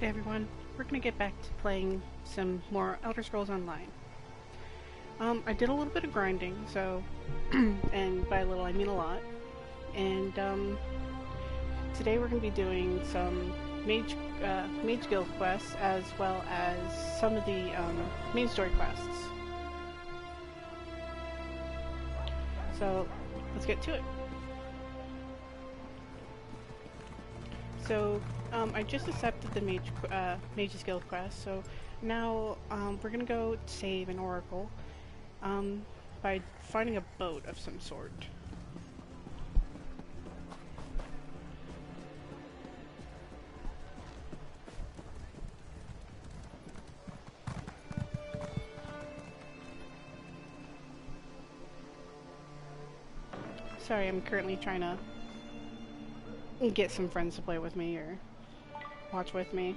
Alright everyone, we're gonna get back to playing some more Elder Scrolls Online. I did a little bit of grinding, so, and by a little I mean a lot, and today we're gonna be doing some Mage Guild quests as well as some of the main story quests. So, let's get to it. So, I just accepted the Mage's Guild quest, so now we're gonna go save an oracle by finding a boat of some sort. Sorry, I'm currently trying to get some friends to play with me or watch with me.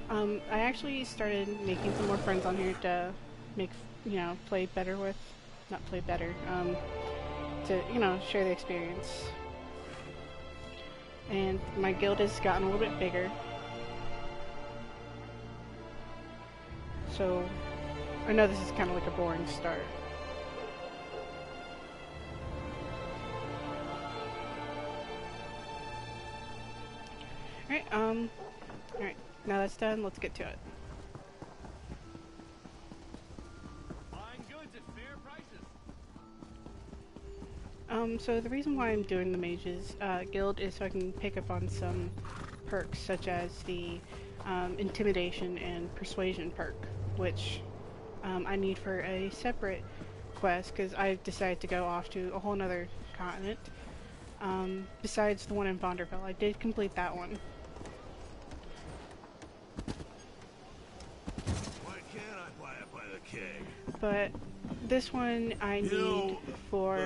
I actually started making some more friends on here to make, play better with, not play better, to, share the experience. And my guild has gotten a little bit bigger. So, I know this is kind of like a boring start. Alright, now that's done, let's get to it. Buying goods at fair prices. So the reason why I'm doing the Mages Guild is so I can pick up on some perks such as the Intimidation and Persuasion perk, which I need for a separate quest because I've decided to go off to a whole nother continent besides the one in Vonderville. I did complete that one. But this one I need for...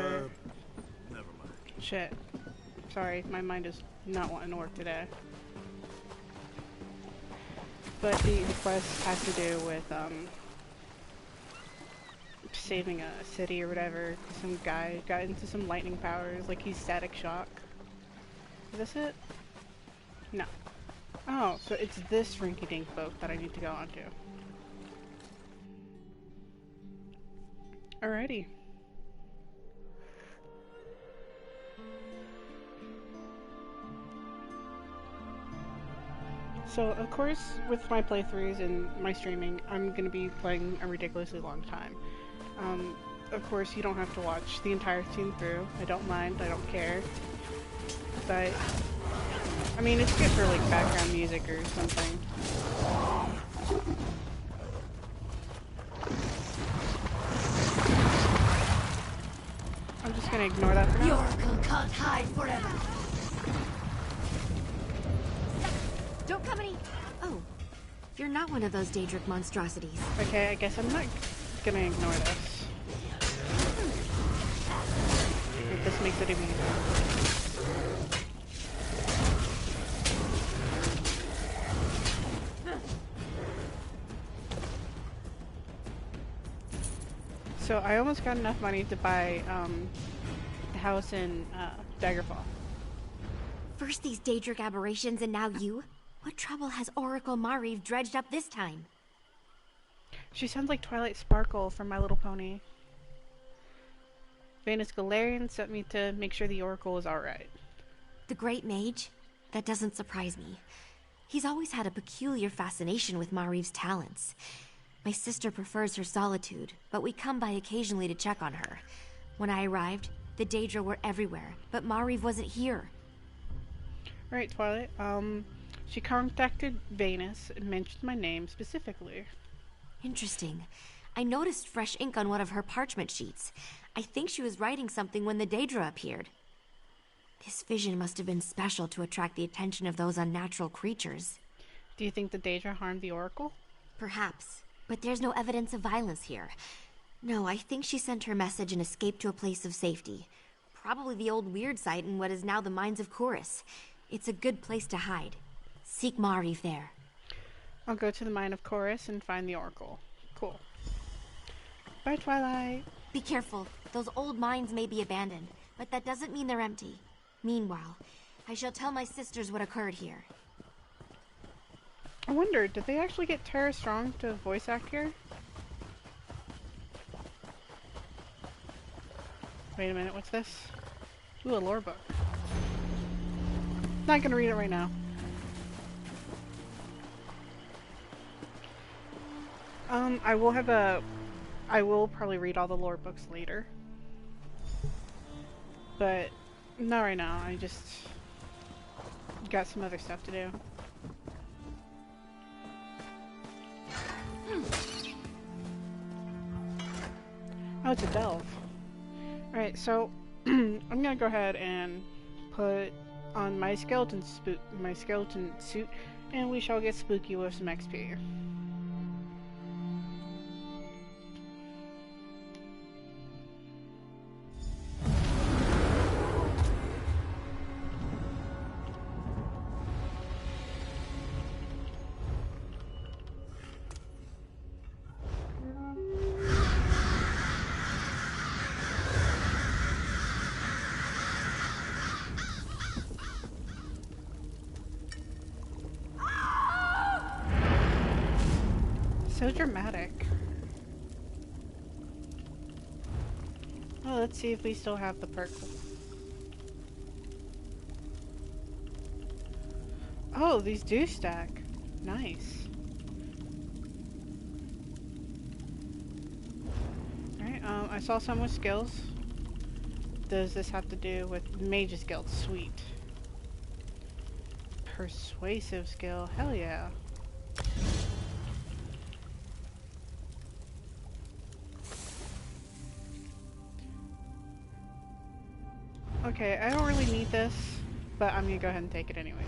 Never mind. Shit. Sorry, my mind is not wanting to work today. But the quest has to do with, saving a city or whatever. Some guy got into some lightning powers, like he's Static Shock. Is this it? No. Oh, so it's this rinky-dink boat that I need to go onto. Alrighty. So, of course, with my playthroughs and my streaming, I'm going to be playing a ridiculously long time. Of course, you don't have to watch the entire thing through. I don't mind, I don't care. But, I mean, it's good for, like, background music or something. I'm just gonna ignore that for now. The Oracle can't hide forever. Don't come any. Oh, you're not one of those Daedric monstrosities. Okay, I guess I'm not gonna ignore this. If this makes it even easier. So I almost got enough money to buy the house in Daggerfall. First these Daedric aberrations and now you? What trouble has Oracle Mariv dredged up this time? She sounds like Twilight Sparkle from My Little Pony. Venus Galarian sent me to make sure the Oracle is alright. The Great Mage? That doesn't surprise me. He's always had a peculiar fascination with Mariv's talents. My sister prefers her solitude, but we come by occasionally to check on her. When I arrived, the Daedra were everywhere, but Mariv wasn't here. Right, Twilight. She contacted Venus and mentioned my name specifically. Interesting. I noticed fresh ink on one of her parchment sheets. I think she was writing something when the Daedra appeared. This vision must have been special to attract the attention of those unnatural creatures. Do you think the Daedra harmed the Oracle? Perhaps. But there's no evidence of violence here. No, I think she sent her message and escaped to a place of safety. Probably the old weird site in what is now the Mines of Chorus. It's a good place to hide. Seek Mariv there. I'll go to the Mine of Chorus and find the Oracle. Cool. Bye, Twilight. Be careful. Those old mines may be abandoned. but that doesn't mean they're empty. Meanwhile, I shall tell my sisters what occurred here. I wonder, did they actually get Tara Strong to voice act here? Wait a minute, what's this? Ooh, a lore book. Not gonna read it right now. I will probably read all the lore books later. But not right now, I just got some other stuff to do. Oh, it's a delve. Alright, so I'm gonna go ahead and put on my skeleton suit, and we shall get spooky with some XP. So dramatic. Well, let's see if we still have the perk. Oh, these do stack. Nice. Alright, I saw some with skills. Does this have to do with Mage's Guild? Sweet. Persuasive skill. Hell yeah. Okay, I don't really need this, but I'm gonna go ahead and take it anyways.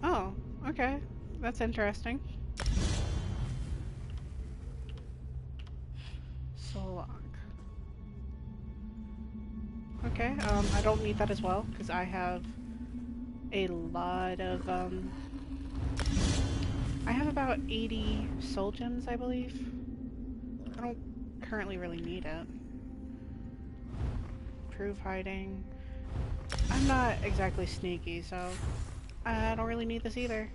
Oh, okay. That's interesting. Solog. Okay, I don't need that as well, because I have a lot of, I have about 80 soul gems, I believe. I don't currently really need it. Prove hiding. I'm not exactly sneaky, so I don't really need this either.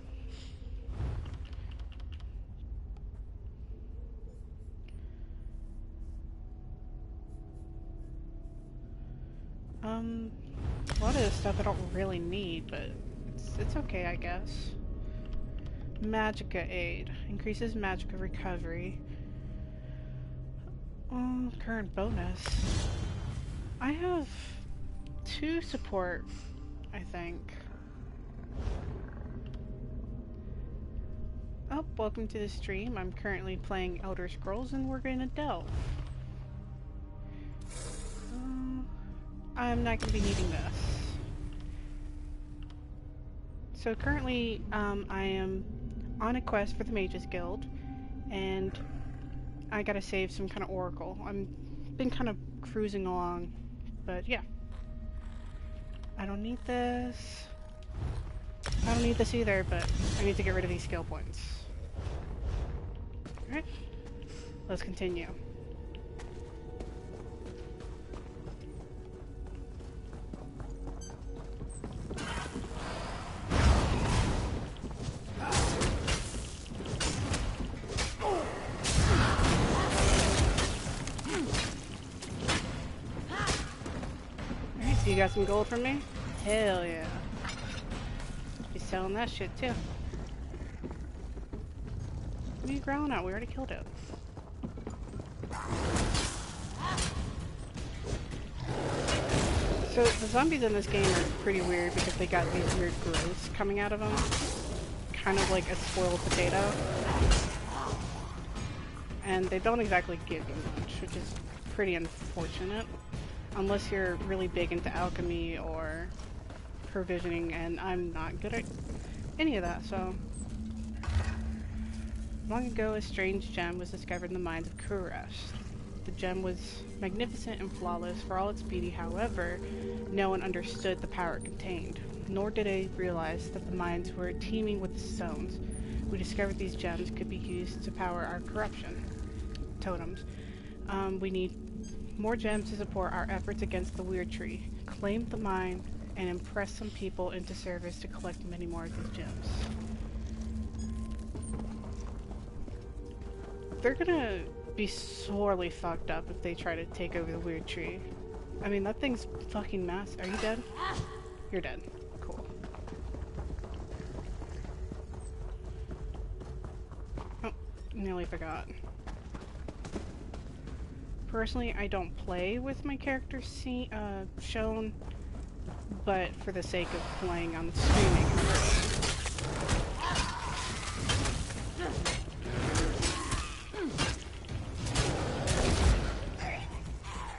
A lot of this stuff I don't really need, but it's okay, I guess. Magicka Aid. Increases Magicka recovery. Current bonus. I have 2 support, I think. Oh, welcome to the stream. I'm currently playing Elder Scrolls and we're gonna delve. I'm not going to be needing this. So currently, I am on a quest for the Mage's Guild, and I gotta save some kind of oracle. I've been kind of cruising along, but yeah. I don't need this. I don't need this either, but I need to get rid of these skill points. Alright, let's continue. You got some gold from me? Hell yeah. Be selling that shit too. What are you growling at? We already killed it. So the zombies in this game are pretty weird because they got these weird growths coming out of them. Kind of like a spoiled potato. And they don't exactly give you much, which is pretty unfortunate. Unless you're really big into alchemy or provisioning, and I'm not good at any of that, so. Long ago, a strange gem was discovered in the mines of Kurast. The gem was magnificent and flawless for all its beauty. However, no one understood the power it contained, nor did they realize that the mines were teeming with stones. We discovered these gems could be used to power our corruption totems. We need more gems to support our efforts against the Weird Tree. Claim the mine and impress some people into service to collect many more of these gems. They're gonna be sorely fucked up if they try to take over the Weird Tree. I mean, that thing's fucking massive. Are you dead? You're dead. Cool. Oh, nearly forgot. Personally, I don't play with my character shown, but for the sake of playing on streaming,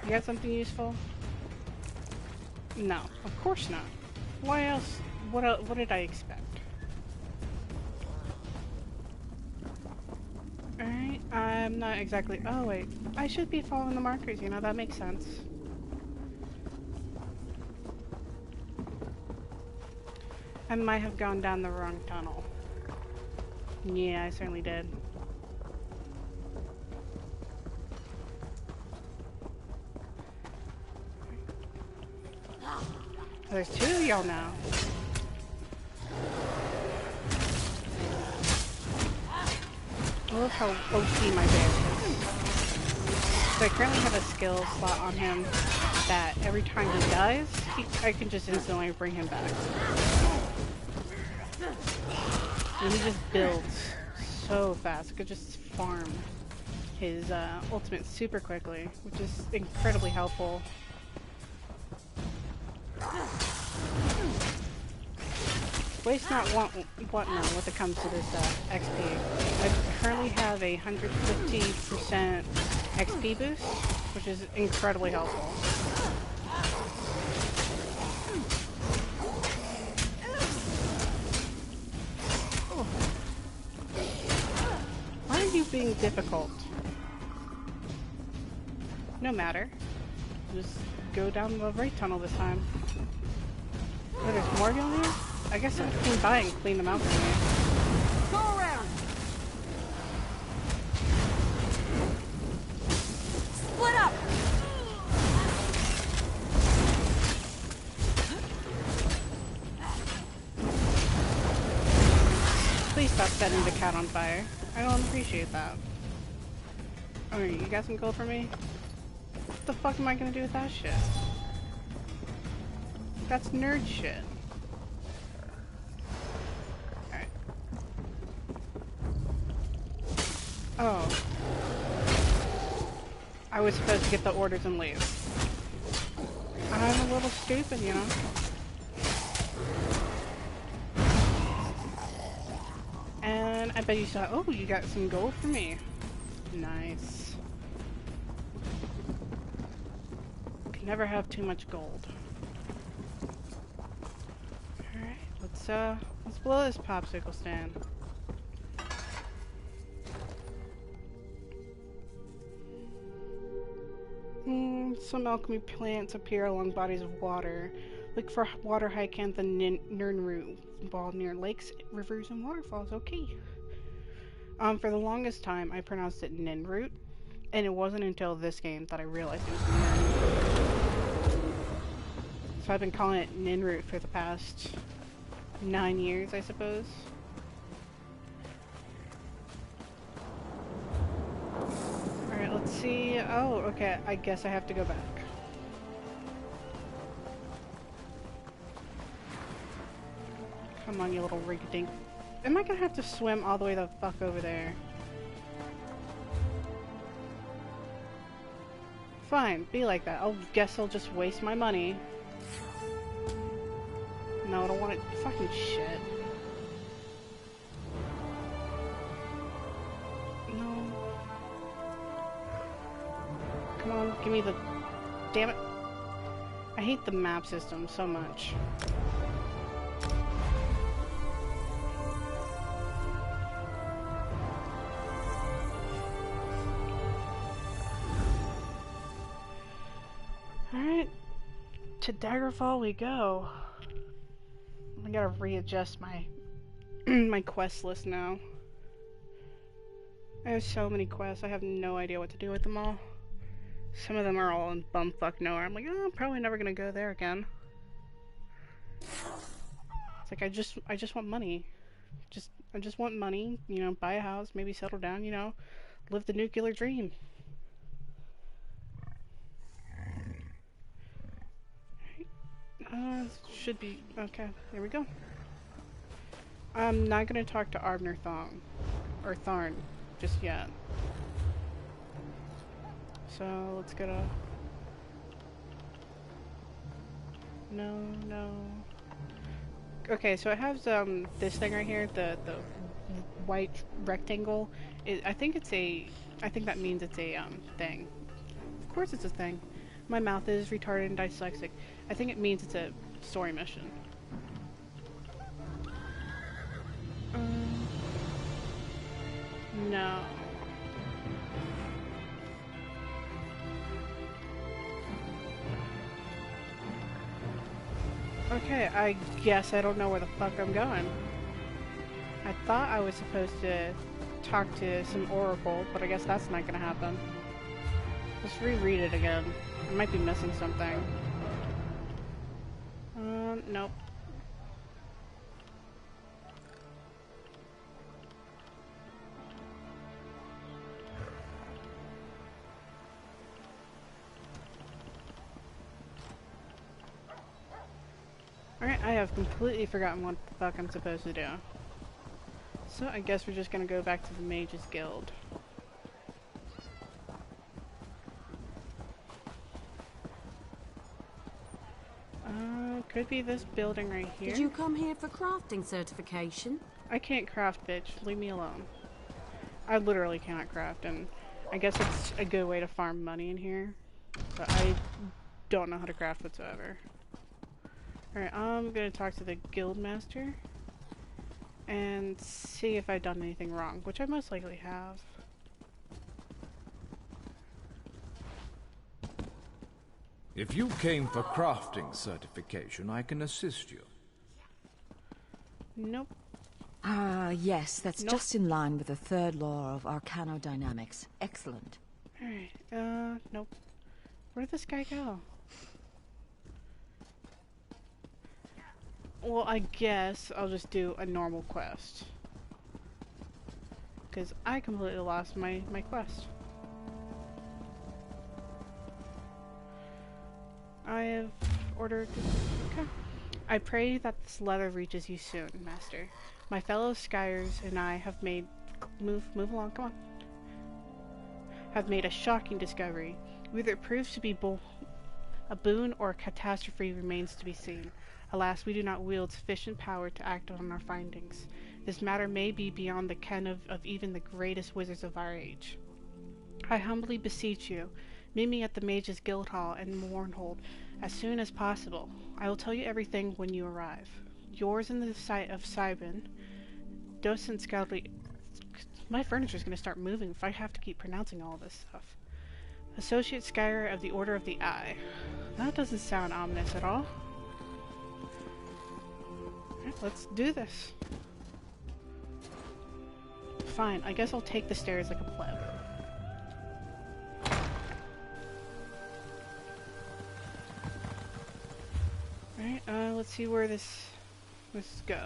you got something useful? No, of course not. Why else? What did I expect? Alright, I'm not exactly... Oh wait, I should be following the markers, you know, that makes sense. I might have gone down the wrong tunnel. Yeah, I certainly did. There's two of y'all now. I love how OP my bear is. So I currently have a skill slot on him that every time he dies, I can just instantly bring him back. And he just builds so fast. I could just farm his ultimate super quickly, which is incredibly helpful. Waste not want none when it comes to this XP. I currently have a 150% XP boost, which is incredibly helpful. Why are you being difficult? No matter. Just go down the right tunnel this time. Oh, there's more down here? I guess I can buy and clean them out for me. Go around! Split up! Please stop setting the cat on fire. I don't appreciate that. Alright, you got some gold for me? What the fuck am I gonna do with that shit? That's nerd shit. Alright. Oh. I was supposed to get the orders and leave. I'm a little stupid, you know? And I bet you saw, oh, you got some gold for me. Nice. Can never have too much gold. Alright, let's blow this popsicle stand. Some alchemy plants appear along bodies of water. Look for water hyacinth and nirnroot ball near lakes, rivers, and waterfalls. Okay. For the longest time, I pronounced it ninroot, and it wasn't until this game that I realized it was ninroot. So I've been calling it ninroot for the past 9 years, I suppose. Alright, let's see. Oh, okay. I guess I have to go back. Come on, you little rig-dink. Am I gonna have to swim all the way the fuck over there? Fine, be like that. I guess I'll just waste my money. No, I don't want it. Fucking shit. No. Come on, give me the... Damn it. I hate the map system so much. To Daggerfall we go. I gotta readjust my my quest list now. I have so many quests, I have no idea what to do with them all. Some of them are all in bumfuck nowhere. I'm like, oh, I'm probably never gonna go there again. It's like I just want money. I just want money, you know, buy a house, maybe settle down, you know, live the nuclear dream. Should be okay. There we go. I'm not gonna talk to Arbner or Tharn just yet. So let's go to. No. Okay, so it has this thing right here, the white rectangle. I think that means it's a thing. Of course it's a thing. My mouth is retarded and dyslexic. I think it means it's a story mission. No. Okay, I guess I don't know where the fuck I'm going. I thought I was supposed to talk to some oracle, but I guess that's not gonna happen. Let's reread it again. I might be missing something. Nope. Alright, I have completely forgotten what the fuck I'm supposed to do. So I guess we're just gonna go back to the Mages Guild. Could be this building right here. Did you come here for crafting certification? I can't craft, bitch. Leave me alone. I literally cannot craft, and I guess it's a good way to farm money in here. But I don't know how to craft whatsoever. Alright, I'm gonna talk to the guild master and see if I've done anything wrong, which I most likely have. If you came for crafting certification, I can assist you. Nope. Ah, yes, that's Nope. just in line with the third law of arcanodynamics. Excellent. Alright, nope. Where did this guy go? Well, I guess I'll just do a normal quest. Because I completely lost my quest. I have ordered... Okay. I pray that this letter reaches you soon, Master. My fellow Skyers and I have made... Move along, come on. Have made a shocking discovery. Whether it proves to be a boon or a catastrophe remains to be seen. Alas, we do not wield sufficient power to act on our findings. This matter may be beyond the ken of even the greatest wizards of our age. I humbly beseech you, meet me at the Mages Guild Hall in Mournhold as soon as possible. I will tell you everything when you arrive. Yours in the sight of Cybin, Docent Scoutly... My furniture's gonna start moving if I have to keep pronouncing all this stuff. Associate Skyer of the Order of the Eye. That doesn't sound ominous at all. Alright, let's do this. Fine, I guess I'll take the stairs like a pleb. Alright, let's see where this go.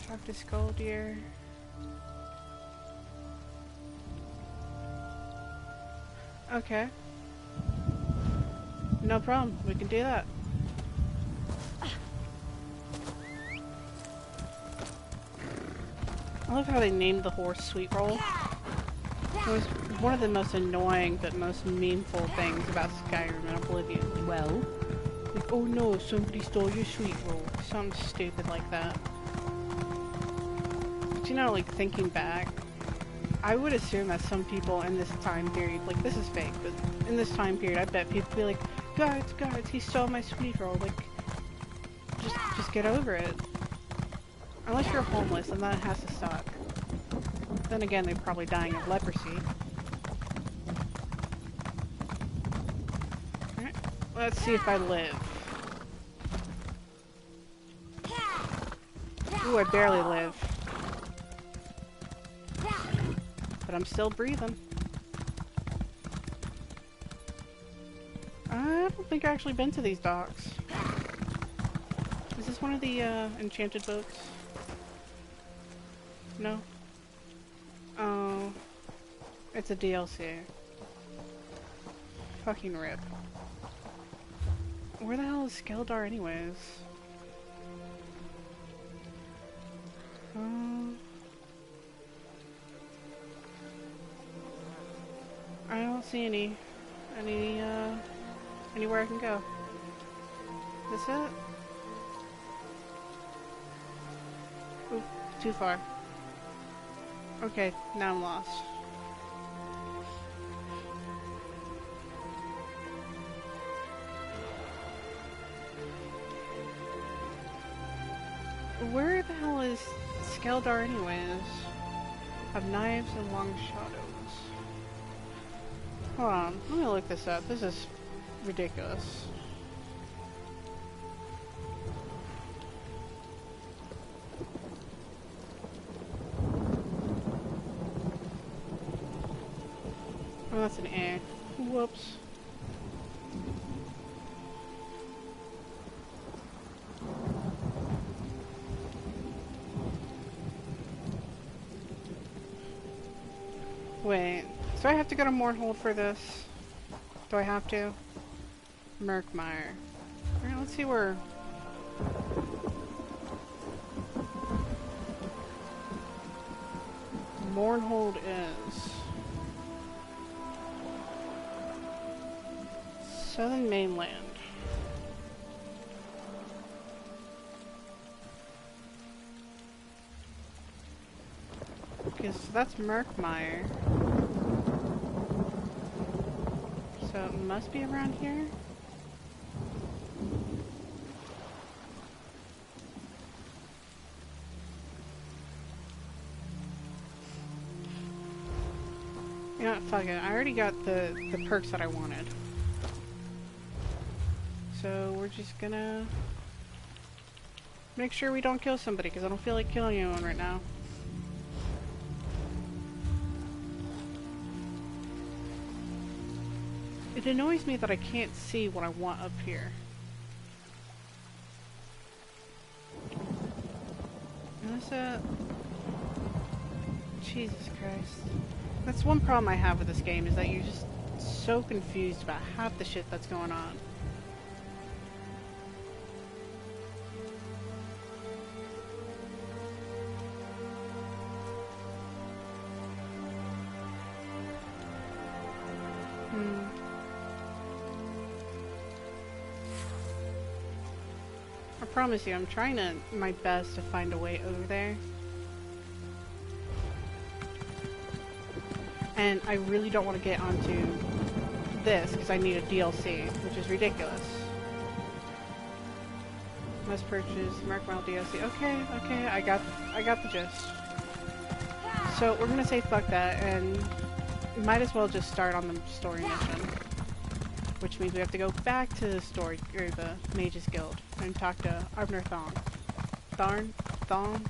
Talk to Skull Deer. Okay. No problem, we can do that. I love how they named the horse Sweet Roll. It was one of the most annoying but most meaningful things about Skyrim and Oblivion. Well? Like, oh no, somebody stole your Sweet Roll. Something stupid like that. But you know, like, thinking back, I would assume that some people in this time period, like, this is fake, but in this time period, I bet people be like, guards, he stole my Sweet Roll. Like, Just get over it. Unless you're homeless, and that has to stop. Then again, they're probably dying of leprosy. Alright, let's see if I live. Ooh, I barely live. But I'm still breathing. I don't think I've actually been to these docks. Is this one of the enchanted boats? No? Oh. It's a DLC. Fucking rip. Where the hell is Skeldar anyways? I don't see anywhere I can go. Is this it? Oop, too far. Okay, now I'm lost. Where the hell is Skeldar anyways? Of knives and long shadows. Hold on, let me look this up. This is ridiculous. Oh, that's an A. Whoops. Wait, so I have to go to Mournhold for this? Do I have to? Murkmire. Alright, let's see where... Mournhold is. Southern mainland. Okay, so that's Murkmire. So it must be around here? You know what, fuck it. I already got the perks that I wanted. So we're just gonna make sure we don't kill somebody, because I don't feel like killing anyone right now. It annoys me that I can't see what I want up here. Is that... Jesus Christ. That's one problem I have with this game, is that you're just so confused about half the shit that's going on. I promise you, I'm trying my best to find a way over there. And I really don't want to get onto this, because I need a DLC, which is ridiculous. Must purchase Murkmire DLC. Okay, I got the gist. So we're gonna say fuck that, and might as well just start on the story mission. Which means we have to go back to the story, or the Mages Guild, and talk to Arbner Thong. Thong?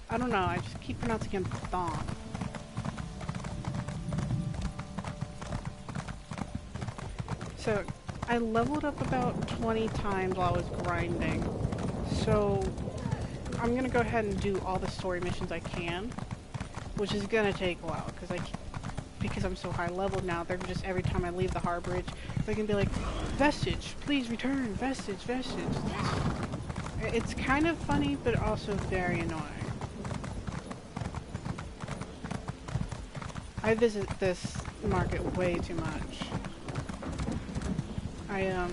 I don't know, I just keep pronouncing him Thong. So, I leveled up about 20 times while I was grinding. So, I'm gonna go ahead and do all the story missions I can. Which is gonna take a while, because I'm so high leveled now, they're just, every time I leave the harborage, they can be like, Vestige, please return, Vestige, Vestige. It's kind of funny, but also very annoying. I visit this market way too much. I,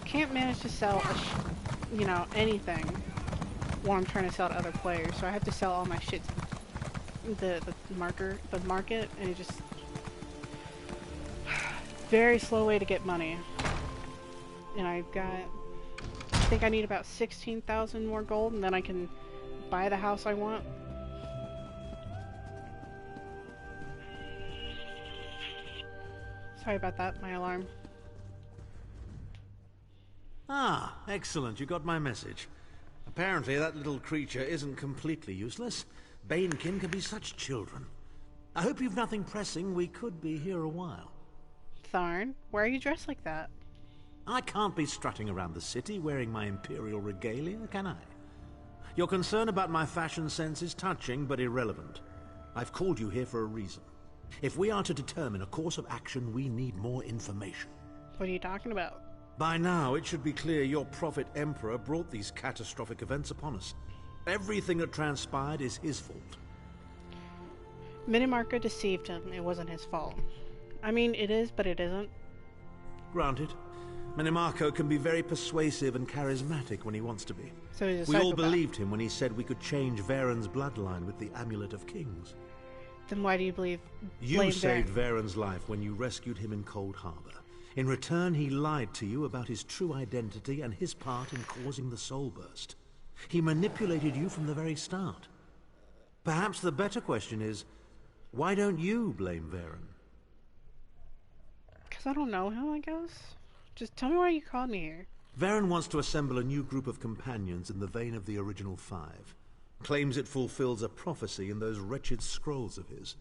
can't manage to sell, anything while I'm trying to sell to other players, so I have to sell all my shit to the market, and it just... very slow way to get money. And I've got think I need about 16,000 more gold, and then I can buy the house I want. Sorry about that, my alarm. Ah, excellent. You got my message. Apparently that little creature isn't completely useless. Banekin can be such children. I hope you've nothing pressing. We could be here a while. Tharn, why are you dressed like that? I can't be strutting around the city wearing my imperial regalia, can I? Your concern about my fashion sense is touching but irrelevant. I've called you here for a reason. If we are to determine a course of action, we need more information. What are you talking about? By now, it should be clear your prophet Emperor brought these catastrophic events upon us. Everything that transpired is his fault. Minimarco deceived him. It wasn't his fault. I mean, it is, but it isn't. Granted. Minimarco can be very persuasive and charismatic when he wants to be. So he's a We all psychopath. believed him when he said we could change Varen's bloodline with the Amulet of Kings. Then why do you blame You saved Varen? Varen's life when you rescued him in Cold Harbor. In return, he lied to you about his true identity and his part in causing the Soul Burst. He manipulated you from the very start. Perhaps the better question is, why don't you blame Varen? Because I don't know him, I guess. Just tell me why you called me here. Varen wants to assemble a new group of companions in the vein of the original five. Claims it fulfills a prophecy in those wretched scrolls of his.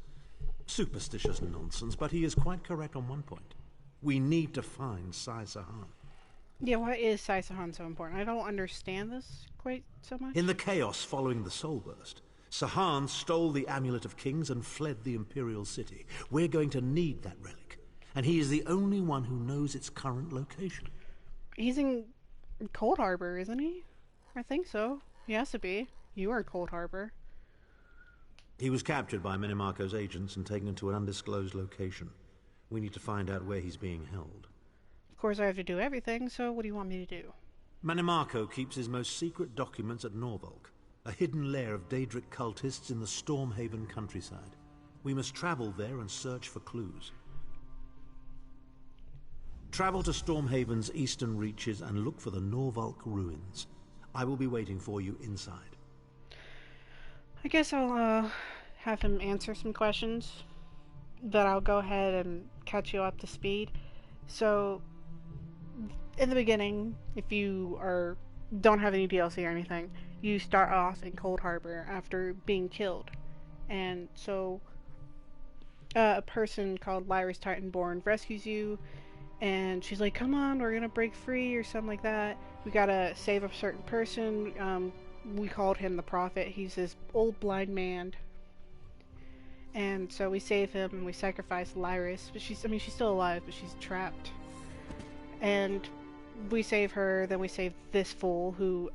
Superstitious nonsense, but he is quite correct on one point. We need to find Sai Sahan. Yeah, why is Sai Sahan so important? I don't understand this quite so much. In the chaos following the Soul Burst, Sahan stole the Amulet of Kings and fled the Imperial City. We're going to need that relic, and he is the only one who knows its current location. He's in Cold Harbor, isn't he? I think so. He has to be. You are Cold Harbor. He was captured by Minimarco's agents and taken to an undisclosed location. We need to find out where he's being held. Of course, I have to do everything, so what do you want me to do? Minimarco keeps his most secret documents at Norvalk, a hidden lair of Daedric cultists in the Stormhaven countryside. We must travel there and search for clues. Travel to Stormhaven's eastern reaches and look for the Norvalk ruins. I will be waiting for you inside. I guess I'll have him answer some questions, but I'll go ahead and catch you up to speed. So, in the beginning, if you don't have any DLC or anything, you start off in Cold Harbor after being killed. And so, a person called Lyris Titanborn rescues you, and she's like, come on, we're gonna break free, or something like that. We gotta save a certain person. We called him the Prophet. He's this old blind man. And so we save him and we sacrifice Lyris. But she's still alive, but she's trapped. And we save her, then we save this fool who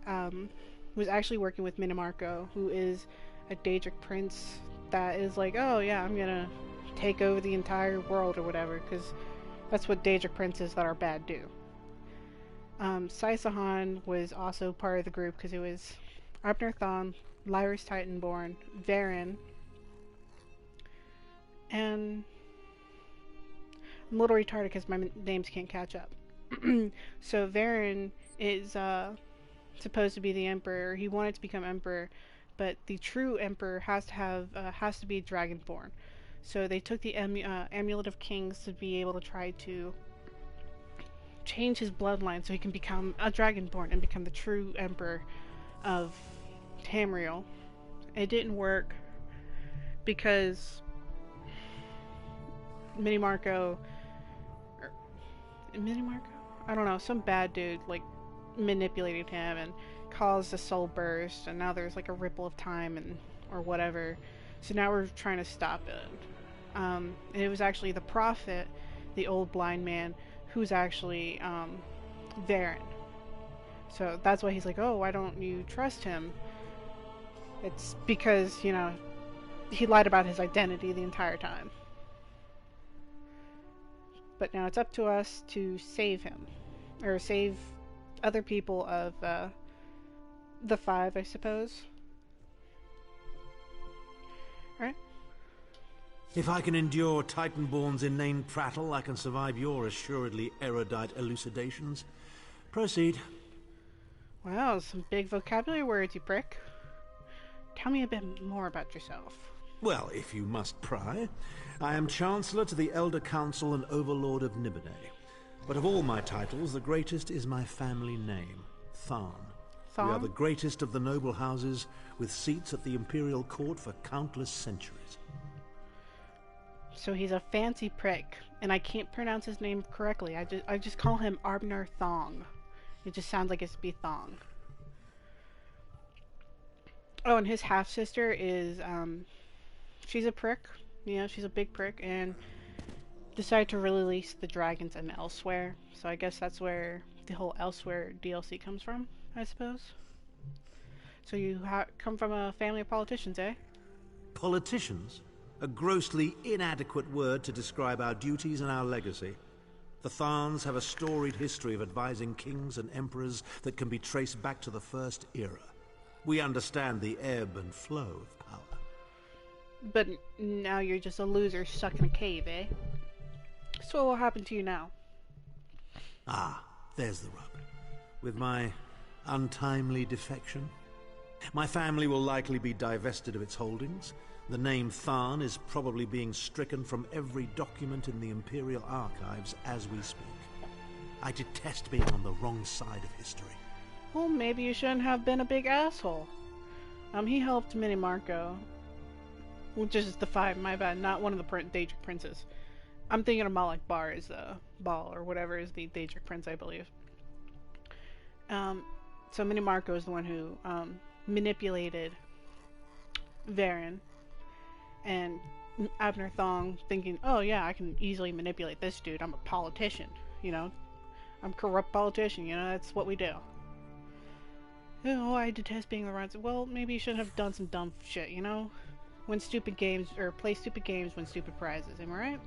was actually working with Minimarco, who is a Daedric prince that is like, oh yeah, I'm gonna take over the entire world or whatever, because that's what Daedric princes that are bad do. Sai Sahan was also part of the group because it was Abner Thon, Lyris Titanborn, Varen, and I'm a little retarded because my names can't catch up. So Varen is supposed to be the emperor. He wanted to become emperor, but the true emperor has to be dragonborn. So they took the Amulet of Kings to be able to try to change his bloodline so he can become a dragonborn and become the true emperor of Tamriel. It didn't work because Minimarco, I don't know, some bad dude like manipulated him and caused a soul burst, and now there's like a ripple of time and or whatever. So now we're trying to stop it. And it was actually the Prophet, the old blind man, who's actually Varen. So that's why he's like, oh, why don't you trust him? It's because, you know, he lied about his identity the entire time. But now it's up to us to save him. Or save other people of the five, I suppose. Alright? If I can endure Titanborn's inane prattle, I can survive your assuredly erudite elucidations. Proceed. Wow, some big vocabulary words, you prick. Tell me a bit more about yourself. Well, if you must pry, I am Chancellor to the Elder Council and Overlord of Nibonay. But of all my titles, the greatest is my family name, Tharn. We are Thong? the greatest of the noble houses, with seats at the Imperial Court for countless centuries. So he's a fancy prick, and I can't pronounce his name correctly. I just call him Arbner Thong. It just sounds like it's to be Thong. Oh, and his half-sister is, she's a prick. You know, she's a big prick, and decided to release the dragons in Elsewhere. So I guess that's where the whole Elsewhere DLC comes from, I suppose. So you come from a family of politicians, eh? Politicians? A grossly inadequate word to describe our duties and our legacy. The Tharns have a storied history of advising kings and emperors that can be traced back to the First Era. We understand the ebb and flow of power. But now you're just a loser stuck in a cave, eh? So what will happen to you now? Ah, there's the rub. With my untimely defection, my family will likely be divested of its holdings. The name Tharn is probably being stricken from every document in the Imperial Archives as we speak. I detest being on the wrong side of history. Well, maybe you shouldn't have been a big asshole. He helped Mini Marco. Which is the five, my bad, not one of the Daedric princes. I'm thinking of Malak Bar as the Ball, or whatever is the Daedric prince, I believe. So Mini Marco is the one who manipulated Varen. And Abner Thong thinking, oh yeah, I can easily manipulate this dude. I'm a politician, you know? I'm a corrupt politician, you know? That's what we do. Oh, I detest being around. Well, maybe you shouldn't have done some dumb shit, you know? Win stupid games, or play stupid games, win stupid prizes, am I right?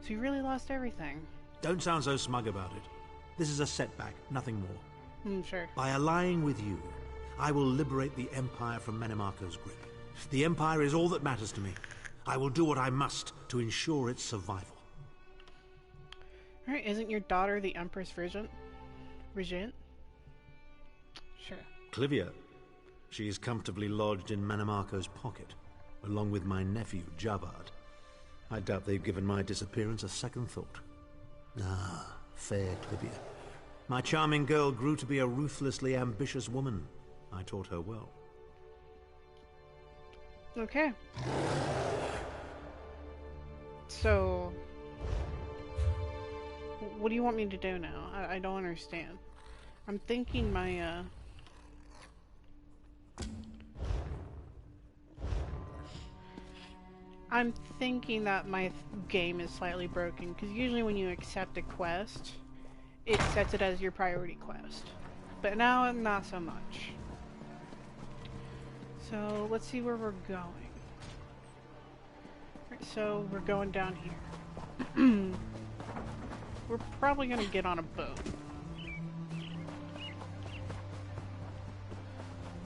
So you really lost everything. Don't sound so smug about it. This is a setback, nothing more. Sure. By allying with you, I will liberate the Empire from Menimarco's grip. The Empire is all that matters to me. I will do what I must to ensure its survival. Alright, isn't your daughter the Empress Regent? Regent? Sure. Clivia. She is comfortably lodged in Menimarco's pocket, along with my nephew, Javad. I doubt they've given my disappearance a second thought. Ah, fair Clivia. My charming girl grew to be a ruthlessly ambitious woman. I taught her well. Okay. So, what do you want me to do now? I don't understand. I'm thinking my, I'm thinking that my game is slightly broken, because usually when you accept a quest, it sets it as your priority quest. But now, not so much. So, let's see where we're going. Right, so, we're going down here. We're probably gonna get on a boat.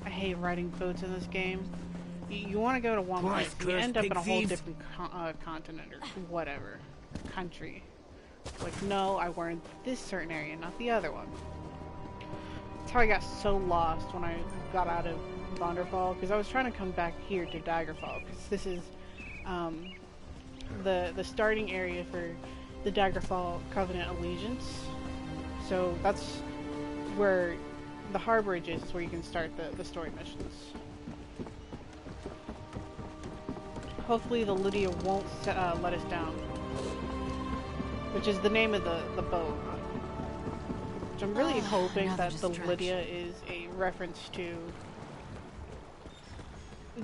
I hate riding boats in this game. You want to go to one place, you end up in a whole different continent or whatever. Country. Like, no, I were in this certain area, not the other one. That's how I got so lost when I got out of Vonderfall, because I was trying to come back here to Daggerfall, because this is the starting area for the Daggerfall Covenant Allegiance. So that's where the Harborage is where you can start the story missions. Hopefully the Lydia won't let us down, which is the name of the boat. Which I'm really hoping that the Lydia is a reference to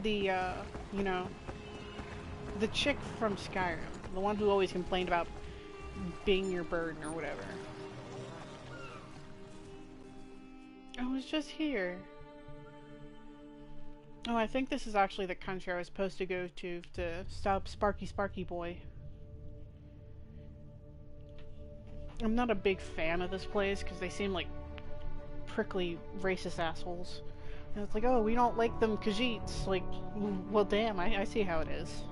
the, you know, the chick from Skyrim. The one who always complained about being your burden or whatever. I was just here. Oh, I think this is actually the country I was supposed to go to stop Sparky Boy. I'm not a big fan of this place because they seem like prickly racist assholes. And it's like, oh, we don't like them Khajiits. Like, well damn, I see how it is.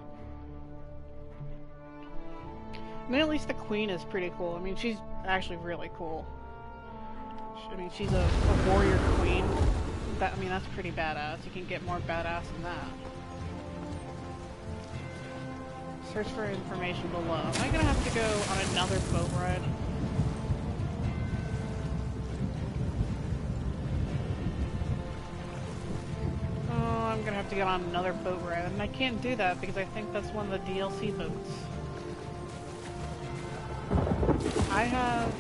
I mean, at least the queen is pretty cool. I mean, she's actually really cool. I mean, she's a warrior queen. That, I mean, that's pretty badass. You can get more badass than that. Search for information below. Am I gonna have to go on another boat ride? Oh, I'm gonna have to get on another boat ride, and I can't do that because I think that's one of the DLC boats. I have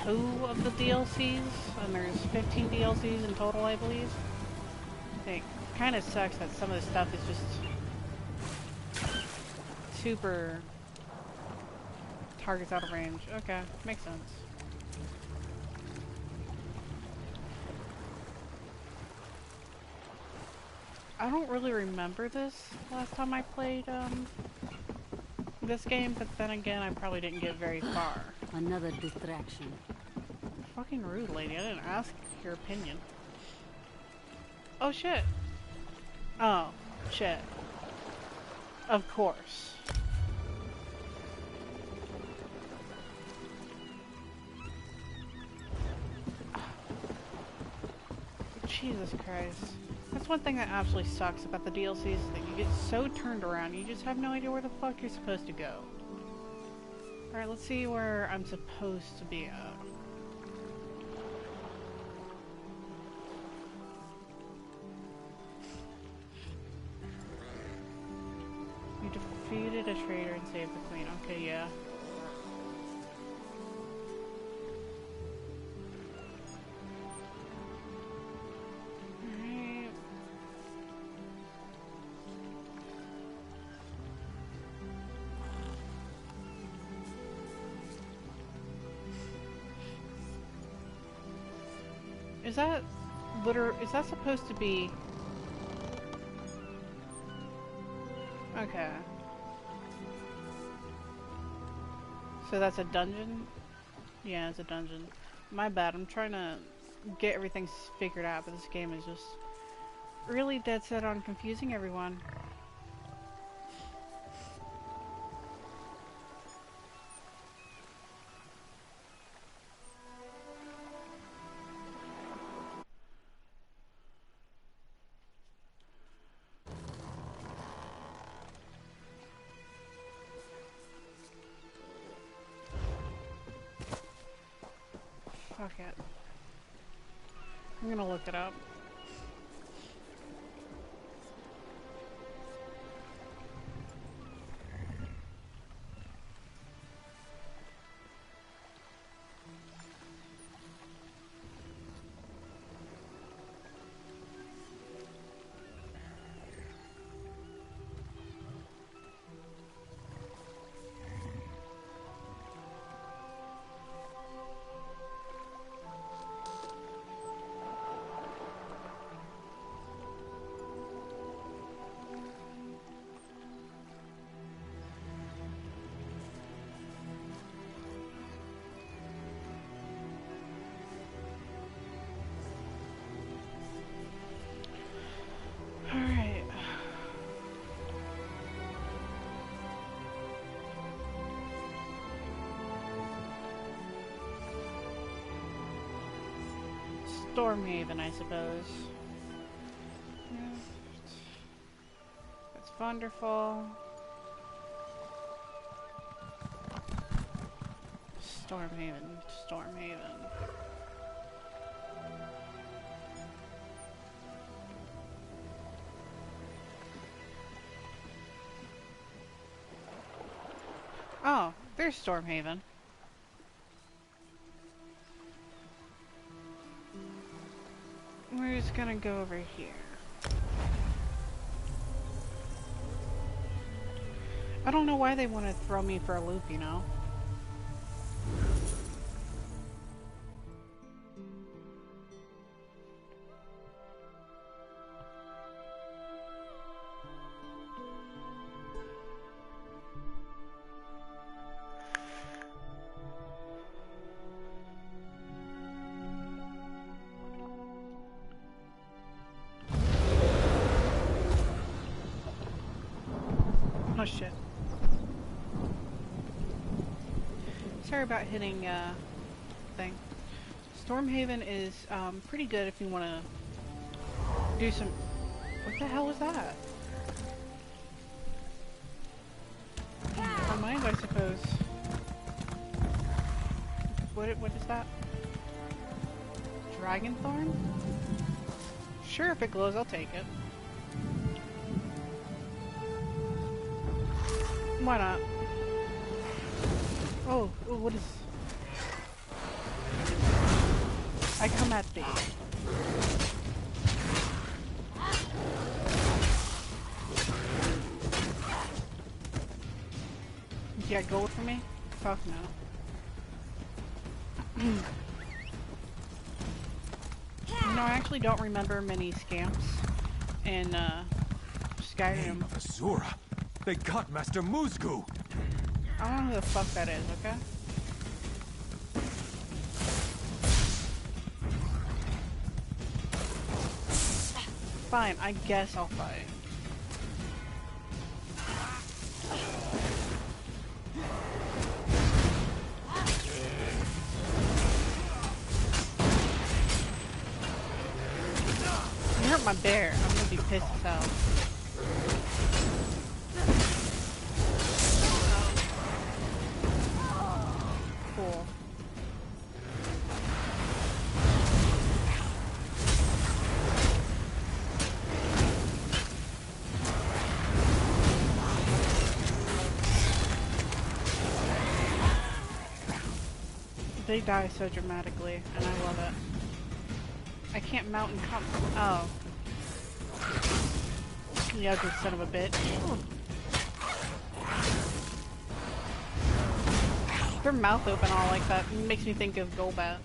2 of the DLCs, and there's 15 DLCs in total, I believe. It kind of sucks that some of the stuff is just super targets out of range. Okay, makes sense. I don't really remember this last time I played this game, but then again, I probably didn't get very far. Another distraction. Fucking rude, lady. I didn't ask your opinion. Oh shit. Oh, shit. Of course. Jesus Christ. That's one thing that absolutely sucks about the DLCs, is that you get so turned around, you just have no idea where the fuck you're supposed to go. Alright, let's see where I'm supposed to be at. You defeated a traitor and saved the queen. Okay, yeah. Alright. Is that is that supposed to be... Okay. So that's a dungeon? Yeah, it's a dungeon. My bad, I'm trying to get everything figured out, but this game is just really dead set on confusing everyone. Fuck it. I'm gonna look it up. Alright. Stormhaven, I suppose. That's wonderful. Stormhaven, Stormhaven. Oh, there's Stormhaven. We're just gonna go over here. I don't know why they want to throw me for a loop, you know? Oh shit. sorry about hitting, thing. Stormhaven is, pretty good if you want to do some... What the hell was that? On mine, I suppose. What is that? Dragonthorn? Sure, if it glows, I'll take it. Why not? Oh, what is... I come at thee. You got gold for me? Fuck no. You know, I actually don't remember many scamps in, Skyrim. Of Azura. They got Master Musgu. I don't know who the fuck that is, okay? Fine, I guess I'll fight. You hurt my bear. I'm gonna be pissed as hell. Cool. They die so dramatically, and I love it. I can't mount and come. Oh. You ugly son of a bitch. Their mouth open all like that makes me think of Golbat.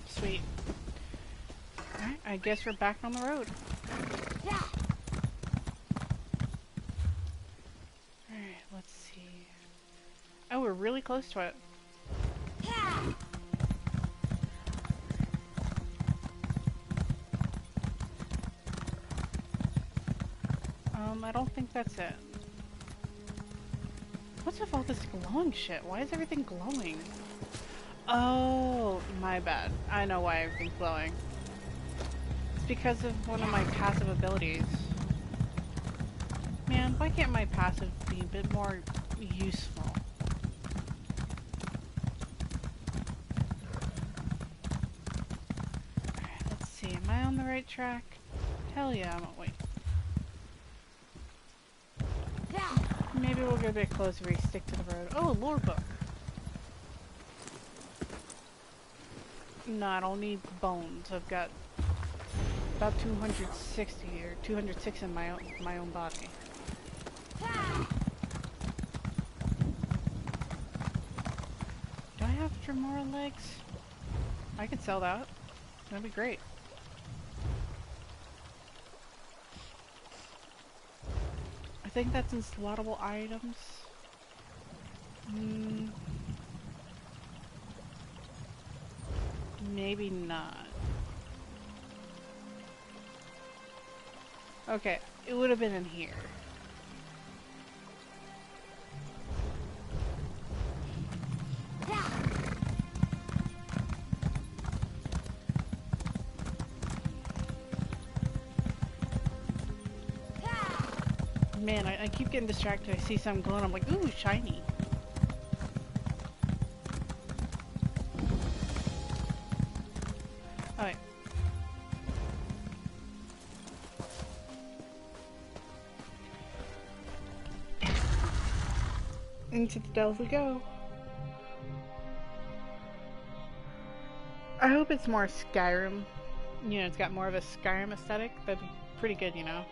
Sweet. Alright, I guess we're back on the road. Alright, let's see. Oh, we're really close to it. I don't think that's it. What's with all this glowing shit? Why is everything glowing? Oh, my bad. I know why everything's glowing. It's because of one of my passive abilities. Man, why can't my passive be a bit more useful? Alright, let's see. Am I on the right track? Hell yeah, I'm... Wait. Maybe we'll get a bit closer if we stick to the road. Oh, a lore book. No, I don't need bones. I've got about 260 or 206 in my own body. Do I have Dremora legs? I could sell that. That'd be great. I think that's in slottable items. Maybe not. Okay, it would have been in here. Man, I keep getting distracted. I see something glowing. I'm like, ooh, shiny. Alright. Into the delve we go. I hope it's more Skyrim. You know, it's got more of a Skyrim aesthetic. That'd be pretty good, you know.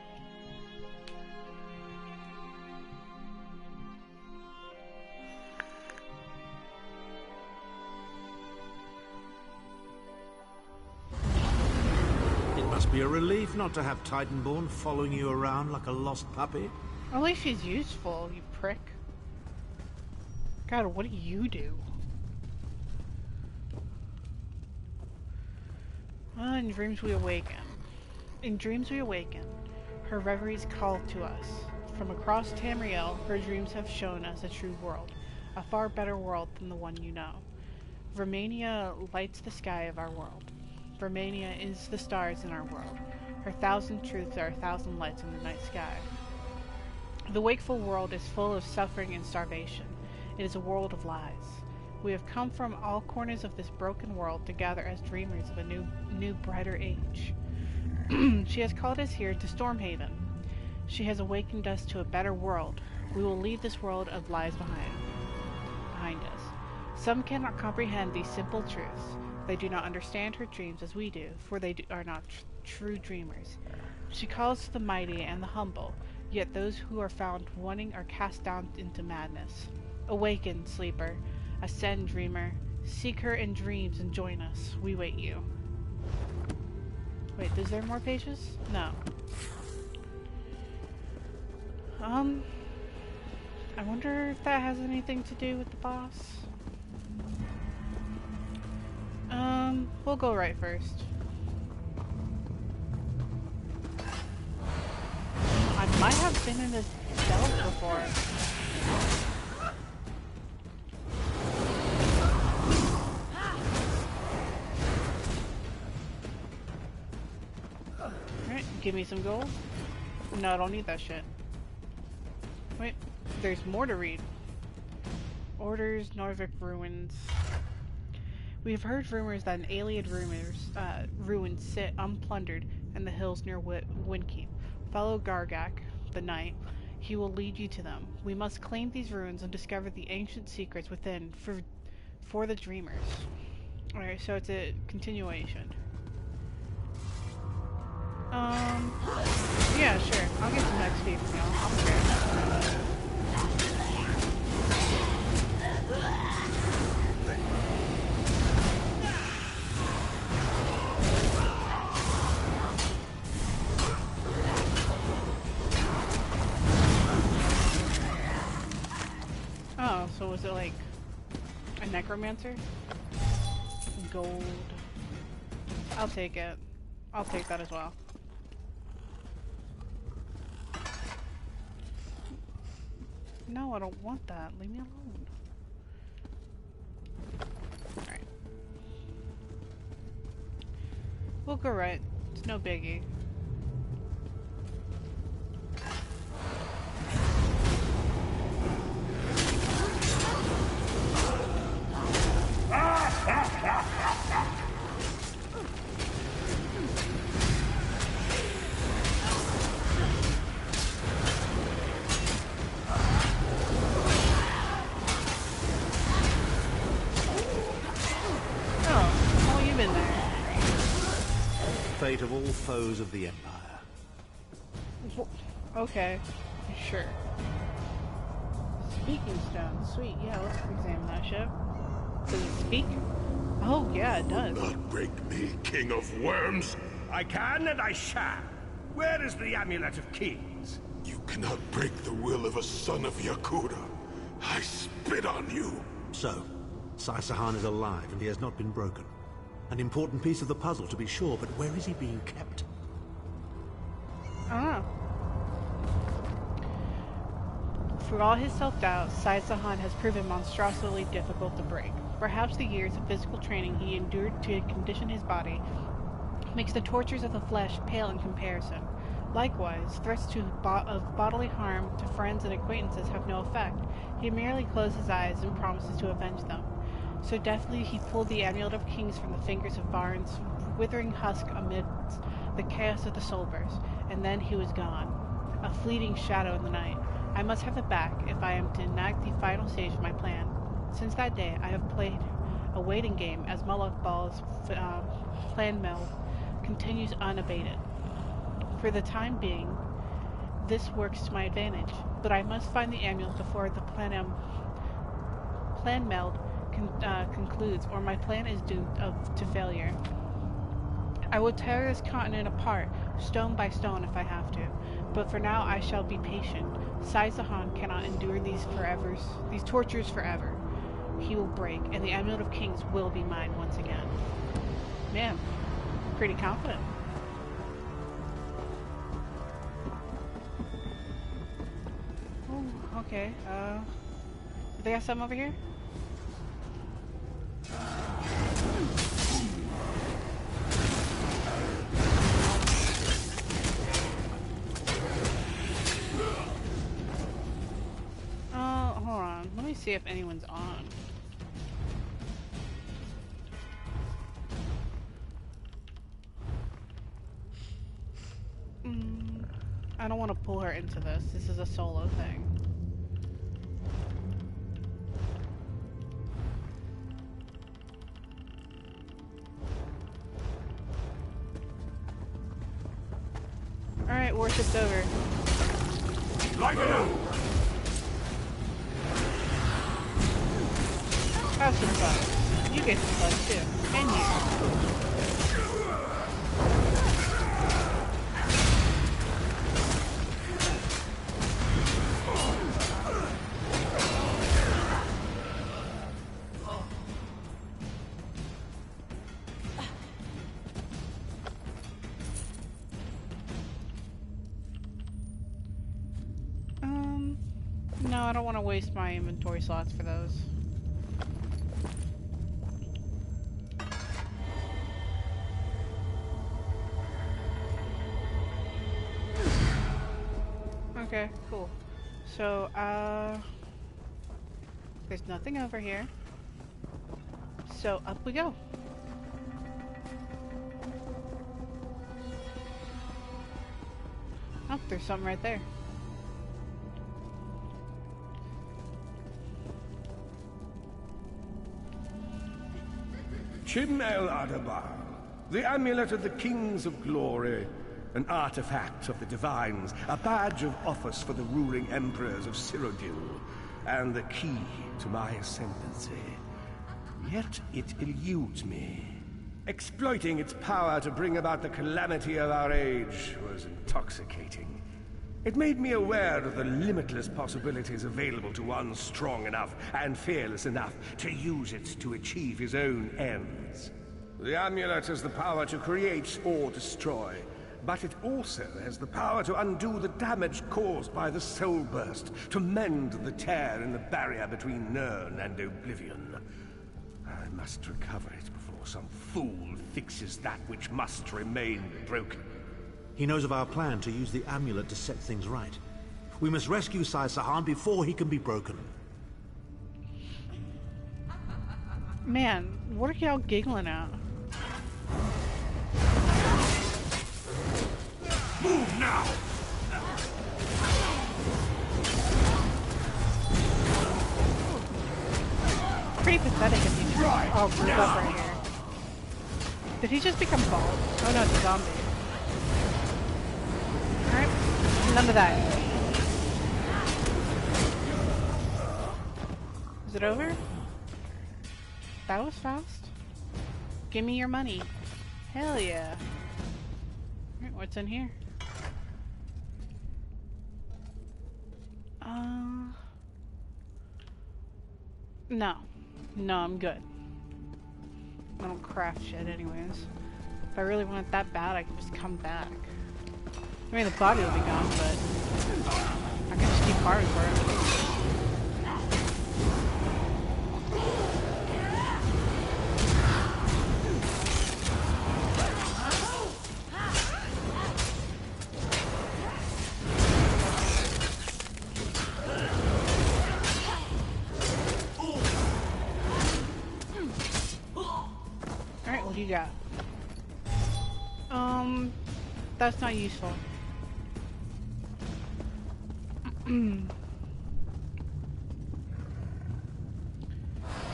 Be a relief not to have Titanborn following you around like a lost puppy. At least she's useful, you prick. God, what do you do? In dreams we awaken. In dreams we awaken. Her reveries call to us. From across Tamriel, her dreams have shown us a true world. A far better world than the one you know. Vermania lights the sky of our world. Vermania is the stars in our world. Her thousand truths are 1,000 lights in the night sky. The wakeful world is full of suffering and starvation. It is a world of lies. We have come from all corners of this broken world to gather as dreamers of a new brighter age. She has called us here to Stormhaven. She has awakened us to a better world. We will leave this world of lies behind us. Some cannot comprehend these simple truths. They do not understand her dreams as we do, for they are not true dreamers. She calls the mighty and the humble, yet those who are found wanting are cast down into madness. Awaken, sleeper. Ascend, dreamer. Seek her in dreams and join us. We wait you. Wait, is there more pages? No. I wonder if that has anything to do with the boss. We'll go right first. I might have been in this delve before. Alright, give me some gold. No, I don't need that shit. Wait, there's more to read. Orders, Norvik ruins. We have heard rumors that an alien ruins sit unplundered in the hills near Windkeep. Follow Gargak, the knight. He will lead you to them. We must claim these ruins and discover the ancient secrets within for the dreamers. Alright, so it's a continuation. Yeah, sure. I'll get some XP from y'all. I'm scared. Oh, so was it like a necromancer? Gold. I'll take it. I'll take that as well. No, I don't want that. Leave me alone. Alright. We'll go right. It's no biggie. Fate of all foes of the Empire. Okay, sure. Speaking stone, sweet. Yeah, let's examine that ship. Does it speak? Oh yeah, it does. Not break me, King of Worms. I can and I shall. Where is the Amulet of Kings? You cannot break the will of a son of Yakuda. I spit on you. So, Sai-Sahan is alive and he has not been broken. An important piece of the puzzle, to be sure, but where is he being kept? I don't know. For all his self-doubt, Sai-Sahan has proven monstrosely difficult to break. Perhaps the years of physical training he endured to condition his body makes the tortures of the flesh pale in comparison. Likewise, threats of bodily harm to friends and acquaintances have no effect. He merely closes his eyes and promises to avenge them. So deftly he pulled the Amulet of Kings from the fingers of Baron's withering husk amidst the chaos of the Soulburst, and then he was gone, a fleeting shadow in the night. I must have it back if I am to enact the final stage of my plan. Since that day, I have played a waiting game as Moloch Ball's plan meld continues unabated. For the time being, this works to my advantage, but I must find the amulet before the plan meld concludes, or my plan is doomed to failure. I will tear this continent apart, stone by stone if I have to, but for now I shall be patient. Sai-Sahan cannot endure these tortures forever. He will break, and the Amulet of Kings will be mine once again. Man, pretty confident. Oh, okay. They got some over here? Hold on. Let me see if anyone's on. I don't want to pull her into this. This is a solo thing. Alright, worship's over. Light it up! Have some fun. You get some fun too. And you. No, I don't want to waste my inventory slots for those. Okay, cool. So, there's nothing over here. So, up we go. Oh, there's something right there. Chim El Adabar, the amulet of the Kings of Glory, an artifact of the Divines, a badge of office for the ruling emperors of Cyrodiil, and the key to my ascendancy. Yet it eludes me. Exploiting its power to bring about the calamity of our age was intoxicating. It made me aware of the limitless possibilities available to one strong enough and fearless enough to use it to achieve his own ends. The amulet has the power to create or destroy, but it also has the power to undo the damage caused by the Soul Burst, to mend the tear in the barrier between Nirn and Oblivion. I must recover it before some fool fixes that which must remain broken. He knows of our plan to use the amulet to set things right. We must rescue Sai Sahan before he can be broken. Man, what are y'all giggling at? Move now! Pretty pathetic if you just all group up right here. Did he just become bald? Oh no, it's a zombie. Alright, none of that. Is it over? That was fast. Give me your money. Hell yeah. Alright, what's in here? No. No, I'm good. I don't craft shit anyways. If I really want it that bad, I can just come back. I mean, the body will be gone, but I can just keep farming for it. Alright, what do you got? That's not useful.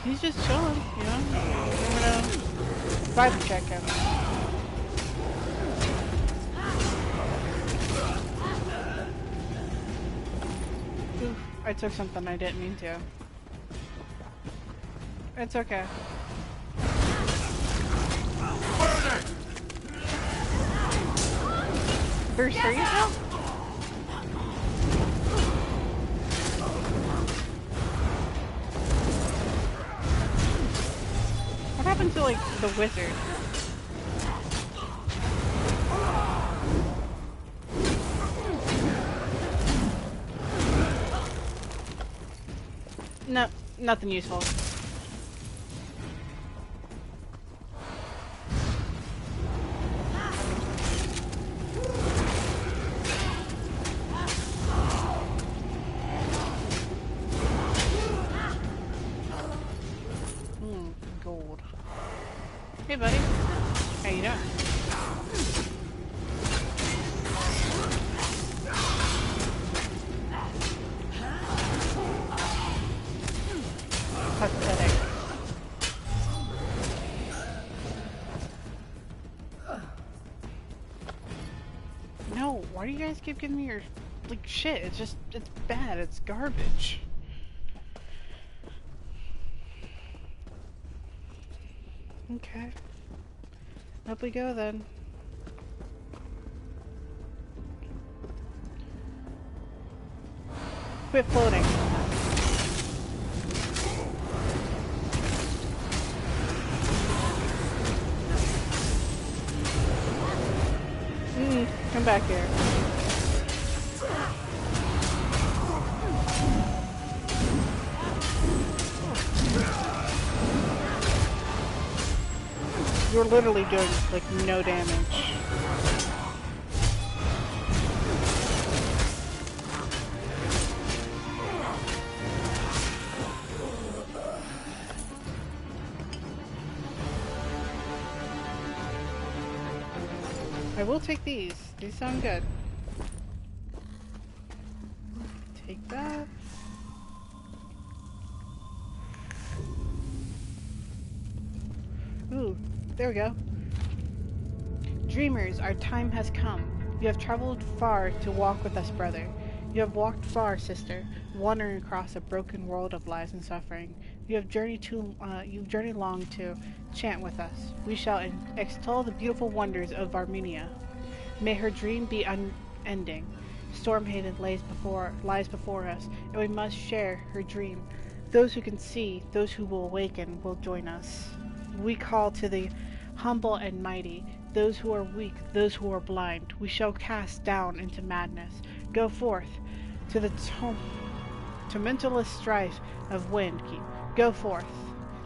He's just chilling, you know? I'm gonna vibe check him. Oof, I took something I didn't mean to. It's okay. There's three of them? What happened to, like, the wizard? No, nothing useful. Gold. Hey, buddy. How you doing? Pathetic. No, why do you guys keep giving me your, like, shit? It's bad. It's garbage. Okay. Up we go then. Quit floating. Come back here. You're literally doing, like, no damage. I will take these. These sound good. Take that. Ooh, there we go. Dreamers, our time has come. You have traveled far to walk with us, brother. You have walked far, sister, wandering across a broken world of lies and suffering. You have journeyed long to chant with us. We shall extol the beautiful wonders of Varminia. May her dream be unending. Stormhaven lies before us, and we must share her dream. Those who can see, those who will awaken, will join us. We call to the humble and mighty, those who are weak, those who are blind. We shall cast down into madness. Go forth to the tumultuous strife of wind. Go forth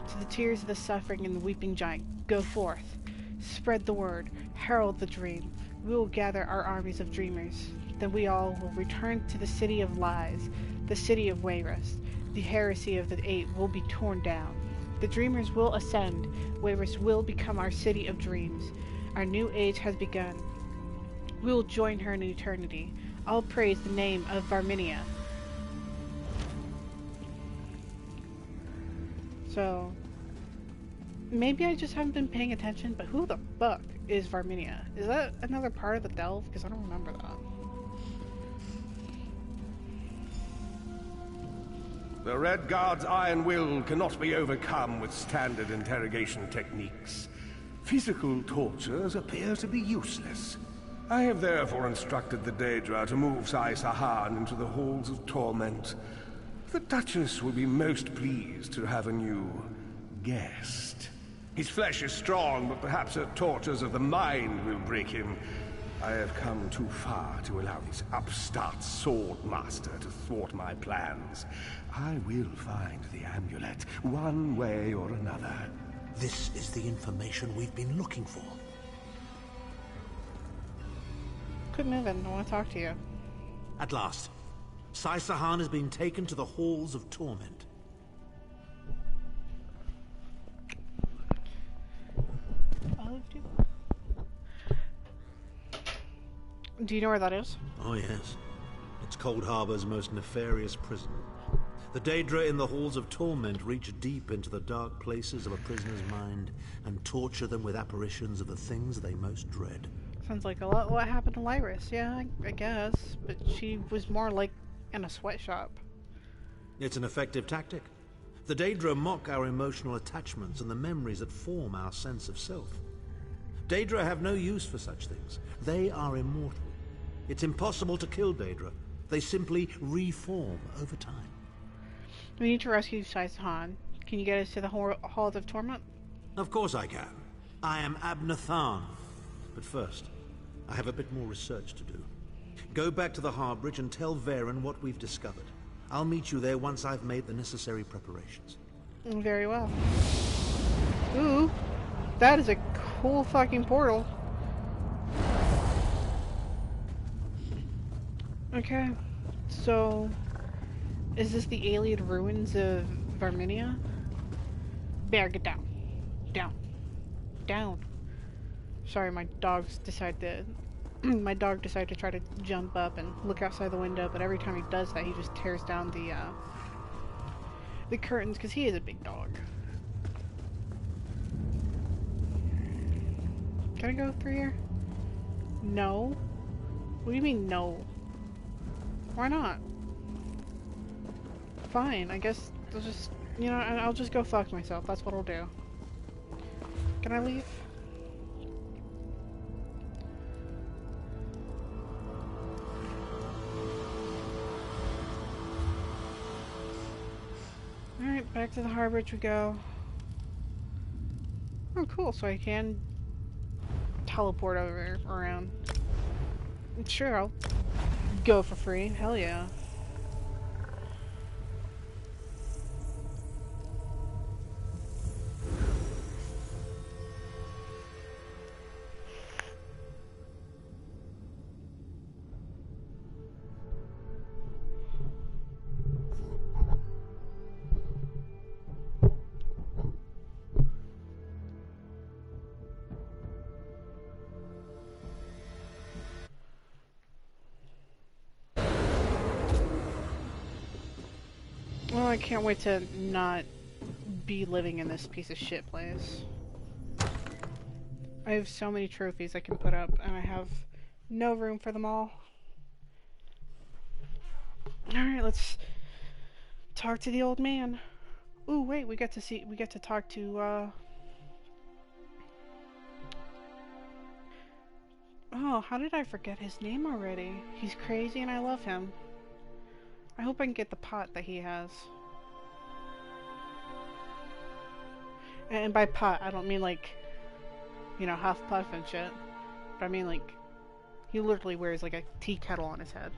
to the tears of the suffering and the weeping giant. Go forth. Spread the word. Herald the dream. We will gather our armies of dreamers. Then we all will return to the city of lies, the city of Wayrest. The heresy of the Eight will be torn down. The dreamers will ascend. Wayrest will become our city of dreams. Our new age has begun. We will join her in eternity. I'll praise the name of Varminia. So, maybe I just haven't been paying attention, but who the fuck is Varminia? Is that another part of the Delve? Because I don't remember that. The Red Guard's iron will cannot be overcome with standard interrogation techniques. Physical tortures appear to be useless. I have therefore instructed the Daedra to move Sai Sahan into the Halls of Torment. The Duchess will be most pleased to have a new guest. His flesh is strong, but perhaps her tortures of the mind will break him. I have come too far to allow this upstart sword master to thwart my plans. I will find the amulet, one way or another. This is the information we've been looking for. Quit moving, I want to talk to you. At last, Sai Sahan has been taken to the Halls of Torment. Do you know where that is? Oh yes. It's Cold Harbor's most nefarious prison. The Daedra in the Halls of Torment reach deep into the dark places of a prisoner's mind and torture them with apparitions of the things they most dread. Sounds like a lot what happened to Lyris. Yeah, I guess. But she was more like in a sweatshop. It's an effective tactic. The Daedra mock our emotional attachments and the memories that form our sense of self. Daedra have no use for such things. They are immortal. It's impossible to kill Daedra. They simply reform over time. We need to rescue Sai Sahan. Can you get us to the Halls of Torment? Of course I can. I am Abnathan. But first, I have a bit more research to do. Go back to the Harbridge and tell Varen what we've discovered. I'll meet you there once I've made the necessary preparations. Very well. Ooh, that is a cool fucking portal. Okay, so is this the alien ruins of Varminia? Bear, get down. Down. Down. Sorry, my dog decided to try to jump up and look outside the window, but every time he does that, he just tears down the curtains, because he is a big dog. Can I go through here? No. What do you mean, no? Why not? Fine, I guess I'll just, you know, I'll just go fuck myself. That's what I'll do. Can I leave? Alright, back to the Harbridge we go. Oh, cool, so I can teleport over around. Sure, I'll go for free. Hell yeah. Well, I can't wait to not be living in this piece of shit place. I have so many trophies I can put up, and I have no room for them all. Alright, let's talk to the old man. Ooh, wait, we get to talk to, oh, how did I forget his name already? He's crazy and I love him. I hope I can get the pot that he has. And by pot, I don't mean like, you know, Hufflepuff and shit. But I mean like, he literally wears like a tea kettle on his head.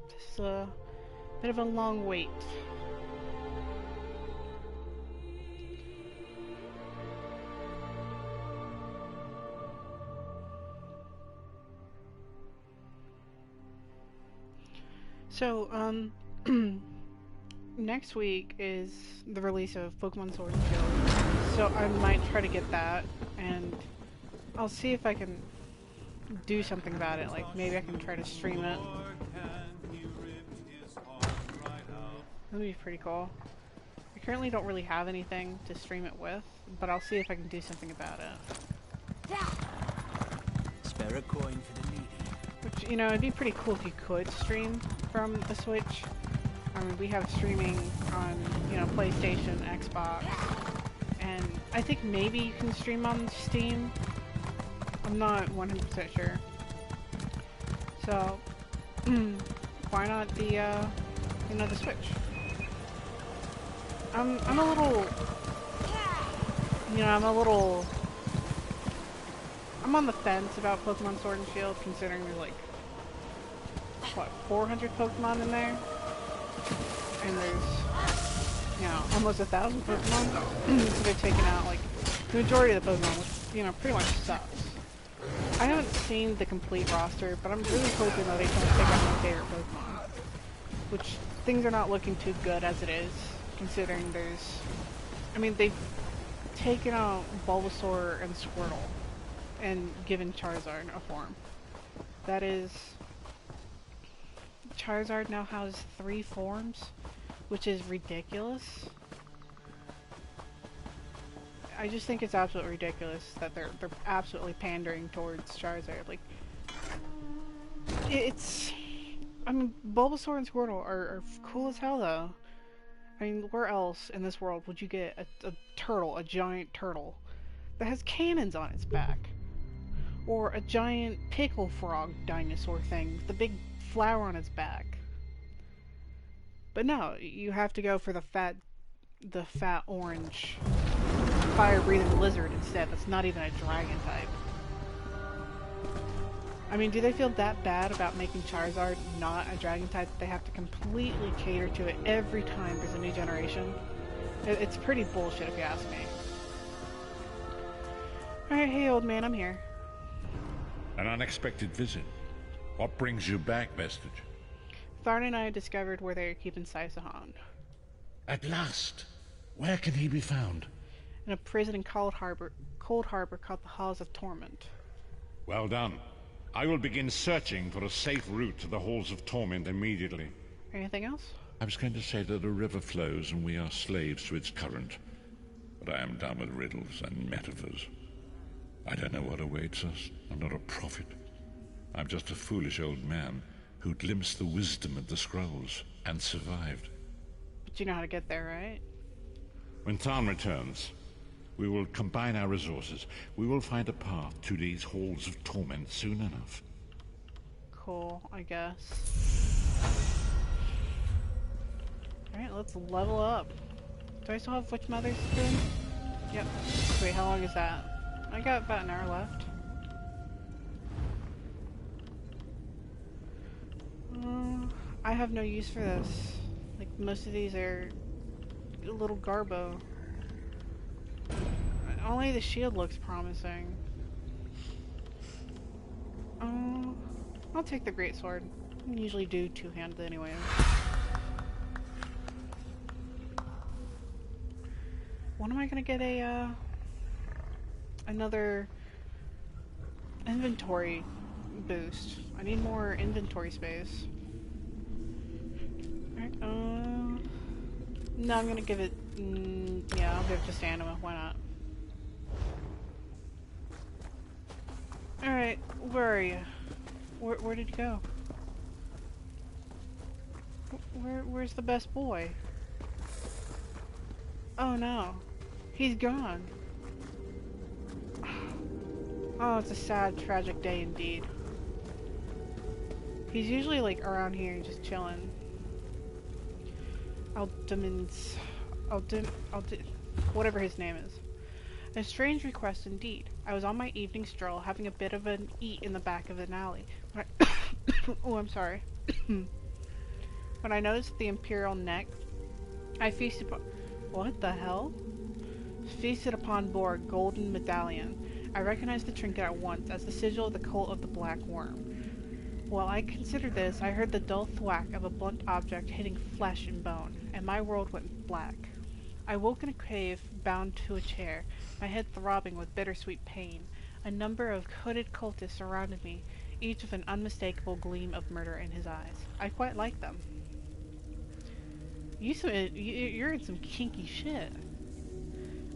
This is a bit of a long wait. So, next week is the release of Pokemon Sword and Shield, so I might try to get that, and I'll see if I can do something about it, like maybe I can try to stream it. That'd be pretty cool. I currently don't really have anything to stream it with, but I'll see if I can do something about it. Spare a coin for the needy. Which, you know, it'd be pretty cool if you could stream from the Switch. I mean, we have streaming on, you know, PlayStation, Xbox, and I think maybe you can stream on Steam. I'm not 100% sure. So, why not the, you know, the Switch? I'm a little, you know, I'm on the fence about Pokemon Sword and Shield, considering there's like, what, 400 Pokemon in there? And there's, you know, almost 1,000 Pokemon. So they've taken out, like, the majority of the Pokemon, which, you know, pretty much sucks. I haven't seen the complete roster, but I'm really hoping that they don't take out my favorite Pokemon. Which, things are not looking too good as it is, considering there's, I mean, they've taken out Bulbasaur and Squirtle and given Charizard a form. That is, Charizard now has 3 forms, which is ridiculous. I just think it's absolutely ridiculous that they're absolutely pandering towards Charizard. Like, it's, I mean, Bulbasaur and Squirtle are cool as hell though. I mean, where else in this world would you get a turtle, a giant turtle, that has cannons on its back? Or a giant pickle frog dinosaur thing with the big flower on its back? But no, you have to go for the fat orange fire-breathing lizard instead. That's not even a dragon type. I mean, do they feel that bad about making Charizard not a dragon type that they have to completely cater to it every time there's a new generation? It's pretty bullshit if you ask me. Alright, hey old man, I'm here. An unexpected visit. What brings you back, Vestige? Tharn and I discovered where they are keeping Saisahan. At last! Where can he be found? In a prison in Cold Harbor called the Halls of Torment. Well done. I will begin searching for a safe route to the Halls of Torment immediately. Anything else? I was going to say that a river flows and we are slaves to its current. But I am done with riddles and metaphors. I don't know what awaits us. I'm not a prophet. I'm just a foolish old man who glimpsed the wisdom of the scrolls and survived. But you know how to get there, right? When Tarn returns, we will combine our resources. We will find a path to these Halls of Torment soon enough. Cool, I guess. Alright, let's level up. Do I still have Witch Mother's spoon? Yep. Wait, how long is that? I got about an hour left. I have no use for this. Like, most of these are a little garbo. Only the shield looks promising. I'll take the greatsword. I usually do two-handed anyway. When am I gonna get a another inventory boost? I need more inventory space. Alright, no, I'm gonna give it, yeah, I'll give it to Stamina, why not? Alright, where are you? Where did you go? Where's the best boy? Oh no, he's gone. Oh, it's a sad, tragic day indeed. He's usually like around here just chilling. Whatever his name is. A strange request indeed. I was on my evening stroll, having a bit of an eat in the back of an alley. Oh, I'm sorry. When I noticed the imperial neck, I feasted upon... What the hell? Feasted upon bore a golden medallion. I recognized the trinket at once as the sigil of the cult of the Black Worm. While I considered this, I heard the dull thwack of a blunt object hitting flesh and bone, and my world went black. I woke in a cave, bound to a chair, my head throbbing with bittersweet pain. A number of hooded cultists surrounded me, each with an unmistakable gleam of murder in his eyes. I quite liked them. You're in some kinky shit.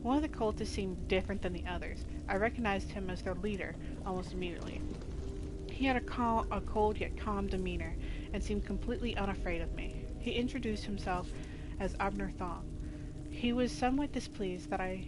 One of the cultists seemed different than the others. I recognized him as their leader almost immediately. He had a cold yet calm demeanor, and seemed completely unafraid of me. He introduced himself as Abner Thong. He was somewhat displeased that I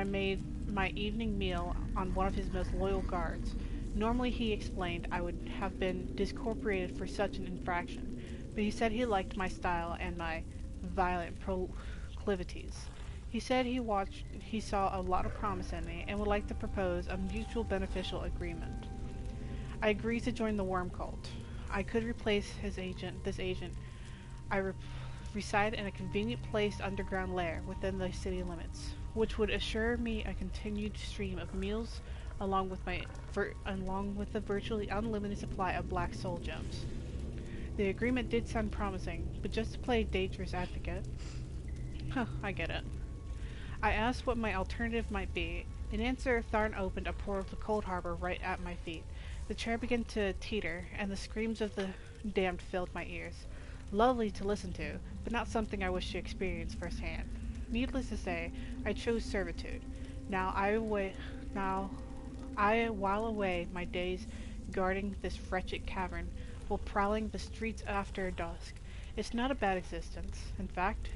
made my evening meal on one of his most loyal guards. Normally, he explained, I would have been discorporated for such an infraction, but he said he liked my style and my violent proclivities. He said he saw a lot of promise in me and would like to propose a mutual beneficial agreement. I agreed to join the Worm Cult. I could replace this agent. I reside in a convenient placed underground lair within the city limits, which would assure me a continued stream of meals along with the virtually unlimited supply of black soul gems. The agreement did sound promising, but just to play dangerous advocate... I get it. I asked what my alternative might be. In answer, Tharn opened a portal to Cold Harbor right at my feet. The chair began to teeter, and the screams of the damned filled my ears. Lovely to listen to, but not something I wish to experience firsthand. Needless to say, I chose servitude. While away my days guarding this wretched cavern, while prowling the streets after dusk. It's not a bad existence. In fact,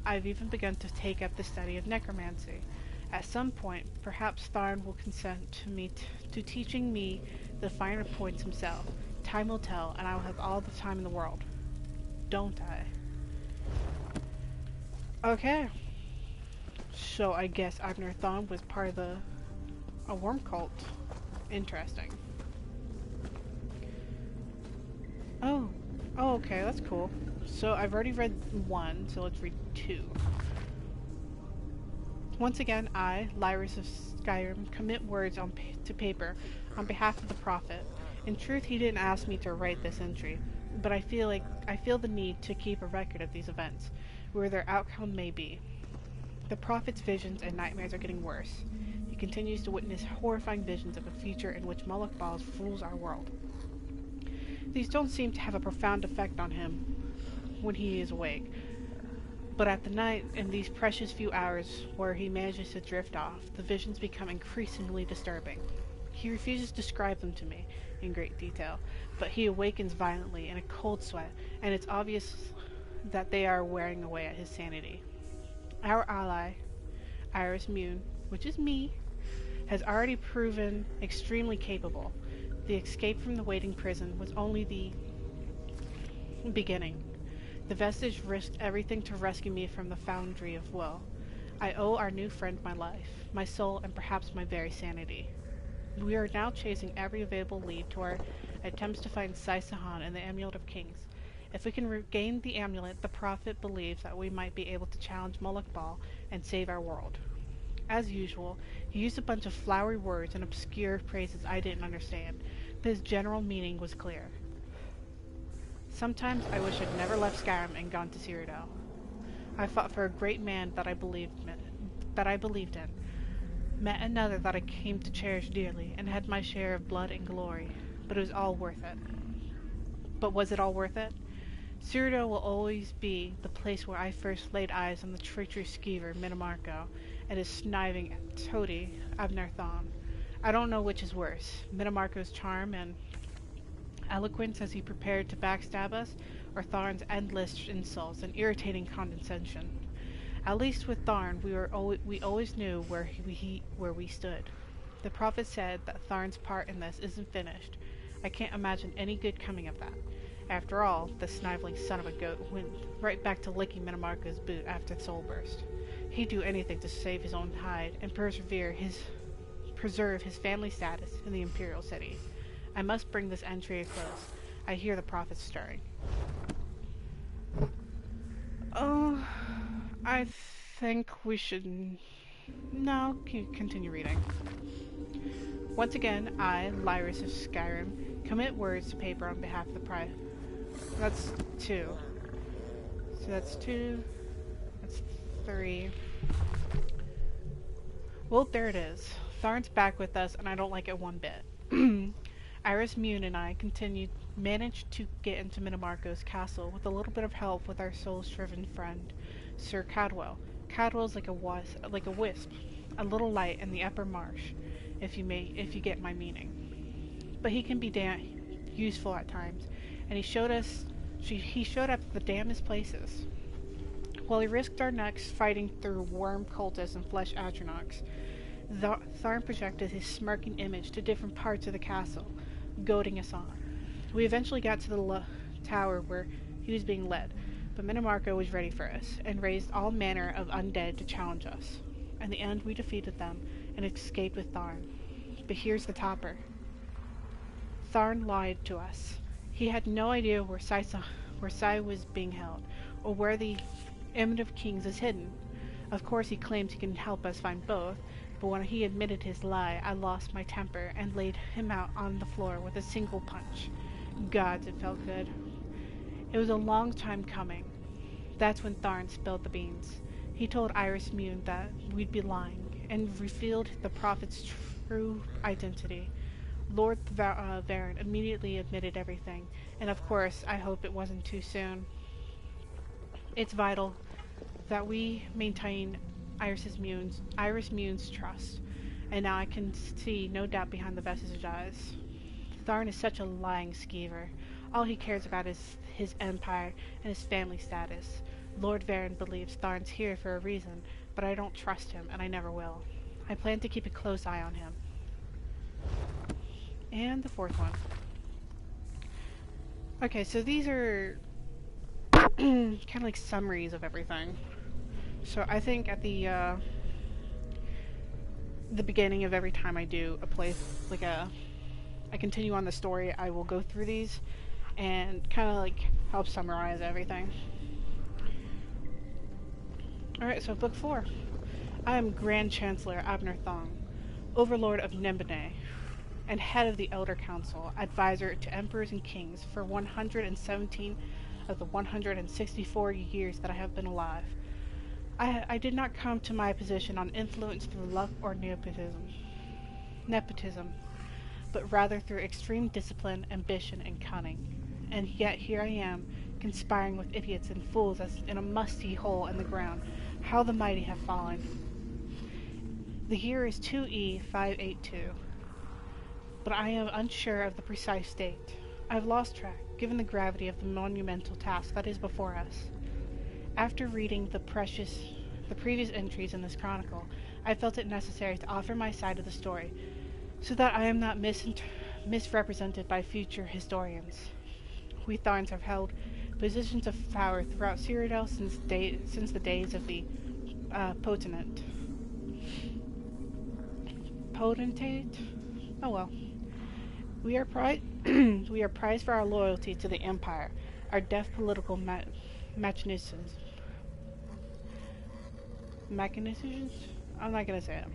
I've even begun to take up the study of necromancy. At some point, perhaps Tharn will consent to teaching me the finer points himself. Time will tell, and I will have all the time in the world. Don't I? Okay. So I guess Abner Thawne was part of a worm cult. Interesting. Oh, okay, that's cool. So I've already read 1, so let's read 2. Once again, I, Lyris of Skyrim, commit words to paper on behalf of the Prophet. In truth, he didn't ask me to write this entry, but I feel the need to keep a record of these events, where their outcome may be. The Prophet's visions and nightmares are getting worse. He continues to witness horrifying visions of a future in which Moloch Bals rules our world. These don't seem to have a profound effect on him when he is awake, but at the night, in these precious few hours where he manages to drift off, the visions become increasingly disturbing. He refuses to describe them to me in great detail, but he awakens violently in a cold sweat, and it's obvious that they are wearing away at his sanity. Our ally, Iris Mune, which is me, has already proven extremely capable. The escape from the waiting prison was only the beginning. The Vestige risked everything to rescue me from the Foundry of Woe. I owe our new friend my life, my soul, and perhaps my very sanity. We are now chasing every available lead to our attempts to find Sai-Sahan and the Amulet of Kings. If we can regain the amulet, the Prophet believes that we might be able to challenge Moloch Bal and save our world. As usual, he used a bunch of flowery words and obscure phrases I didn't understand, but his general meaning was clear. Sometimes I wish I'd never left Skyrim and gone to Cyrodiil. I fought for a great man that I believed in, met another that I came to cherish dearly, and had my share of blood and glory, but it was all worth it. But was it all worth it? Cyrodiil will always be the place where I first laid eyes on the treacherous skeever Minimarco and his sniving toady Abner Thawne. I don't know which is worse, Minimarco's charm and eloquence as he prepared to backstab us, or Tharn's endless insults and irritating condescension. At least with Tharn, we always knew where we stood. The Prophet said that Tharn's part in this isn't finished. I can't imagine any good coming of that. After all, the sniveling son of a goat went right back to licking Minimarco's boot after the soul burst. He'd do anything to save his own hide and preserve his family status in the Imperial City. I must bring this entry to close. I hear the Prophet stirring. Oh, I think we should... No, continue reading. Once again, I, Lyris of Skyrim, commit words to paper on behalf of the Prophet. That's 2. So that's 2. That's 3. Well, there it is. Tharn's back with us, and I don't like it one bit. Iris Mune and I managed to get into Minimarco's castle with a little bit of help with our soul-shriven friend, Sir Cadwell. Cadwell's like a wisp, a little light in the upper marsh, if you get my meaning. But he can be useful at times, and he showed up at the damnedest places. While he risked our necks fighting through worm cultists and flesh Atronachs, Tharn projected his smirking image to different parts of the castle, goading us on. We eventually got to the tower where he was being led, but Minimarco was ready for us, and raised all manner of undead to challenge us. In the end, we defeated them, and escaped with Tharn. But here's the topper. Tharn lied to us. He had no idea where Sai was being held, or where the Amulet of Kings is hidden. Of course he claims he can help us find both, but when he admitted his lie, I lost my temper and laid him out on the floor with a single punch. Gods, it felt good. It was a long time coming. That's when Tharn spilled the beans. He told Iris Mune that we'd be lying, and revealed the Prophet's true identity. Lord Varen immediately admitted everything, and of course, I hope it wasn't too soon. It's vital that we maintain Iris Mune's trust, and now I can see no doubt behind the Vestige eyes. Tharn is such a lying skeever. All he cares about is his empire and his family status. Lord Varen believes Tharn's here for a reason, but I don't trust him, and I never will. I plan to keep a close eye on him. And the 4th one. Okay, so these are kind of like summaries of everything. So I think at the the beginning of every time I do a play, like I continue on the story, I will go through these and kind of like help summarize everything. Alright, so Book 4. I am Grand Chancellor Abner Thong, Overlord of Nembene, and head of the Elder Council, advisor to emperors and kings for 117 of the 164 years that I have been alive. I did not come to my position on influence through luck or nepotism, but rather through extreme discipline, ambition, and cunning. And yet here I am, conspiring with idiots and fools as in a musty hole in the ground. How the mighty have fallen. The year is 2E582, but I am unsure of the precise date. I have lost track, given the gravity of the monumental task that is before us. After reading the previous entries in this chronicle, I felt it necessary to offer my side of the story, so that I am not misrepresented by future historians. We Tharns have held positions of power throughout Cyrodiil since the days of the Potentate? Oh well. We are prized for our loyalty to the Empire, our deft political machinations. I'm not gonna say it.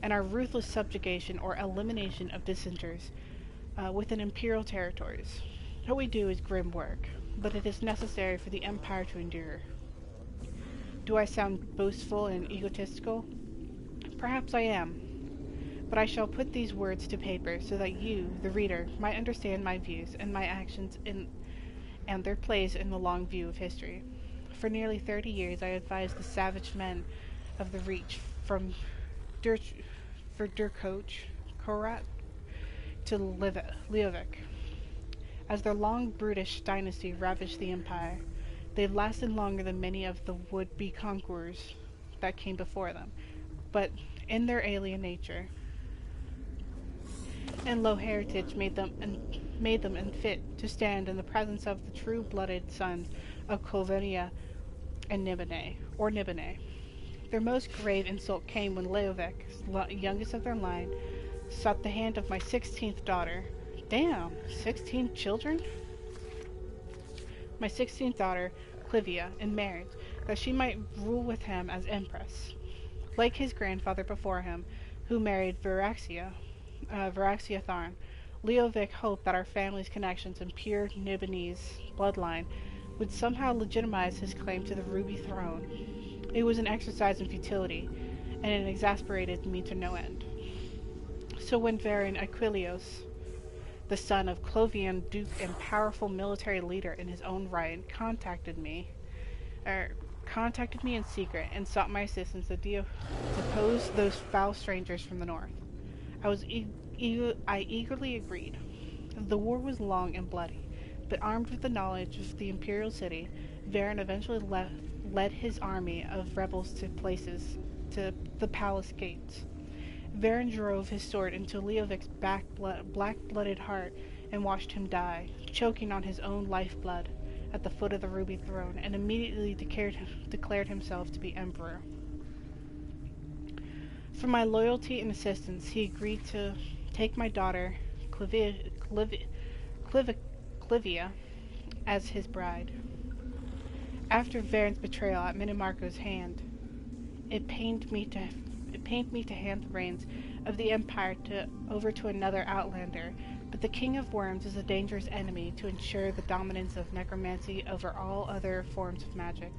And our ruthless subjugation or elimination of dissenters within Imperial territories. What we do is grim work, but it is necessary for the Empire to endure. Do I sound boastful and egotistical? Perhaps I am, but I shall put these words to paper so that you, the reader, might understand my views and my actions and their place in the long view of history. For nearly 30 years I advised the savage men of the Reach from Durkoch, Korat, to Leovic. As their long brutish dynasty ravaged the Empire, they lasted longer than many of the would-be conquerors that came before them, but in their alien nature and low heritage made them unfit to stand in the presence of the true-blooded sons of Clovenia and Nibene. Their most grave insult came when Leovic, youngest of their line, sought the hand of my 16th daughter. Damn, 16 children? My 16th daughter, Clivia, in marriage, that she might rule with him as empress. Like his grandfather before him, who married Varaxia Tharn, Leovic hoped that our family's connections and pure Nibenese bloodline would somehow legitimize his claim to the Ruby Throne. It was an exercise in futility, and it exasperated me to no end. So when Varen Aquilios, the son of Clovian Duke and powerful military leader in his own right, contacted me in secret and sought my assistance to depose those foul strangers from the north. I eagerly agreed. The war was long and bloody, but armed with the knowledge of the Imperial City, Varen eventually led his army of rebels to the palace gates. Varen drove his sword into Leovic's black-blooded heart and watched him die, choking on his own lifeblood at the foot of the Ruby Throne, and immediately declared himself to be emperor. For my loyalty and assistance, he agreed to take my daughter, Clivia, as his bride. After Varen's betrayal at Minimarco's hand, it pained me to hand the reins of the Empire over to another outlander, but the King of Worms is a dangerous enemy to ensure the dominance of necromancy over all other forms of magic.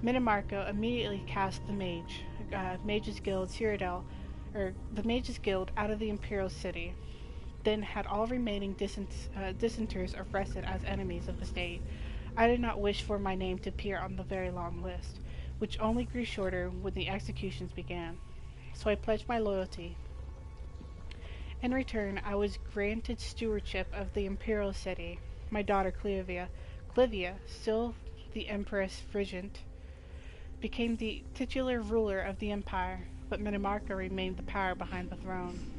Minimarco immediately cast the Mages Guild out of the Imperial City, then had all remaining dissenters arrested as enemies of the state. I did not wish for my name to appear on the very long list, which only grew shorter when the executions began. So I pledged my loyalty. In return, I was granted stewardship of the Imperial City. My daughter Clivia, still the Empress Frigent, became the titular ruler of the Empire, but Minimarco remained the power behind the throne.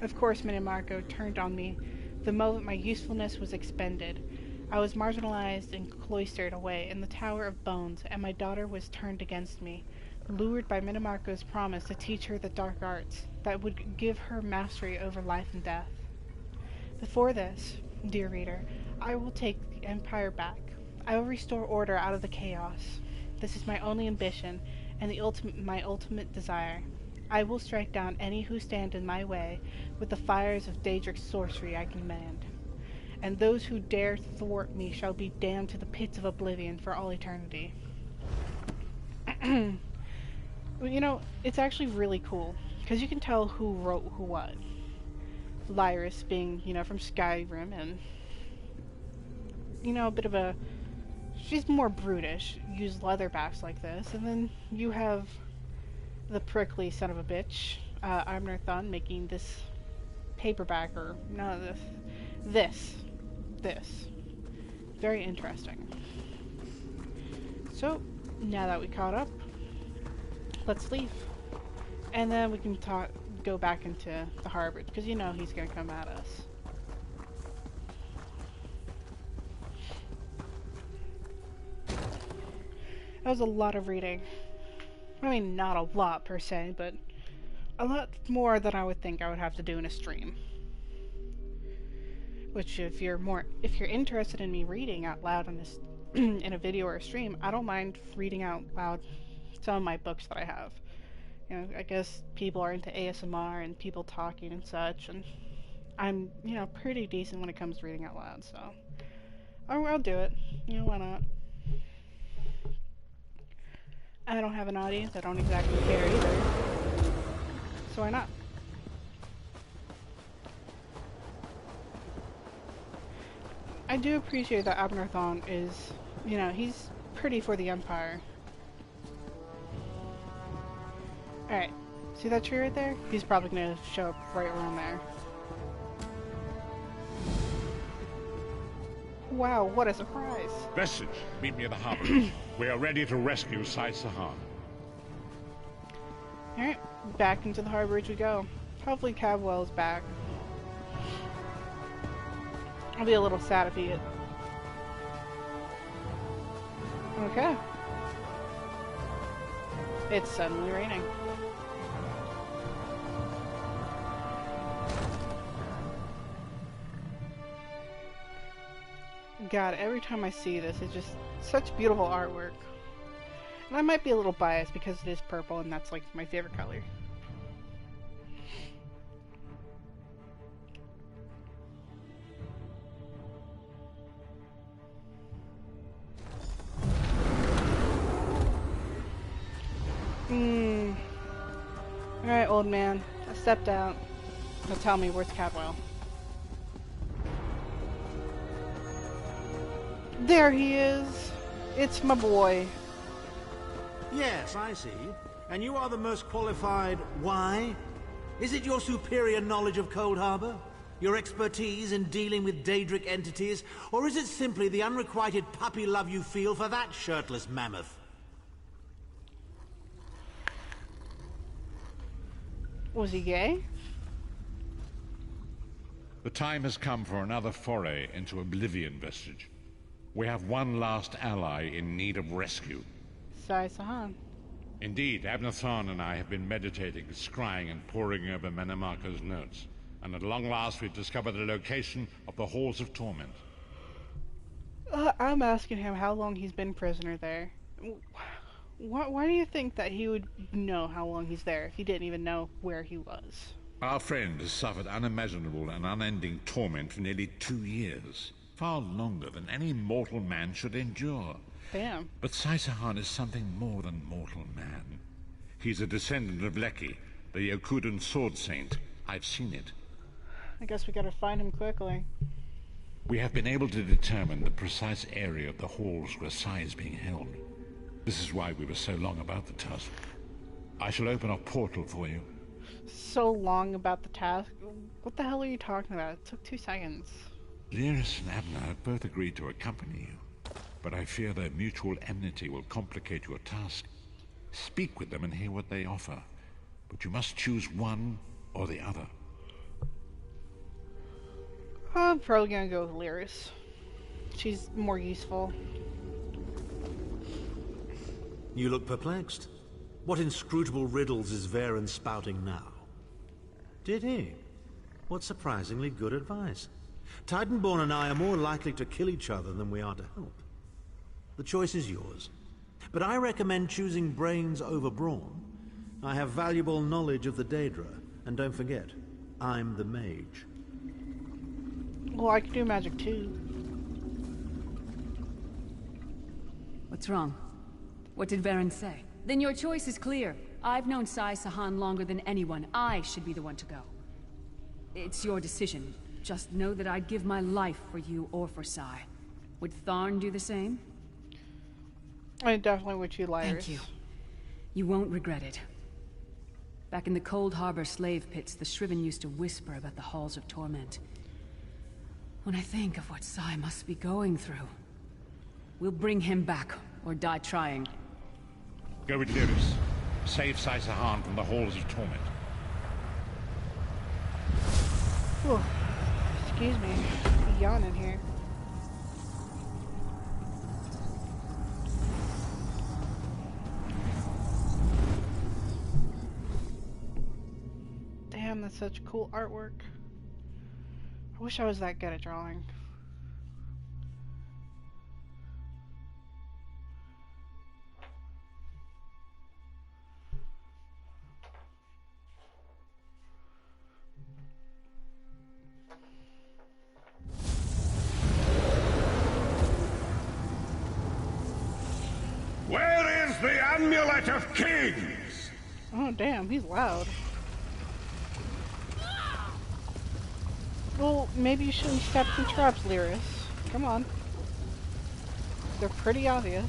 Of course, Minimarco turned on me the moment my usefulness was expended. I was marginalized and cloistered away in the Tower of Bones, and my daughter was turned against me. lured by Minimarco's promise to teach her the dark arts that would give her mastery over life and death. Before this, dear reader, I will take the Empire back. I will restore order out of the chaos. This is my only ambition, and my ultimate desire. I will strike down any who stand in my way with the fires of Daedric's sorcery I command. And those who dare thwart me shall be damned to the pits of oblivion for all eternity. You know, it's actually really cool, because you can tell who wrote who what. Lyris being, you know, from Skyrim, and, you know, a bit of a... she's more brutish, use leatherbacks like this, and then you have the prickly son of a bitch, Amnarthon, making this paperback, or, no, this. Very interesting. So, now that we caught up, let's leave. And then we can go back into the harbor, because you know he's gonna come at us. That was a lot of reading. I mean, not a lot per se, but a lot more than I would think I would have to do in a stream. Which, if you're interested in me reading out loud on this in a video or a stream, I don't mind reading out loud some of my books that I have. You know, I guess people are into ASMR and people talking and such, and I'm, you know, pretty decent when it comes to reading out loud, so I'll do it. You know, why not? I don't have an audience, I don't exactly care either, so why not? I do appreciate that Amnarthon is, you know, he's pretty for the Empire. Alright, see that tree right there? He's probably gonna show up right around there. Wow, what a surprise! Vestige, meet me at the harbor. We are ready to rescue Sai Sahan. Alright, back into the harbor we go. Hopefully Cadwell's back. I'll be a little sad if he is. Okay. It's suddenly raining. God, every time I see this, it's just such beautiful artwork. And I might be a little biased because it is purple and that's like my favorite color. Alright, old man. I stepped out. Now tell me, where's Cadwell? There he is! It's my boy. Yes, I see. And you are the most qualified. Why? Is it your superior knowledge of Cold Harbor? Your expertise in dealing with Daedric entities? Or is it simply the unrequited puppy love you feel for that shirtless mammoth? Was he gay? The time has come for another foray into Oblivion, Vestige. We have one last ally in need of rescue. Sai Sahan. Indeed, Amnarthon and I have been meditating, scrying, and poring over Minimarco's notes. And at long last we've discovered the location of the Halls of Torment. I'm asking him how long he's been prisoner there. Why do you think that he would know how long he's there if he didn't even know where he was? Our friend has suffered unimaginable and unending torment for nearly 2 years. Far longer than any mortal man should endure. Damn. But Sai Sahan is something more than mortal man. He's a descendant of Leki, the Yokudan sword saint. I've seen it. I guess we gotta find him quickly. We have been able to determine the precise area of the halls where Sai is being held. This is why we were so long about the task. I shall open a portal for you. So long about the task? What the hell are you talking about? It took 2 seconds. Lyris and Abner have both agreed to accompany you, but I fear their mutual enmity will complicate your task. Speak with them and hear what they offer, but you must choose one or the other. I'm probably gonna go with Lyris. She's more useful. You look perplexed. What inscrutable riddles is Varen spouting now? Did he? What surprisingly good advice. Titanborn and I are more likely to kill each other than we are to help. The choice is yours. But I recommend choosing brains over brawn. I have valuable knowledge of the Daedra, and don't forget, I'm the mage. Well, I can do magic too. What's wrong? What did Varen say? Then your choice is clear. I've known Sai Sahan longer than anyone. I should be the one to go. It's your decision. Just know that I'd give my life for you or for Sai. Would Tharn do the same? I definitely would choose Lyris. Thank you. You won't regret it. Back in the Cold Harbor slave pits, the Shriven used to whisper about the Halls of Torment. When I think of what Sai must be going through, we'll bring him back, or die trying. Go with Lyris. Save Sai Sahan from the Halls of Torment. Whew. Excuse me. I'm yawning here. Damn, that's such cool artwork. I wish I was that good at drawing. Where is the Amulet of Kings? Oh damn, he's loud. Well, maybe you shouldn't step some traps, Lyris. Come on. They're pretty obvious.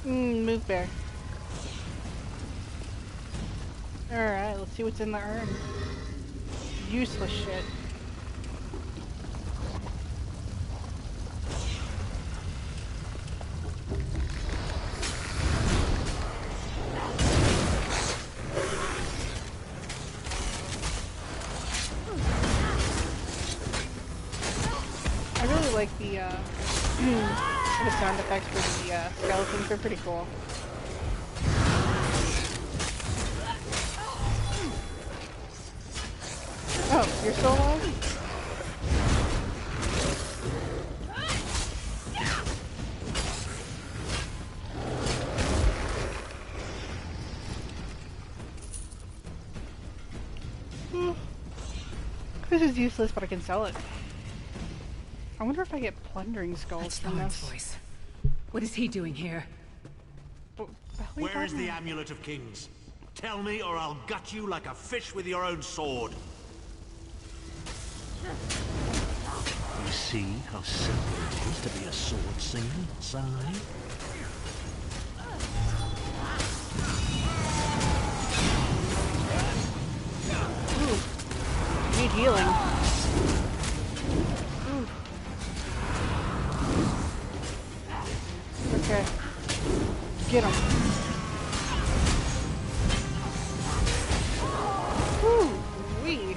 Move bear. Alright, let's see what's in the urn. Useless shit. I really like the sound effects for the skeletons. They're pretty cool. Oh, you're still alive? This is useless, but I can sell it. I wonder if I get plundering skulls from this. Voice. What is he doing here? Where is the Amulet of Kings? Tell me, or I'll gut you like a fish with your own sword. You see how simple it is to be a sword singer, Sai? Ooh. Need healing. Okay. Get him. Woo! Wee.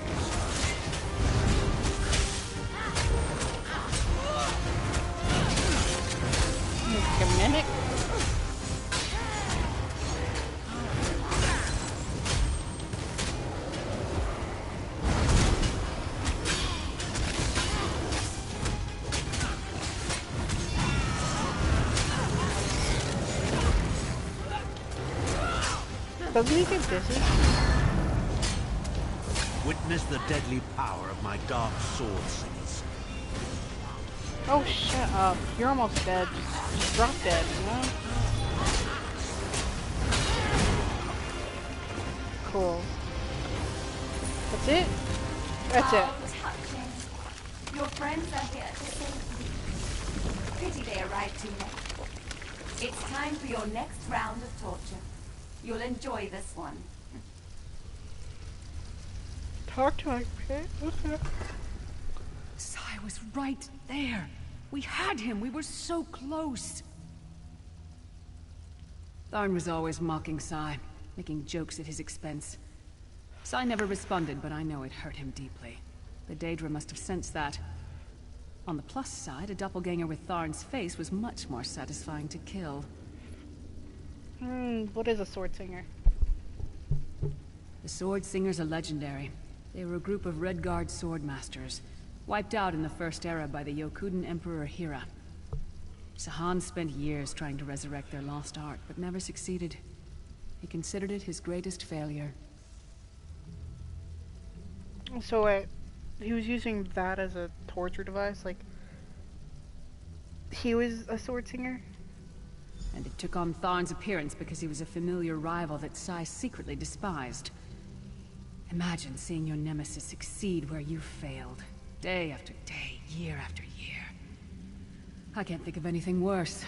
Like a mimic. Doesn't he get dizzy? Witness the deadly power of my dark sword singers. Oh, shut up. You're almost dead. Just drop dead, you know? Cool. That's it? That's it. Your friends are here to save you. Pity they arrived too late. It's time for your next round of torture. You'll enjoy this one. Talk to my pet? Okay. Sai was right there. We had him. We were so close. Tharn was always mocking Sai, making jokes at his expense. Sai never responded, but I know it hurt him deeply. The Daedra must have sensed that. On the plus side, a doppelganger with Tharn's face was much more satisfying to kill. What is a sword singer? The Sword Singers are legendary. They were a group of Redguard sword masters, wiped out in the First Era by the Yokudan Emperor Hira. Sahan spent years trying to resurrect their lost art, but never succeeded. He considered it his greatest failure. So he was using that as a torture device? Like, he was a sword singer? And it took on Tharn's appearance because he was a familiar rival that Sai secretly despised. Imagine seeing your nemesis succeed where you failed. Day after day, year after year. I can't think of anything worse.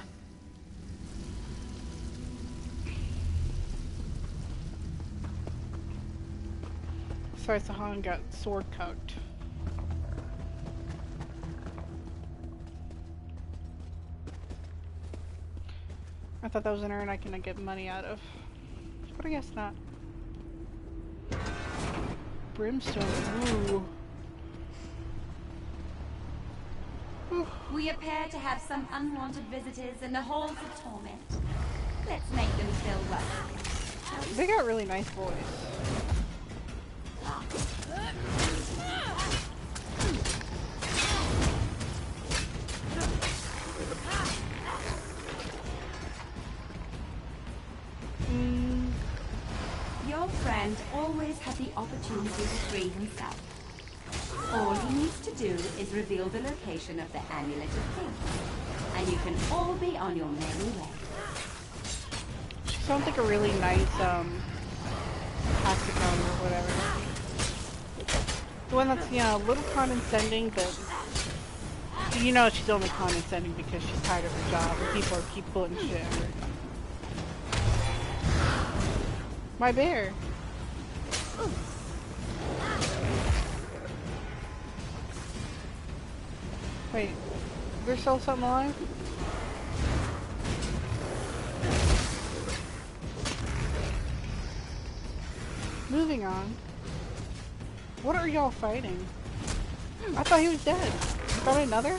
Sorry, Sahan got sword cocked. I thought that was an urn I can get money out of. But I guess not. Brimstone, ooh. We appear to have some unwanted visitors in the halls of torment. Let's make them feel welcome. They got really nice voice. Your friend always had the opportunity to free himself. All he needs to do is reveal the location of the Amulet of Kings, and you can all be on your merry way. She sounds like a really nice, Hexagon or whatever. The one that's, you know, a little condescending, but you know she's only condescending because she's tired of her job and people keep putting shit at her. My bear! Wait, there's still something alive? Moving on. What are y'all fighting? I thought he was dead. Got another?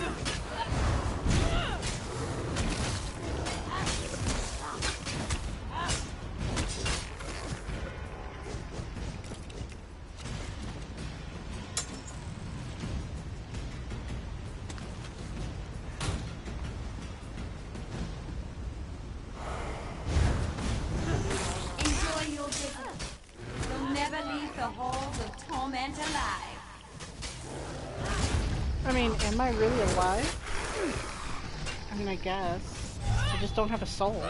Am I really alive? I mean, I guess. I just don't have a soul.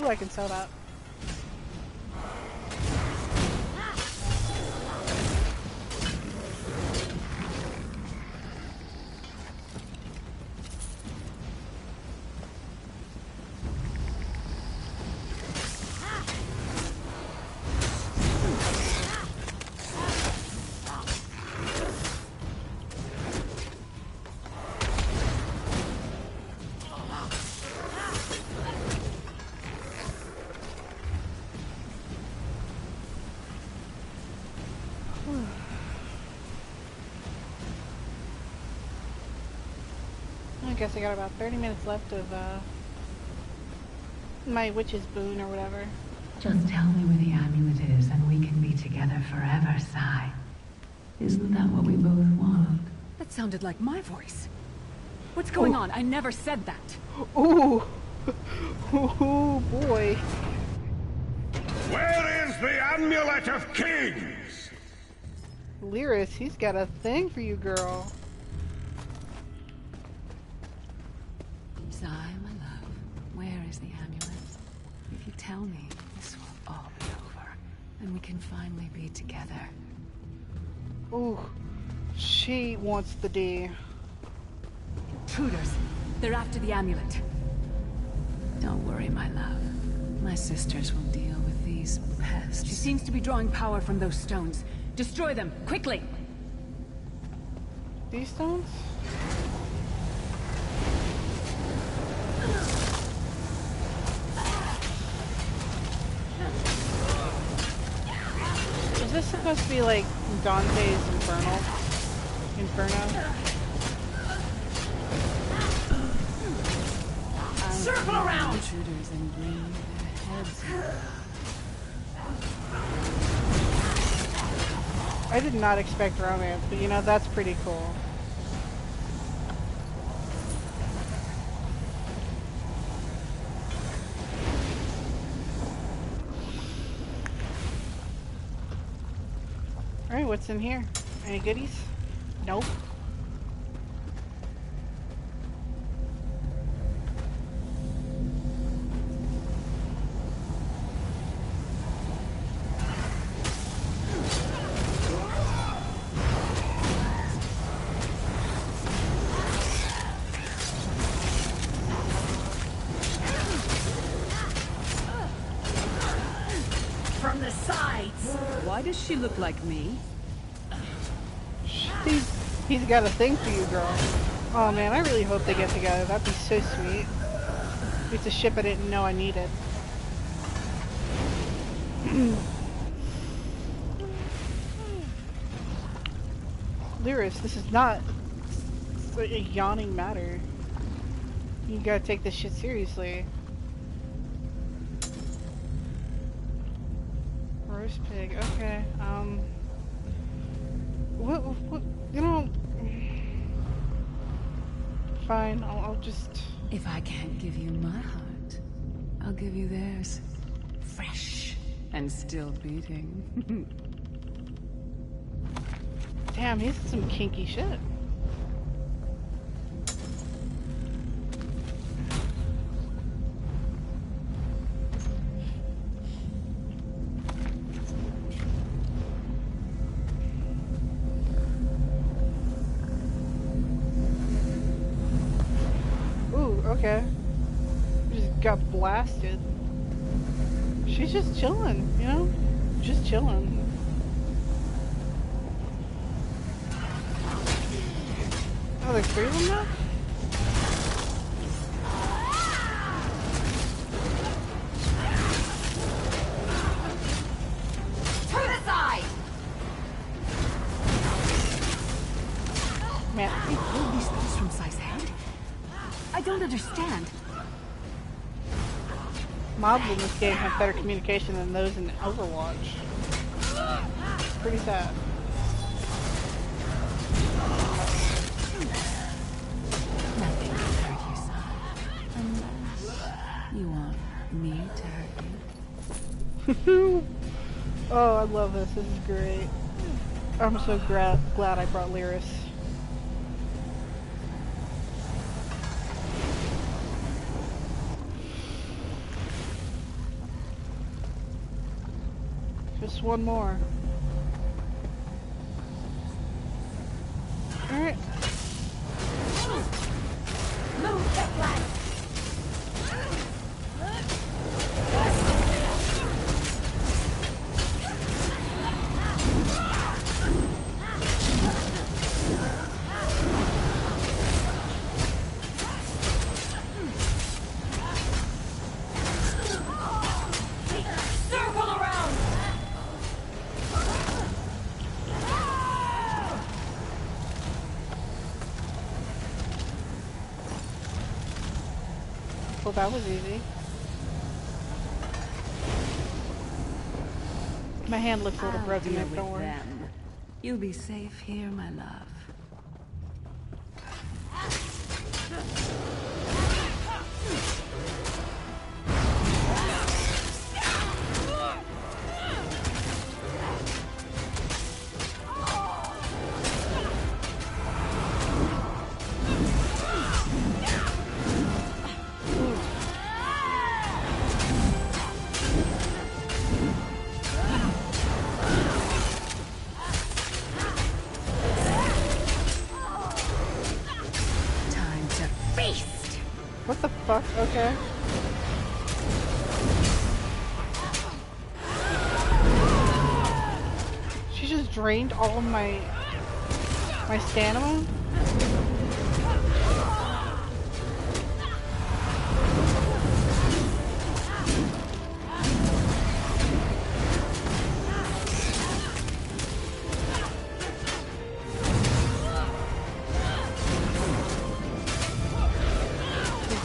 Ooh, I can sell that. I guess I got about 30 minutes left of my witch's boon or whatever. Just tell me where the amulet is and we can be together forever, Sai. Isn't that what we both want? That sounded like my voice. What's going on? I never said that. Ooh. Ooh, boy. Where is the Amulet of Kings? Lyris, he's got a thing for you, girl. Sai, my love, where is the amulet? If you tell me, this will all be over, and we can finally be together. Ooh, she wants the D. Intruders! They're after the amulet. Don't worry, my love. My sisters will deal with these pests. She seems to be drawing power from those stones. Destroy them, quickly! These stones? Is this supposed to be like Dante's Inferno? Circle around! Intruders and bring their heads. I did not expect romance, but you know, that's pretty cool. Alright, what's in here? Any goodies? Nope. From the sides! Why does she look like me? He's got a thing for you, girl. Oh man, I really hope they get together. That'd be so sweet. It's a ship I didn't know I needed. Lyris, this is not a yawning matter. You gotta take this shit seriously. Roast pig, okay. What, you know... Fine, I'll just... If I can't give you my heart, I'll give you theirs. Fresh and still beating. Damn, he's some kinky shit. Okay. Just got blasted. She's just chilling, you know? Just chilling. Oh, there's 3 of them now? To the side! Man, They pulled these things from Sai's hand? I don't understand. mobs in this game have better communication than those in Overwatch. It's pretty sad. Nothing can hurt you, son. Unless you want me to hurt you. Oh, I love this. This is great. I'm so glad I brought Lyris. Just one more. Alright. Move the flank! Well, that was easy. My hand looks a little broken deal up, don't with worry. them. You'll be safe here, my love. Beast! What the fuck? Okay. She just drained all of my stamina?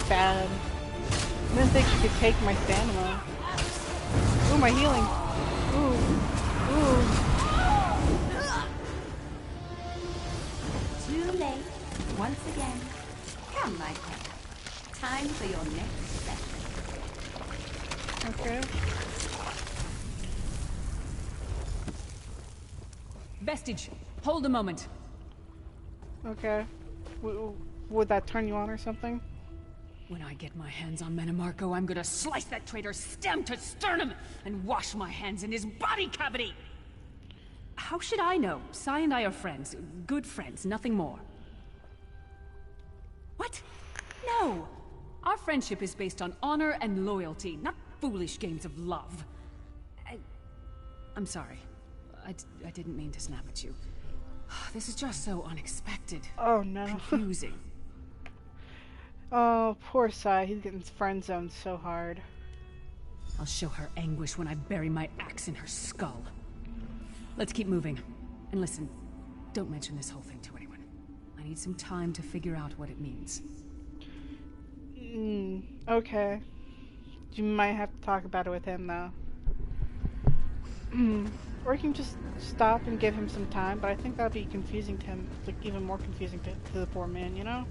Bad. I didn't think she could take my stamina. Ooh, my healing. Ooh. Too late. Once again. Come, my pet. Time for your next session. Okay. Vestige, hold a moment. Okay. Would that turn you on or something? When I get my hands on Menomarco, I'm gonna slice that traitor stem to sternum and wash my hands in his body cavity! How should I know? Sai and I are friends. Good friends, nothing more. What? No! Our friendship is based on honor and loyalty, not foolish games of love. I'm sorry. I didn't mean to snap at you. This is just so unexpected. Oh no. Confusing. Oh, poor Sai. He's getting friend zoned so hard. I'll show her anguish when I bury my axe in her skull. Let's keep moving. And listen, don't mention this whole thing to anyone. I need some time to figure out what it means. Okay. You might have to talk about it with him, though. Or you can just stop and give him some time, but I think that'd be confusing to him. Like, even more confusing to the poor man, you know?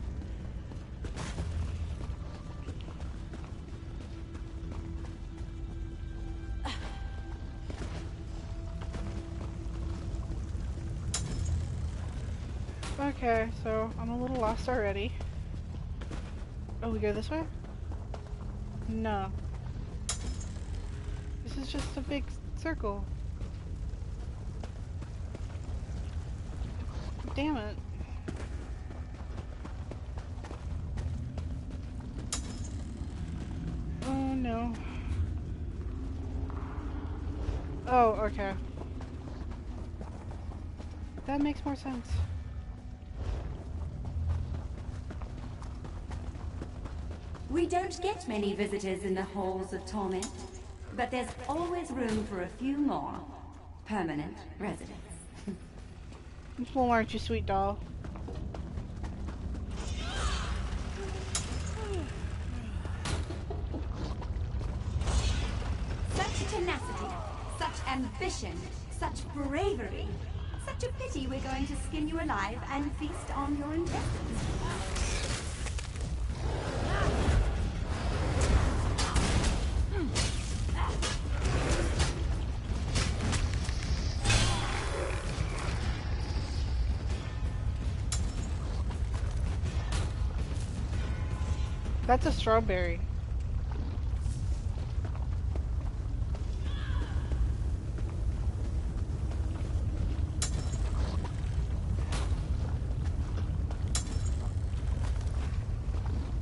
Okay, so I'm a little lost already. Oh, we go this way? No. This is just a big circle. Damn it. Oh no. Oh, okay. That makes more sense. We don't get many visitors in the halls of torment, but there's always room for a few more permanent residents. Well, aren't you, sweet doll? Such tenacity, such ambition, such bravery. Such a pity we're going to skin you alive and feast on your intestines. That's a strawberry.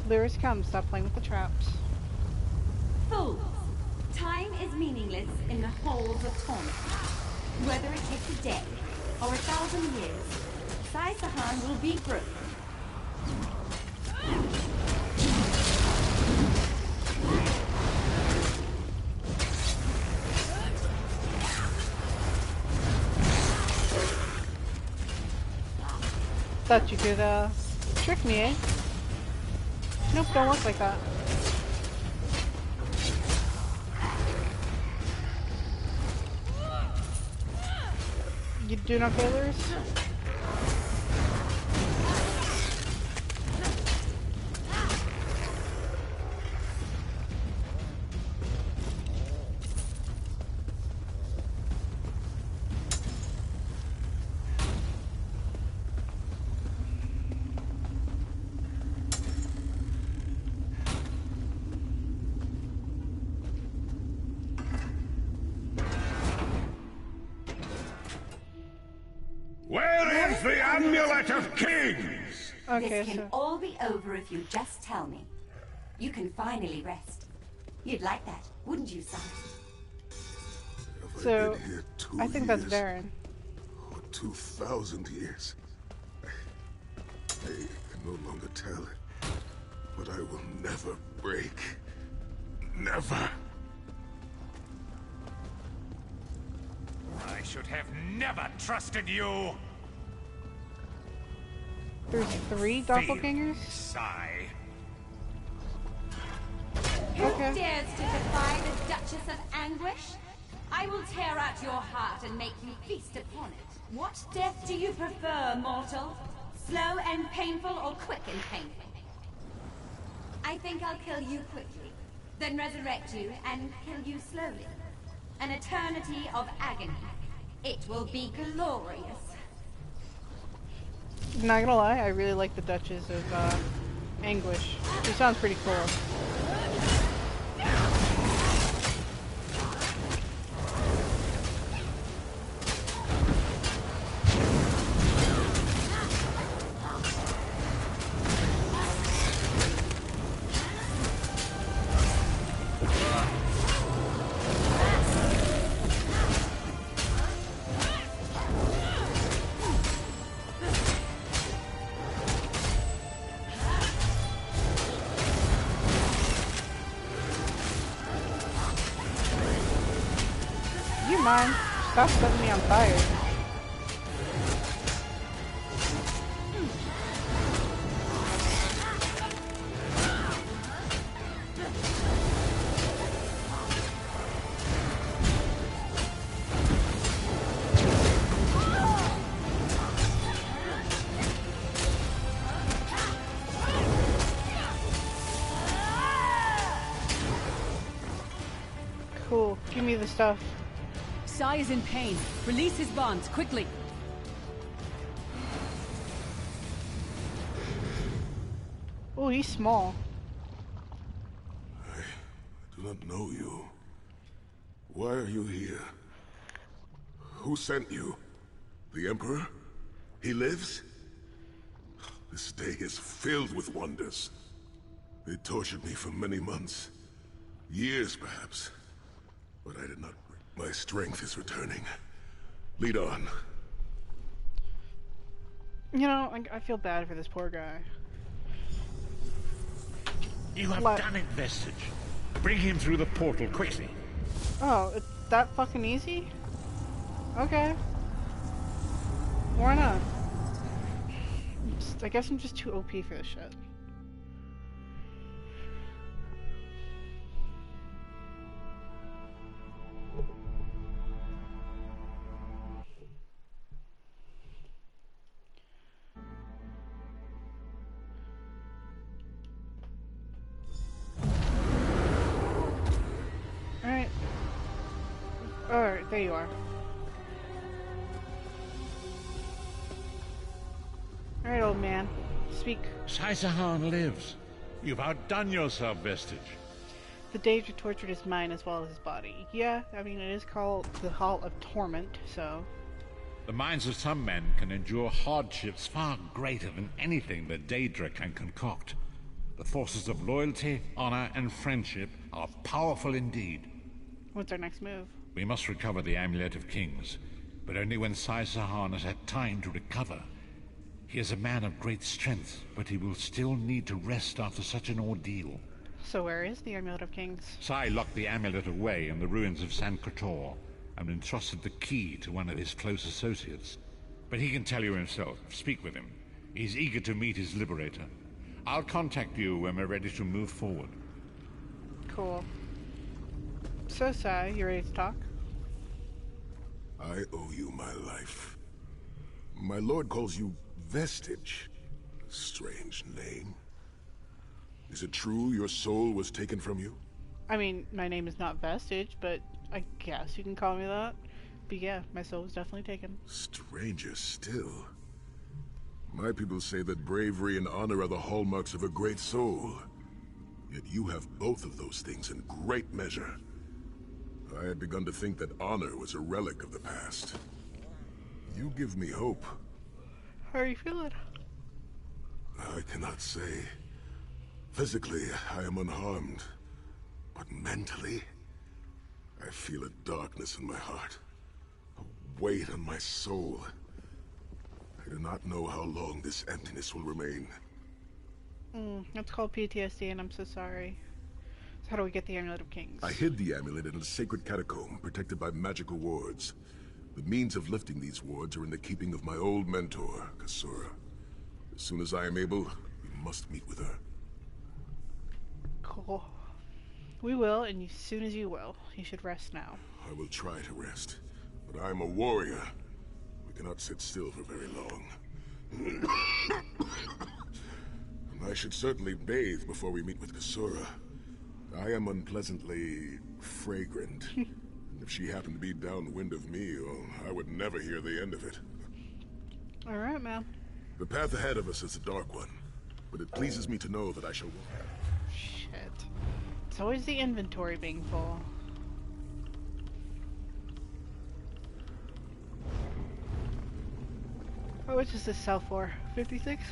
Lyris, come, stop playing with the traps. Fools! Time is meaningless in the halls of torment. Whether it takes a day or 1,000 years, Sai Sahan will be broken. Thought you could, trick me, eh? Nope, don't work like that. You doing okay, Lyris? Where is the Amulet of Kings? Okay, this can all be over if you just tell me. You can finally rest. You'd like that, wouldn't you, son? So, I think that's Varen. Or 2,000 years. I can no longer tell it. But I will never break. Never. I should have never trusted you. There's 3 doppelgangers? Sigh. Who dares to defy the Duchess of Anguish? I will tear out your heart and make you feast upon it. What death do you prefer, mortal? Slow and painful or quick and painful? I think I'll kill you quickly, then resurrect you and kill you slowly. An eternity of agony. It will be glorious. Not gonna lie, I really like the Duchess of Anguish. She sounds pretty cool. Man, stop setting me on fire. Cool, give me the stuff. Sai is in pain. Release his bonds, quickly! Oh, he's small. I do not know you. Why are you here? Who sent you? The Emperor? He lives? This day is filled with wonders. They tortured me for many months. Years, perhaps. But I did not... My strength is returning. Lead on. You know, I feel bad for this poor guy. You have done it, Vestige. Bring him through the portal quickly. Oh, it's that fucking easy? Okay. Why not? I guess I'm just too OP for this shit. Alright, there you are. Alright, old man. Speak. Sai Sahan lives. You've outdone yourself, Vestige. The days you tortured his mind as well as his body. Yeah, I mean, it is called the Hall of Torment, so... The minds of some men can endure hardships far greater than anything that Daedra can concoct. The forces of loyalty, honor, and friendship are powerful indeed. What's our next move? We must recover the Amulet of Kings, but only when Sai Sahan has had time to recover. He is a man of great strength, but he will still need to rest after such an ordeal. So where is the Amulet of Kings? Sai locked the amulet away in the ruins of San Kotor, and entrusted the key to one of his close associates. But he can tell you himself. Speak with him. He's eager to meet his liberator. I'll contact you when we're ready to move forward. Cool. So, Sai, you ready to talk? I owe you my life. My lord calls you Vestige. Strange name. Is it true your soul was taken from you? I mean, my name is not Vestige, but I guess you can call me that. But yeah, my soul was definitely taken. Stranger still. My people say that bravery and honor are the hallmarks of a great soul. Yet you have both of those things in great measure. I had begun to think that honor was a relic of the past. You give me hope. How are you feeling? I cannot say. Physically, I am unharmed. But mentally, I feel a darkness in my heart. A weight on my soul. I do not know how long this emptiness will remain. That's called PTSD, and I'm so sorry. So how do we get the Amulet of Kings? I hid the amulet in a sacred catacomb protected by magical wards. The means of lifting these wards are in the keeping of my old mentor, Kasura. As soon as I am able, we must meet with her. Cool. We will, and as soon as you will. You should rest now. I will try to rest, but I am a warrior. We cannot sit still for very long. I should certainly bathe before we meet with Kasura. I am unpleasantly fragrant. If she happened to be downwind of me, well, I would never hear the end of it. Alright, man. The path ahead of us is a dark one, but it pleases me to know that I shall walk. Shit. It's always the inventory being full. How much does this sell for? 56?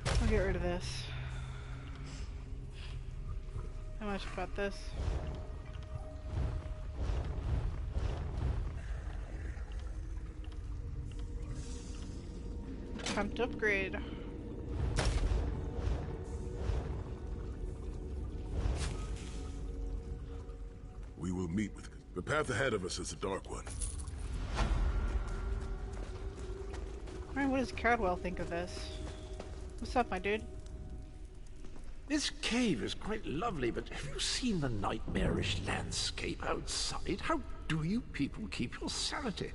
I'll get rid of this. How much about this? Time to upgrade. We will meet with... The path ahead of us is a dark one. Alright, what does Cadwell think of this? What's up, my dude? This cave is quite lovely, but have you seen the nightmarish landscape outside? How do you people keep your sanity?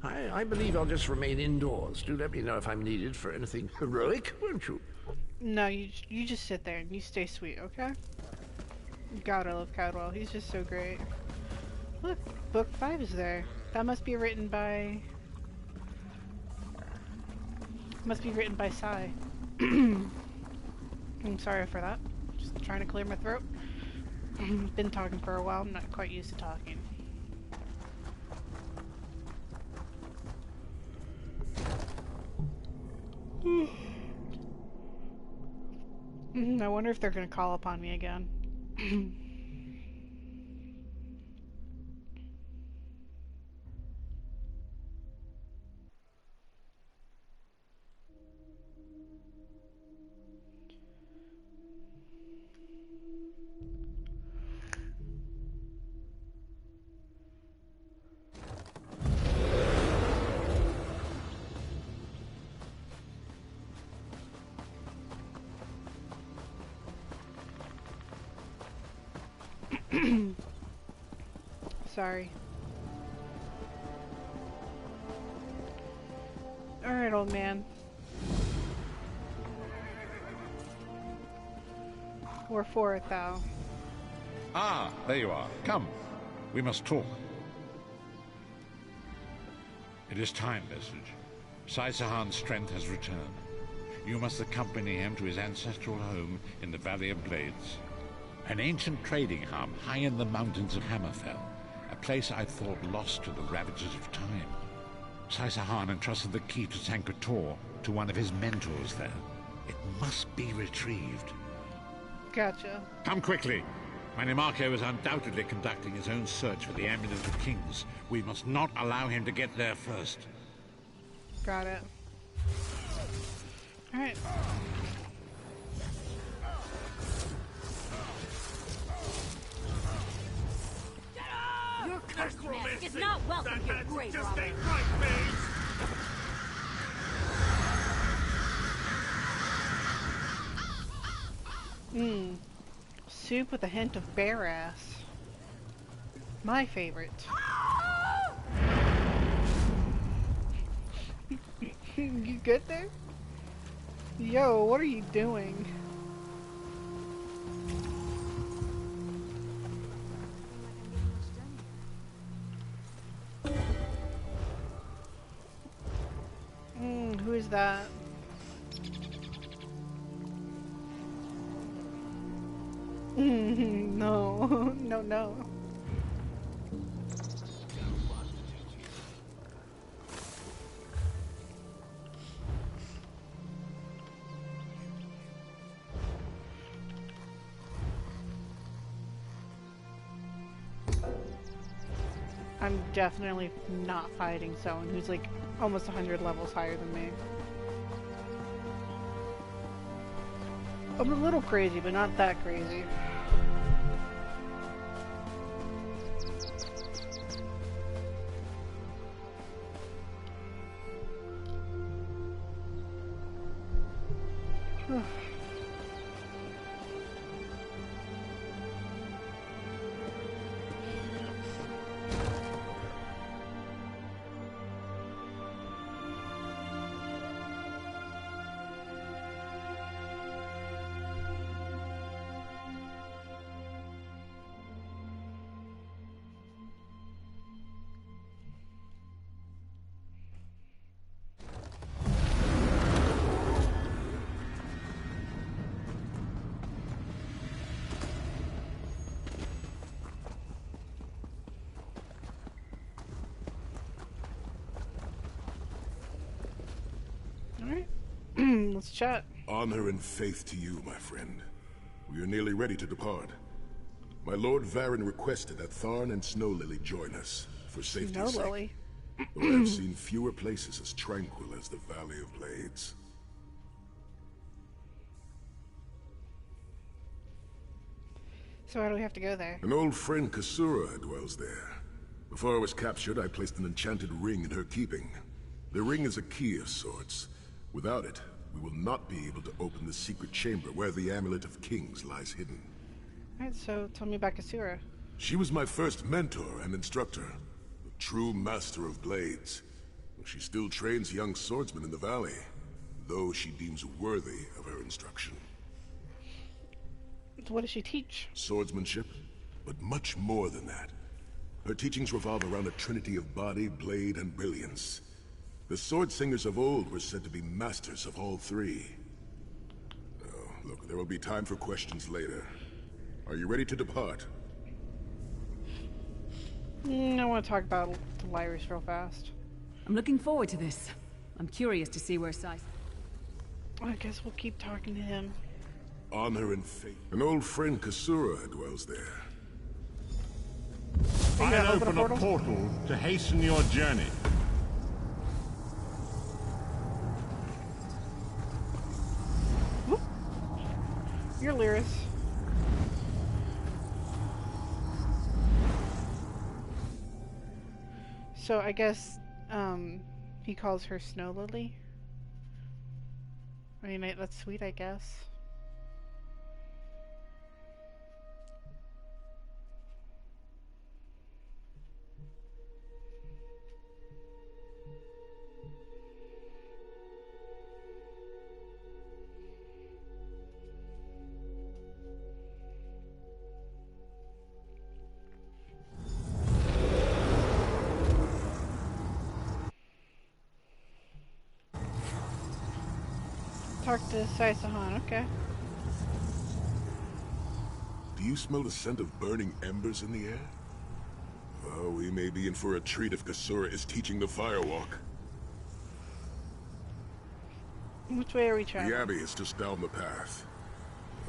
I believe I'll just remain indoors. Do let me know if I'm needed for anything heroic, won't you? No, you just sit there and you stay sweet, okay? God, I love Cadwell. He's just so great. Look, book 5 is there. That must be written by... Must be written by Sai. I'm sorry for that. Just trying to clear my throat. Been talking for a while. I'm not quite used to talking. I wonder if they're gonna call upon me again. Sorry. Alright, old man. We're for it, thou. Ah, there you are. Come. We must talk. It is time, Message. Sai Sahan's strength has returned. You must accompany him to his ancestral home in the Valley of Blades. An ancient trading hub high in the mountains of Hammerfell. A place I thought lost to the ravages of time. Sai Sahan entrusted the key to Sancre Tor to one of his mentors there. It must be retrieved. Gotcha. Come quickly. Manimarco is undoubtedly conducting his own search for the Amulet of Kings. We must not allow him to get there first. Got it. Alright. Your cursed magic is not welcome here, Grey Robber. Soup with a hint of bear ass. My favorite. You good there? Yo, what are you doing? Who is that? No, no. I'm definitely not fighting someone who's like almost 100 levels higher than me. I'm a little crazy, but not that crazy. Let's chat. Honor and faith to you, my friend. We are nearly ready to depart. My Lord Varen requested that Tharn and Snow Lily join us, for safety's sake. Lily. Though I have seen fewer places as tranquil as the Valley of Blades. So why do we have to go there? An old friend, Kasura, dwells there. Before I was captured, I placed an enchanted ring in her keeping. The ring is a key of sorts. Without it, we will not be able to open the secret chamber where the Amulet of Kings lies hidden. Alright, so tell me about Kasura. She was my first mentor and instructor, a true master of blades. She still trains young swordsmen in the valley, though she deems worthy of her instruction. What does she teach? Swordsmanship, but much more than that. Her teachings revolve around a trinity of body, blade, and brilliance. The sword singers of old were said to be masters of all three. Oh, look, there will be time for questions later. Are you ready to depart? I want to talk about Lyris real fast. I'm looking forward to this. I'm curious to see where Sai... I guess we'll keep talking to him. Honor and faith. An old friend, Kasura, dwells there. I'll open a portal to hasten your journey. You're Lyris. So I guess he calls her Snow Lily. I mean, that's sweet, I guess. Talk to Sai Sahan, okay. Do you smell the scent of burning embers in the air? Oh, we may be in for a treat if Kasura is teaching the firewalk. Which way are we traveling? The Abbey is just down the path.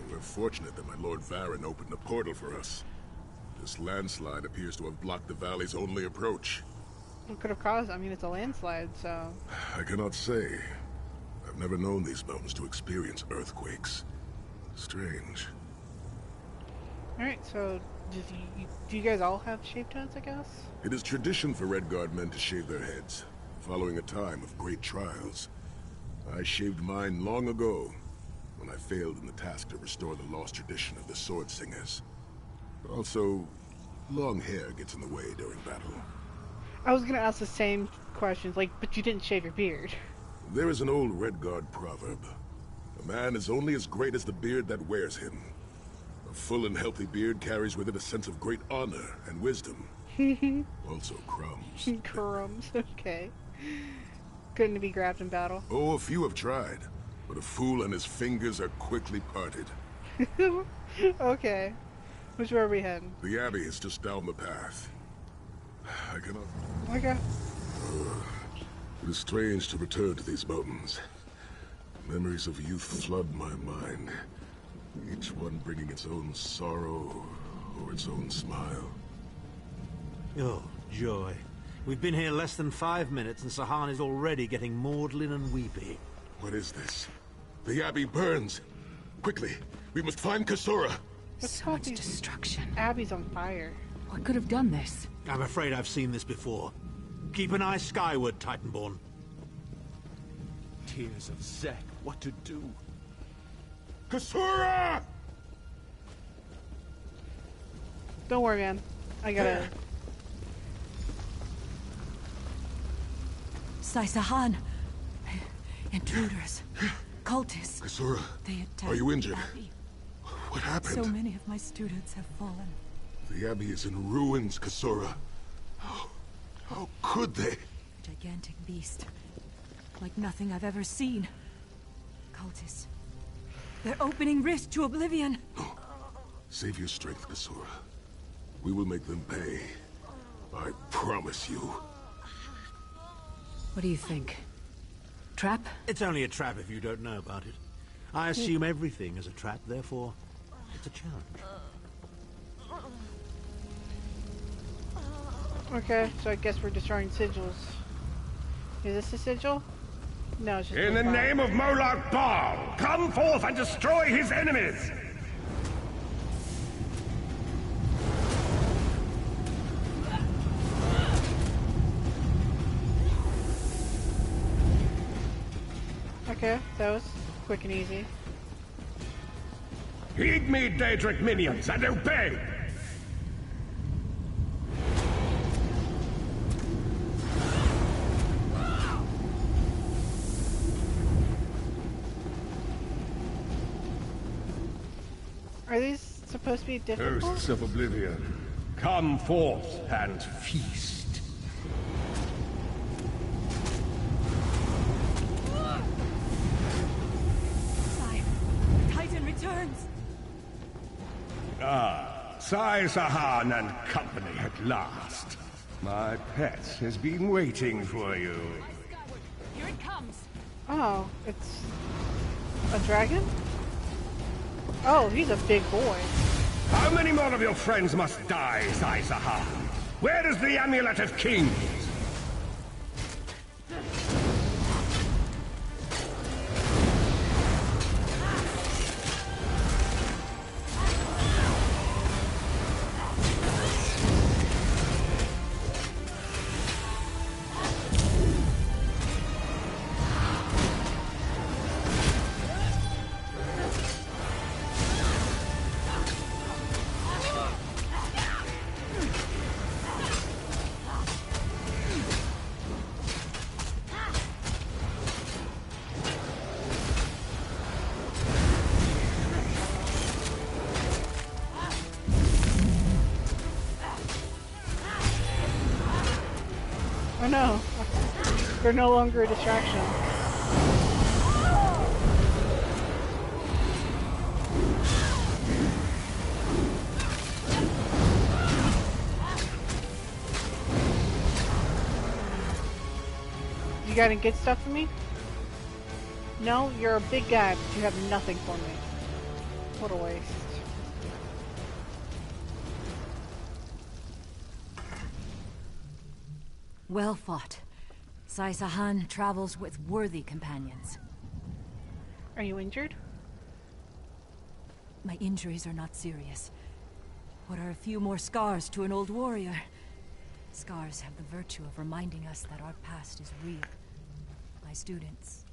We're fortunate that my Lord Varen opened a portal for us. This landslide appears to have blocked the valley's only approach. What could have caused? I mean, it's a landslide, so... I cannot say. I've never known these mountains to experience earthquakes. Strange. Alright, so do you guys all have shaved heads, I guess? It is tradition for Redguard men to shave their heads, following a time of great trials. I shaved mine long ago, when I failed in the task to restore the lost tradition of the Sword Singers. Also, long hair gets in the way during battle. I was gonna ask the same questions, like, but you didn't shave your beard. There is an old Redguard proverb. A man is only as great as the beard that wears him. A full and healthy beard carries with it a sense of great honor and wisdom. Also crumbs. Crumbs, okay. Couldn't be grabbed in battle. Oh, a few have tried, but a fool and his fingers are quickly parted. Okay. Which way are we heading? The Abbey is just down the path. I cannot... Okay. It is strange to return to these mountains. Memories of youth flood my mind, each one bringing its own sorrow or its own smile. Oh, joy. We've been here less than 5 minutes and Sahan is already getting maudlin and weepy. What is this? The Abbey burns. Quickly, we must find Kasura. So much destruction. Abby's on fire. What could have done this? I'm afraid I've seen this before. Keep an eye skyward, Titanborn. Tears of Zek, what to do? Kasura! Don't worry, man. I gotta... Sahan. Intruders. Cultists. Kasura, They attacked are you injured? Abbey. What happened? So many of my students have fallen. The Abbey is in ruins, Kasura. How could they? Gigantic beast. Like nothing I've ever seen. Cultists. They're opening rift to oblivion. Save your strength, Kasura. We will make them pay. I promise you. What do you think? Trap? It's only a trap if you don't know about it. I assume everything is a trap, therefore it's a challenge. Okay, so I guess we're destroying sigils. Is this a sigil? No, it's just In the fire. name of Molag Bal, come forth and destroy his enemies! Okay, that was quick and easy. Heed me, Daedric minions, and obey! Are these supposed to be difficult? Hosts of Oblivion, come forth and feast. Titan returns! Ah, Sai Sahan and company at last. My pet has been waiting for you. Here it comes. Oh, it's a dragon? Oh, he's a big boy. How many more of your friends must die, Sai Sahan? Where is the Amulet of Kings? Oh no, they're no longer a distraction. You got any good stuff for me? No, you're a big guy, but you have nothing for me. What a waste. Well fought. Sai Sahan travels with worthy companions. Are you injured? My injuries are not serious. What are a few more scars to an old warrior? Scars have the virtue of reminding us that our past is real. My students,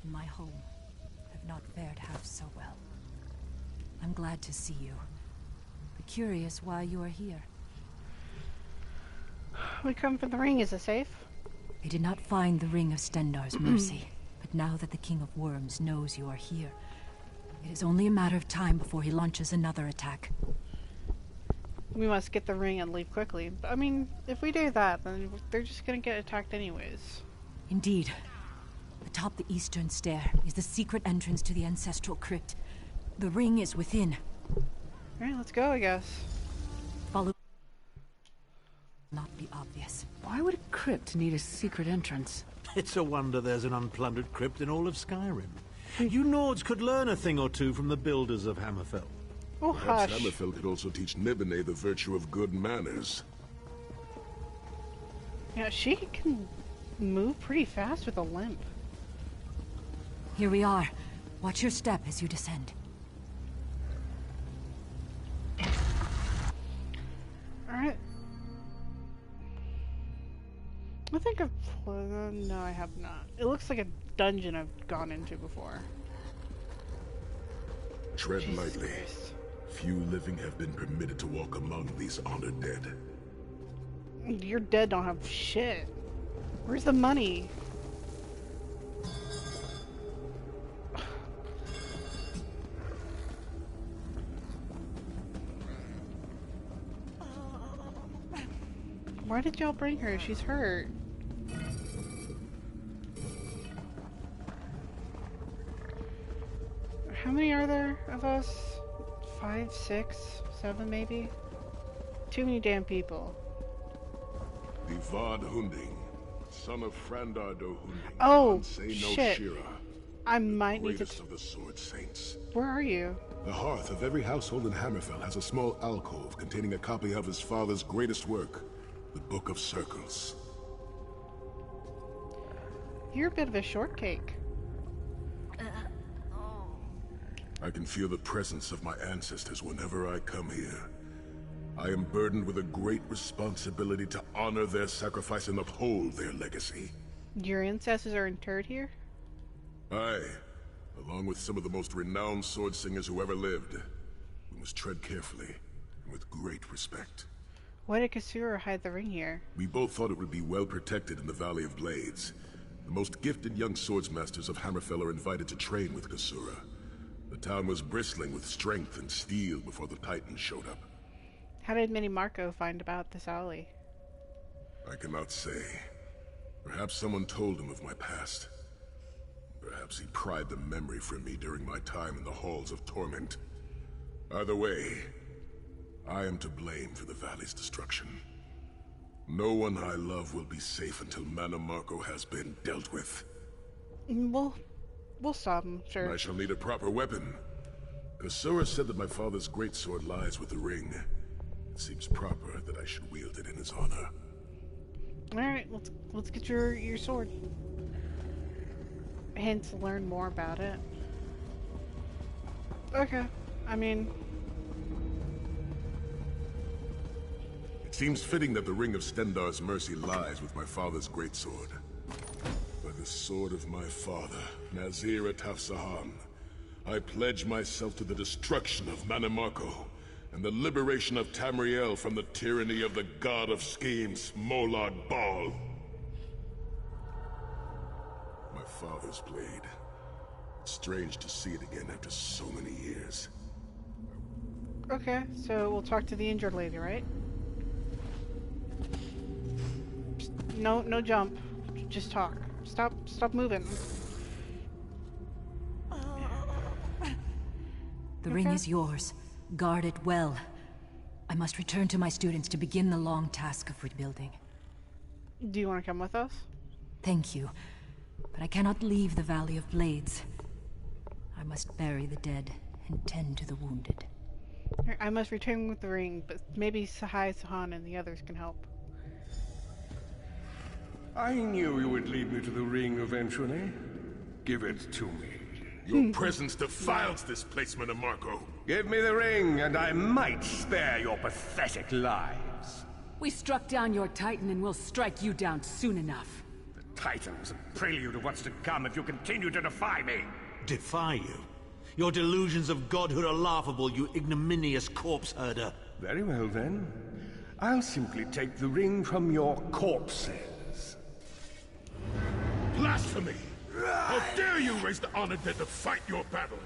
in my home, have not fared half so well. I'm glad to see you, but curious why you are here. We come for the ring. Is it safe? I did not find the Ring of Stendarr's mercy, but now that the King of Worms knows you are here, it is only a matter of time before he launches another attack. We must get the ring and leave quickly. I mean, if we do that, then they're just gonna get attacked anyways. Indeed. Atop the eastern stair is the secret entrance to the ancestral crypt. The ring is within. Alright, let's go, I guess. Follow. Not be obvious. Why would a crypt need a secret entrance? It's a wonder there's an unplundered crypt in all of Skyrim. You Nords could learn a thing or two from the builders of Hammerfell. Oh, Perhaps hush. Hammerfell could also teach Nibene the virtue of good manners. Yeah, she can move pretty fast with a limp. Here we are. Watch your step as you descend. Alright. I think I've... no, I have not. It looks like a dungeon I've gone into before. Tread lightly. Few living have been permitted to walk among these honored dead. Your dead don't have shit. Where's the money? Why did y'all bring her? She's hurt. How many are there of us? 5, 6, 7 maybe? Too many damn people. The Vard Hunding, son of Frandar do Hunding. Oh, Ansei no shit. Shira, I might need to... greatest of the Sword Saints. Where are you? The hearth of every household in Hammerfell has a small alcove containing a copy of his father's greatest work, the Book of Circles. You're a bit of a shortcake. I can feel the presence of my ancestors whenever I come here. I am burdened with a great responsibility to honor their sacrifice and uphold their legacy. Your ancestors are interred here? Aye, along with some of the most renowned sword singers who ever lived. We must tread carefully and with great respect. Why did Kasura hide the ring here? We both thought it would be well protected in the Valley of Blades. The most gifted young swordsmasters of Hammerfell are invited to train with Kasura. The town was bristling with strength and steel before the Titans showed up. How did Minnie Marco find about this alley? I cannot say. Perhaps someone told him of my past. Perhaps he pried the memory from me during my time in the Halls of Torment. Either way, I am to blame for the valley's destruction. No one I love will be safe until Mana Marco has been dealt with. We'll stop him, sure. I shall need a proper weapon. Kasura said that my father's greatsword lies with the ring. It seems proper that I should wield it in his honor. Alright, let's get your sword. Hence, learn more about it. Okay, I mean... It seems fitting that the Ring of Stendarr's Mercy lies with my father's greatsword. By the sword of my father, Nazir Ataf Sahan, I pledge myself to the destruction of Mana Marco and the liberation of Tamriel from the tyranny of the god of schemes, Molad Bal. My father's blade. It's strange to see it again after so many years. Okay, so we'll talk to the injured lady, right? No jump. Just talk. Stop moving. The ring is yours. Guard it well. I must return to my students to begin the long task of rebuilding. Do you want to come with us? Thank you, but I cannot leave the Valley of Blades. I must bury the dead and tend to the wounded. I must return with the ring, but maybe Sahai, Sahan, and the others can help. I knew you would lead me to the ring eventually. Give it to me. Your presence defiles this place, Mana Marco. Give me the ring, and I might spare your pathetic lives. We struck down your Titan, and we'll strike you down soon enough. The Titan's a prelude of what's to come if you continue to defy me. Defy you? Your delusions of godhood are laughable, you ignominious corpse herder. Very well, then. I'll simply take the ring from your corpses. Blasphemy! How dare you raise the honored dead to fight your battle?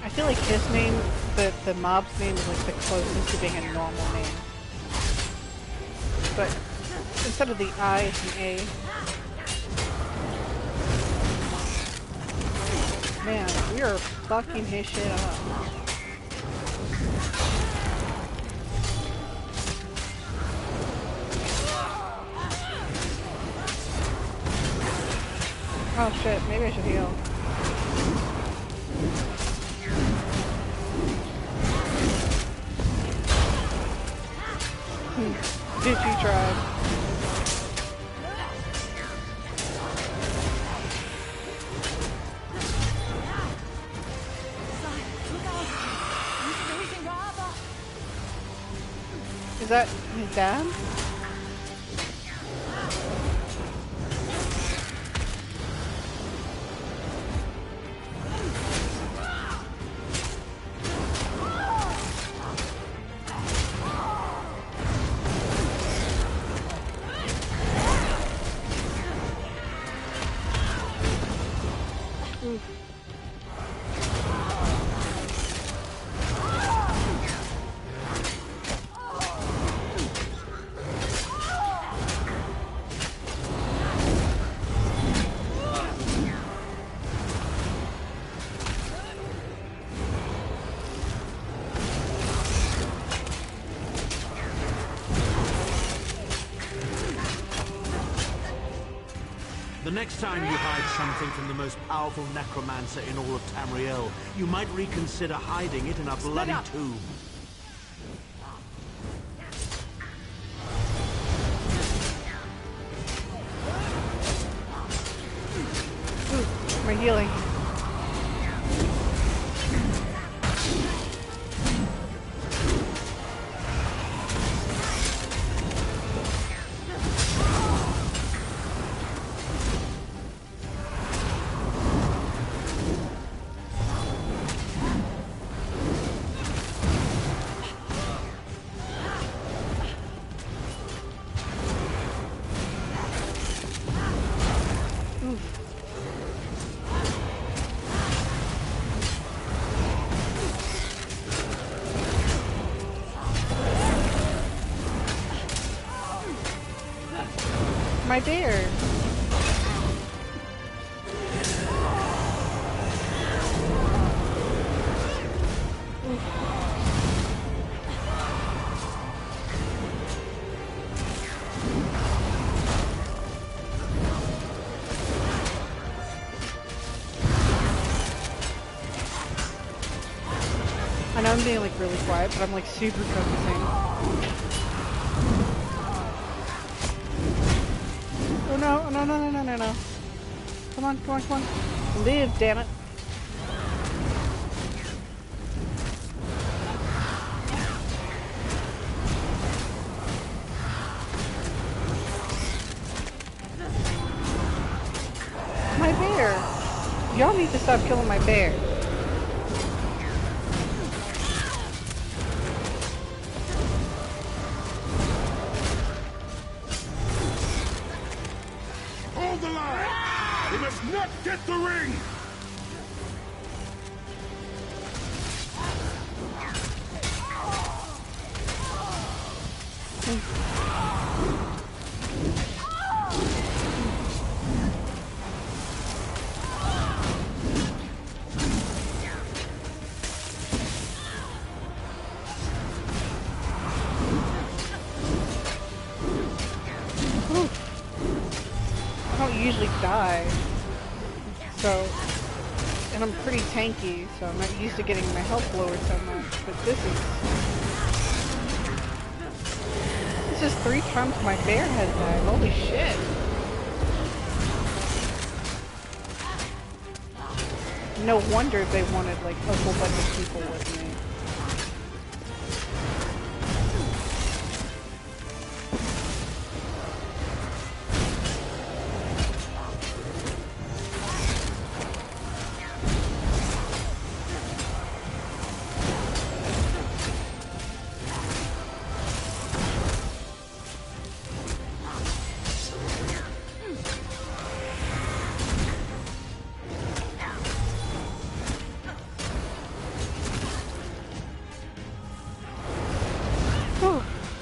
I feel like his name, the mob's name, is like the closest to being a normal name. But instead of the I, it's an A. Man, we are fucking his shit up. Oh shit, maybe I should heal. Did you try? Is that his dad? The next time you hide something from the most powerful necromancer in all of Tamriel, you might reconsider hiding it in a bloody tomb. Ooh, my healing. My bear. I know I'm being like really quiet, but I'm like super focusing. Oh no, no, no, no, no, no, no. Come on, come on, come on. Live, damn it. My bear. Y'all need to stop killing my bear. Not get the ring! I don't usually die. So, and I'm pretty tanky, so I'm not used to getting my health lowered so much, but this is 3 times my bear has died. Holy shit. No wonder they wanted like a whole bunch of people with me.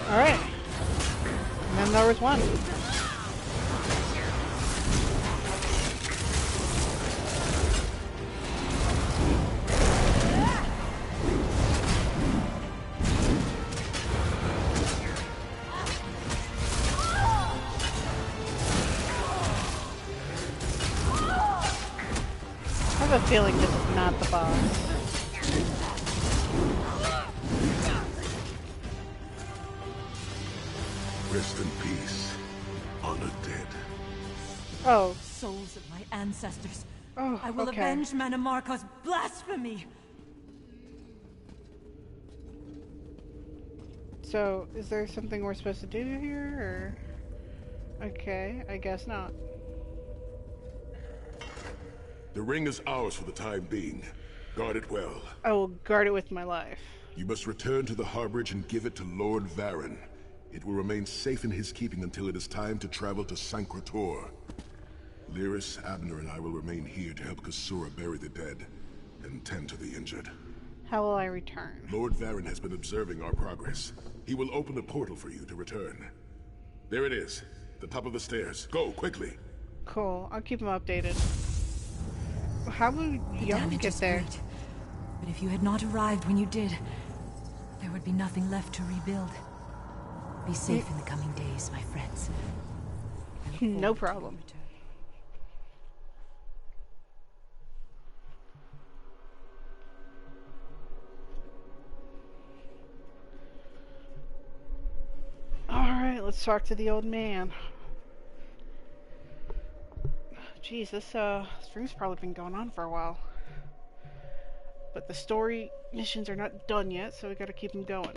Alright. And then there was one. have a feeling this is not the boss. Rest in peace, honor dead. Oh. Souls of my ancestors. Oh, I will okay. avenge Mannimarco's blasphemy! So, is there something we're supposed to do here, or... Okay, I guess not. The ring is ours for the time being. Guard it well. I will guard it with my life. You must return to the harborage and give it to Lord Varen. It will remain safe in his keeping until it is time to travel to Sancretor. Lyris, Abner, and I will remain here to help Kasura bury the dead and tend to the injured. How will I return? Lord Varen has been observing our progress. He will open a portal for you to return. There it is, the top of the stairs. Go, quickly. Cool, I'll keep him updated. How will Young get there? Great. But if you had not arrived when you did, there would be nothing left to rebuild. Be safe in the coming days, my friends. No problem. Alright, let's talk to the old man. Jeez, this stream's probably been going on for a while. But the story missions are not done yet, so we gotta keep them going.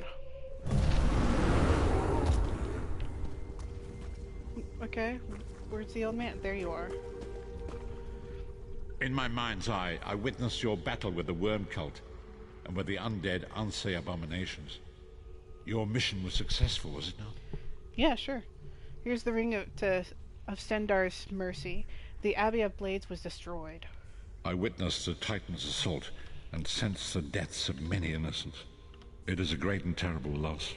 Okay, where's the old man? There you are. In my mind's eye, I witnessed your battle with the Worm Cult and with the undead Ansei abominations. Your mission was successful, was it not? Yeah, sure. Here's the ring of Stendarr's mercy. The Abbey of Blades was destroyed. I witnessed the Titan's assault and sensed the deaths of many innocents. It is a great and terrible loss.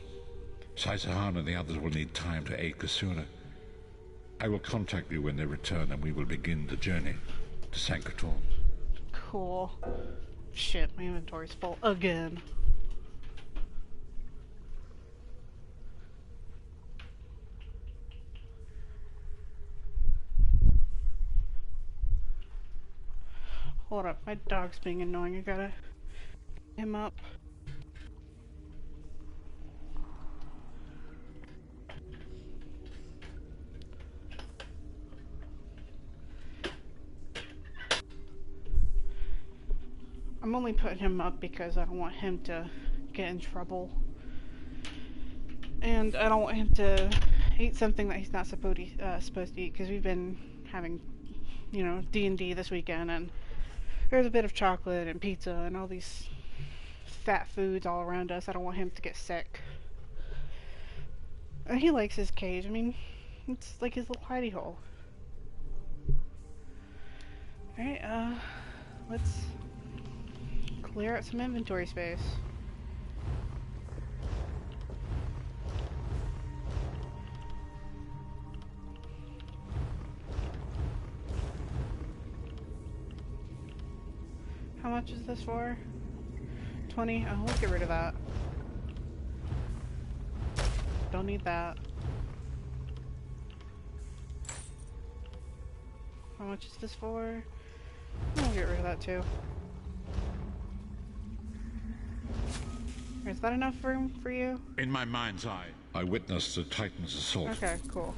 Sai-Sahan and the others will need time to aid Kasura. I will contact you when they return and we will begin the journey to Sancretor. Cool. Shit, my inventory's full again. Hold up, my dog's being annoying. I gotta get him up. I'm only putting him up because I don't want him to get in trouble. And I don't want him to eat something that he's not supposed to eat, because we've been having, you know, D&D this weekend, and there's a bit of chocolate and pizza and all these fat foods all around us. I don't want him to get sick. And he likes his cage. I mean, it's like his little hidey hole. Alright, let's clear out some inventory space. How much is this for? 20? Oh, let's get rid of that. Don't need that. How much is this for? I'll get rid of that too. Is that enough room for you? In my mind's eye, I witnessed the Titan's assault. Okay, cool.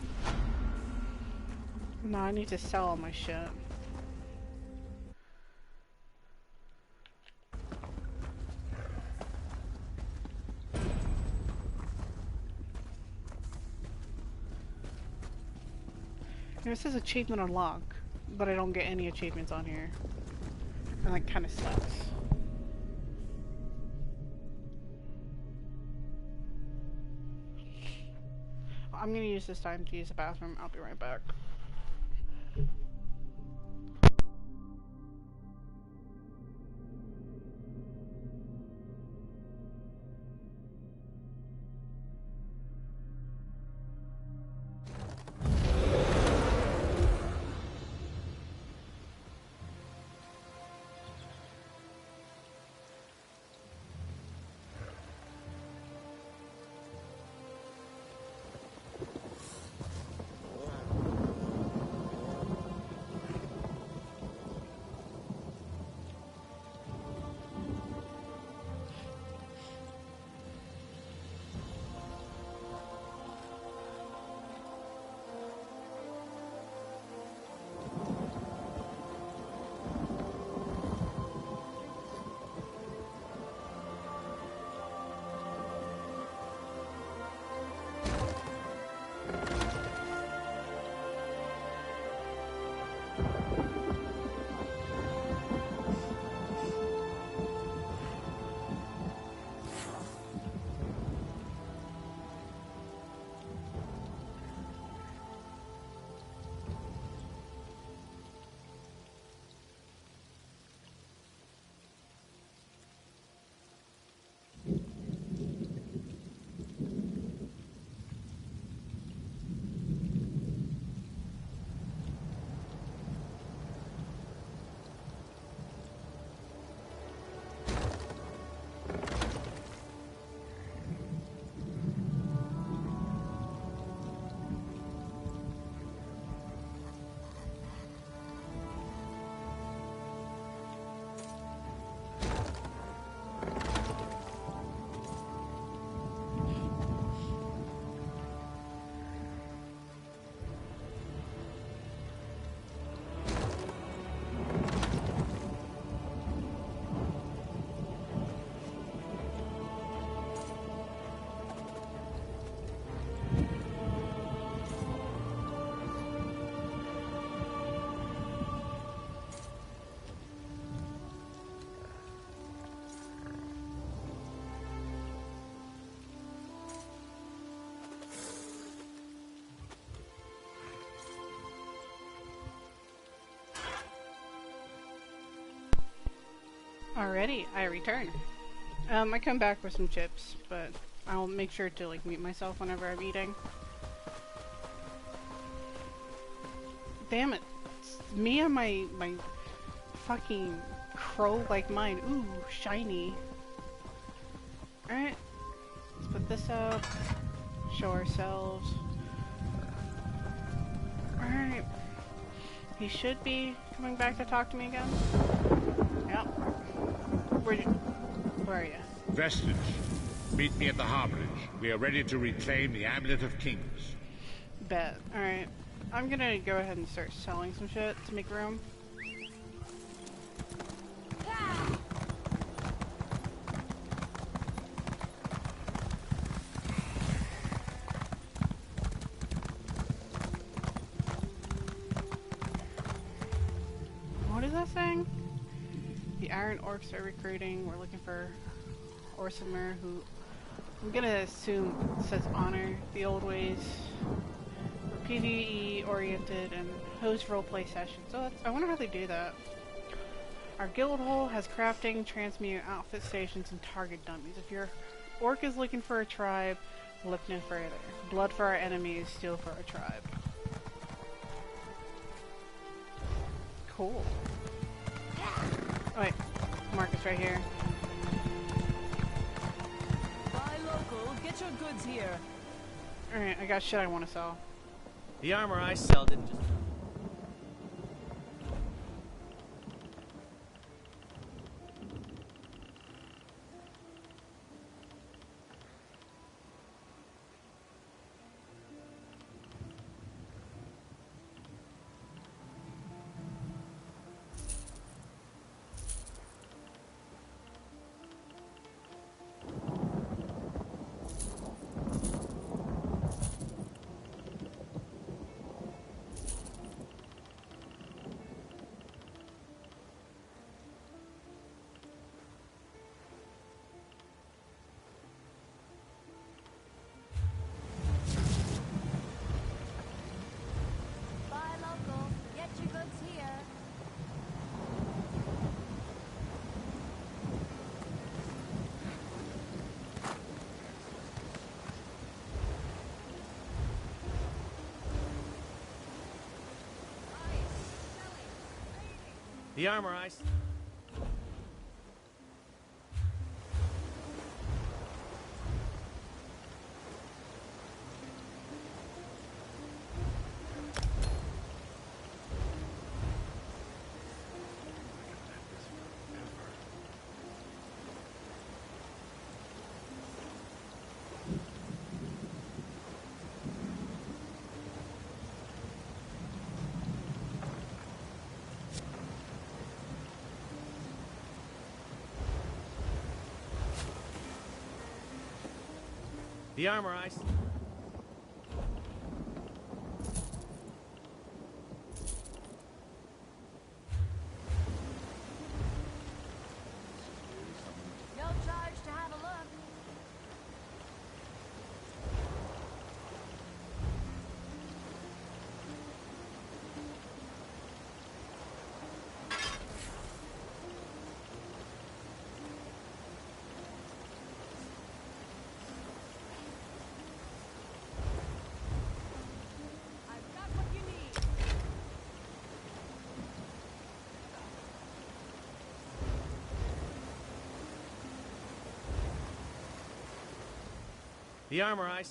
No, I need to sell all my shit. It says achievement unlock, but I don't get any achievements on here. And that kind of sucks. I'm gonna use this time to use the bathroom. I'll be right back. Alrighty, I return. I come back with some chips, but I'll make sure to like mute myself whenever I'm eating. Damn it. It's me and my fucking crow like mine. Ooh, shiny. Alright. Let's put this up. Show ourselves. Alright. He should be coming back to talk to me again. Yep. Where are you? Vestige, meet me at the harborage. We are ready to reclaim the Amulet of Kings. Bet. Alright. I'm gonna go ahead and start selling some shit to make room. What is that saying? The Iron Orcs are recruiting. We're looking for Orsimer, who I'm gonna assume says honor the old ways. We're PvE oriented and host roleplay sessions. So that's, I wonder how they do that. Our guild hall has crafting, transmute, outfit stations, and target dummies. If your orc is looking for a tribe, look no further. Blood for our enemies, steel for our tribe. Cool. Oh wait, Marcus right here. Buy local, get your goods here. Alright, I got shit I want to sell. The armor I sell didn't just... The armor I... The armor I... No charge to have a look. The armor I...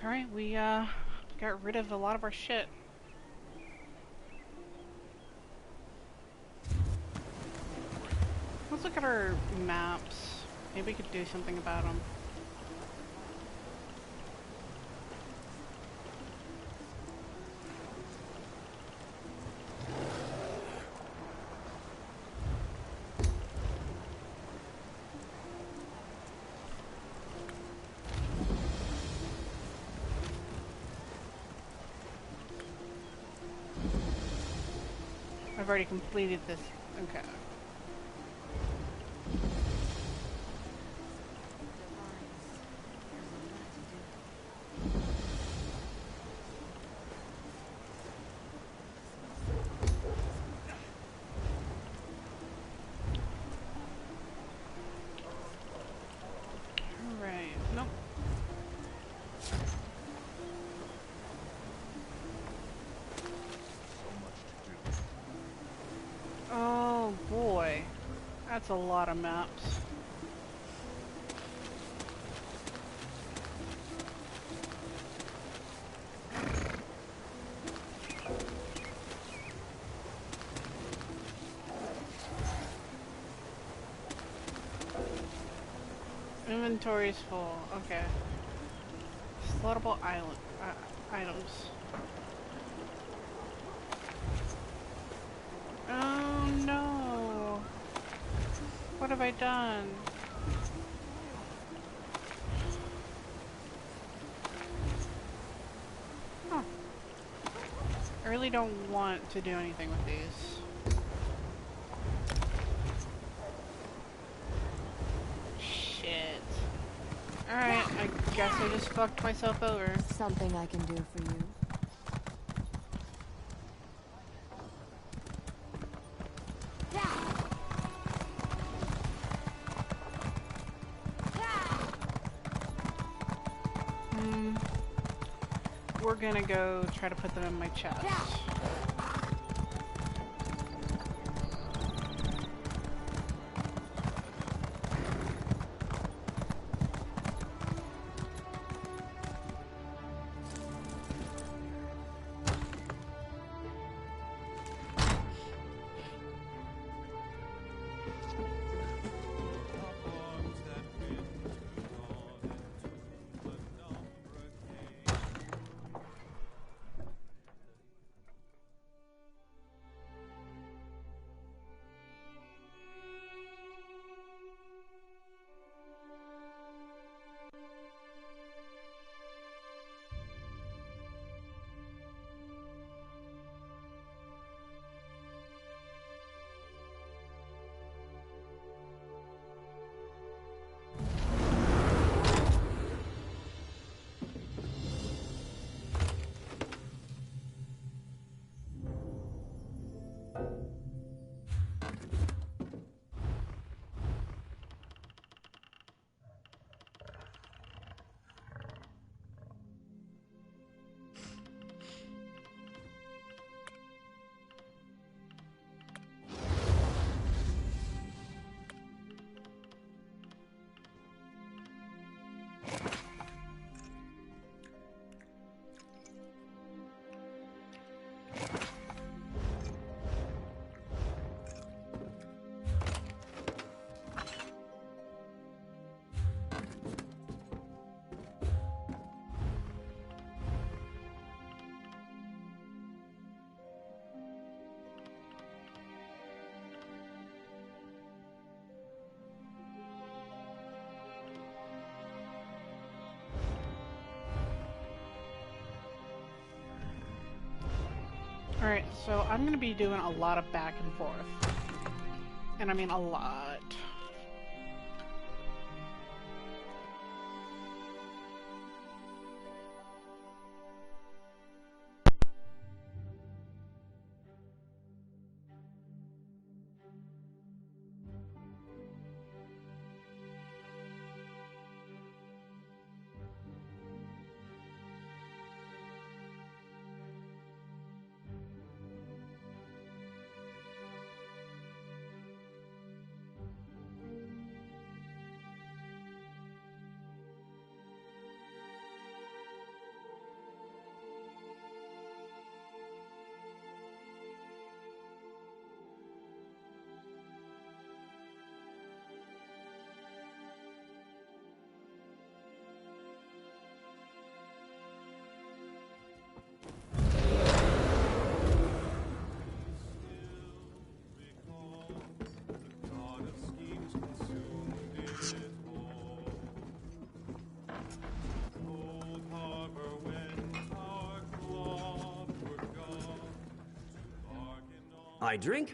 Alright, we got rid of a lot of our shit. Let's look at our maps. Maybe we could do something about them. I've already completed this. Okay. Alright, nope. Oh boy, that's a lot of maps. Inventory's full. Okay. Slottable island items. Oh no! What have I done? Huh. I really don't want to do anything with these. Shit. Alright, I guess I just fucked myself over. Something I can do for you. We're gonna go try to put them in my chest. Alright, so I'm gonna be doing a lot of back and forth. And I mean a lot. I drink.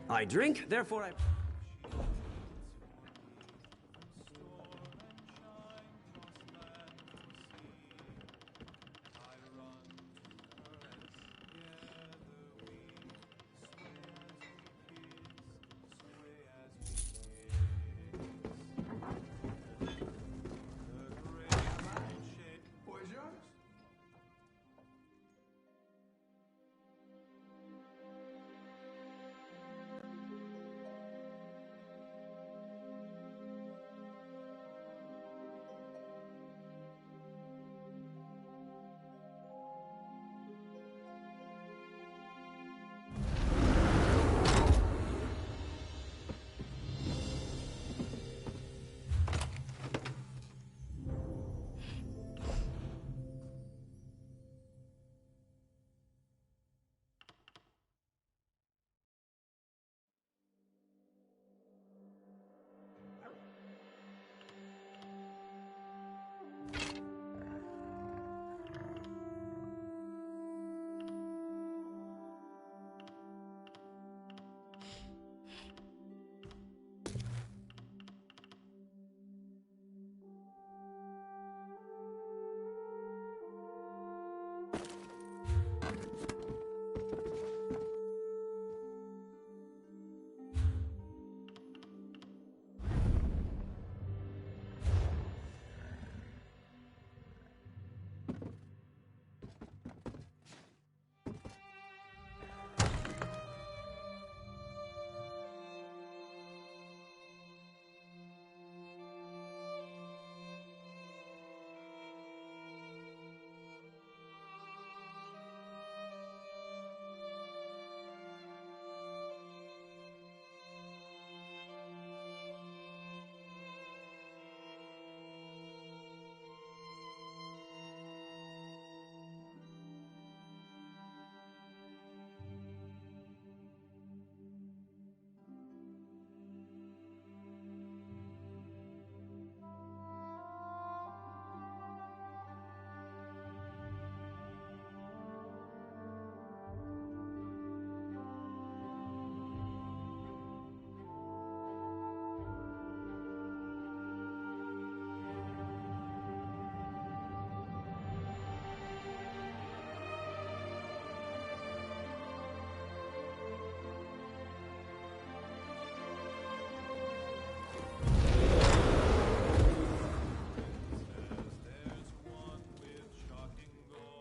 I drink, therefore I...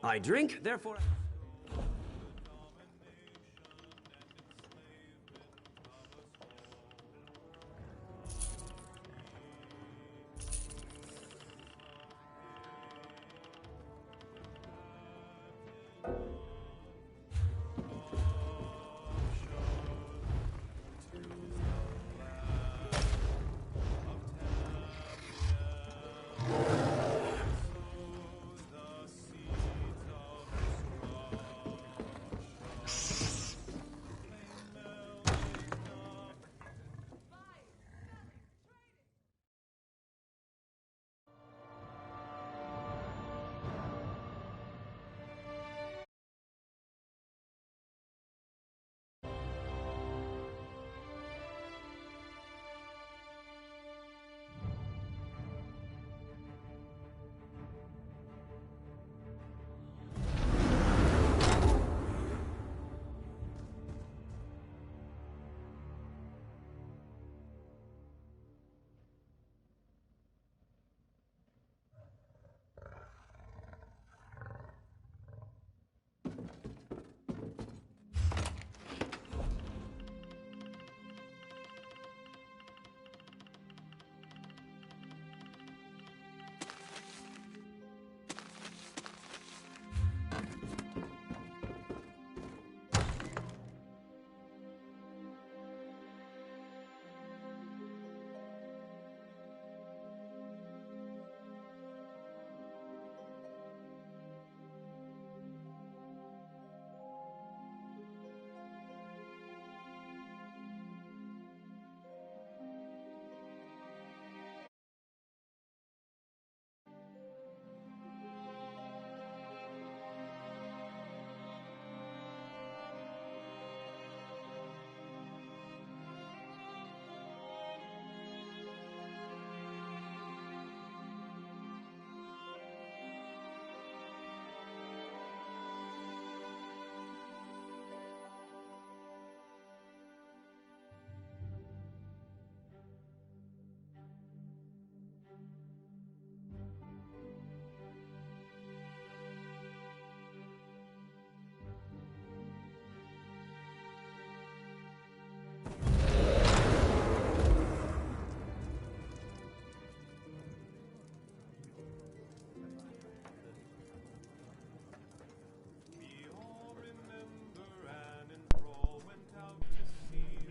I drink, therefore I...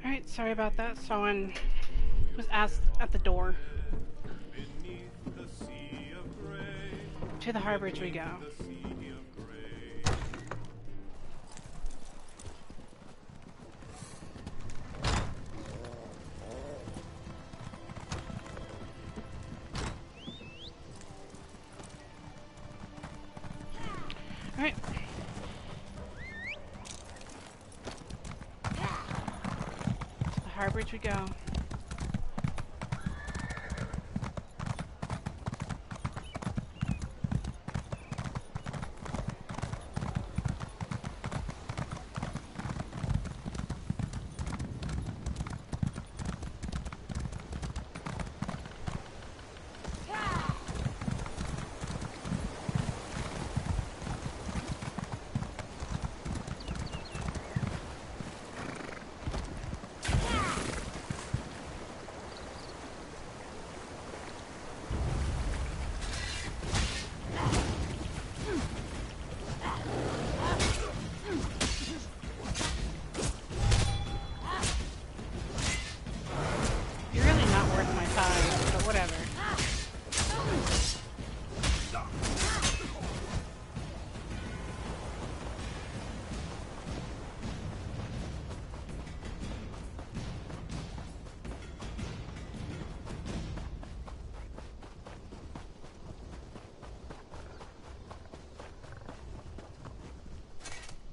Alright, sorry about that. Someone was asked at the door. To the Harborage we go. Alright. To the Harborage we go.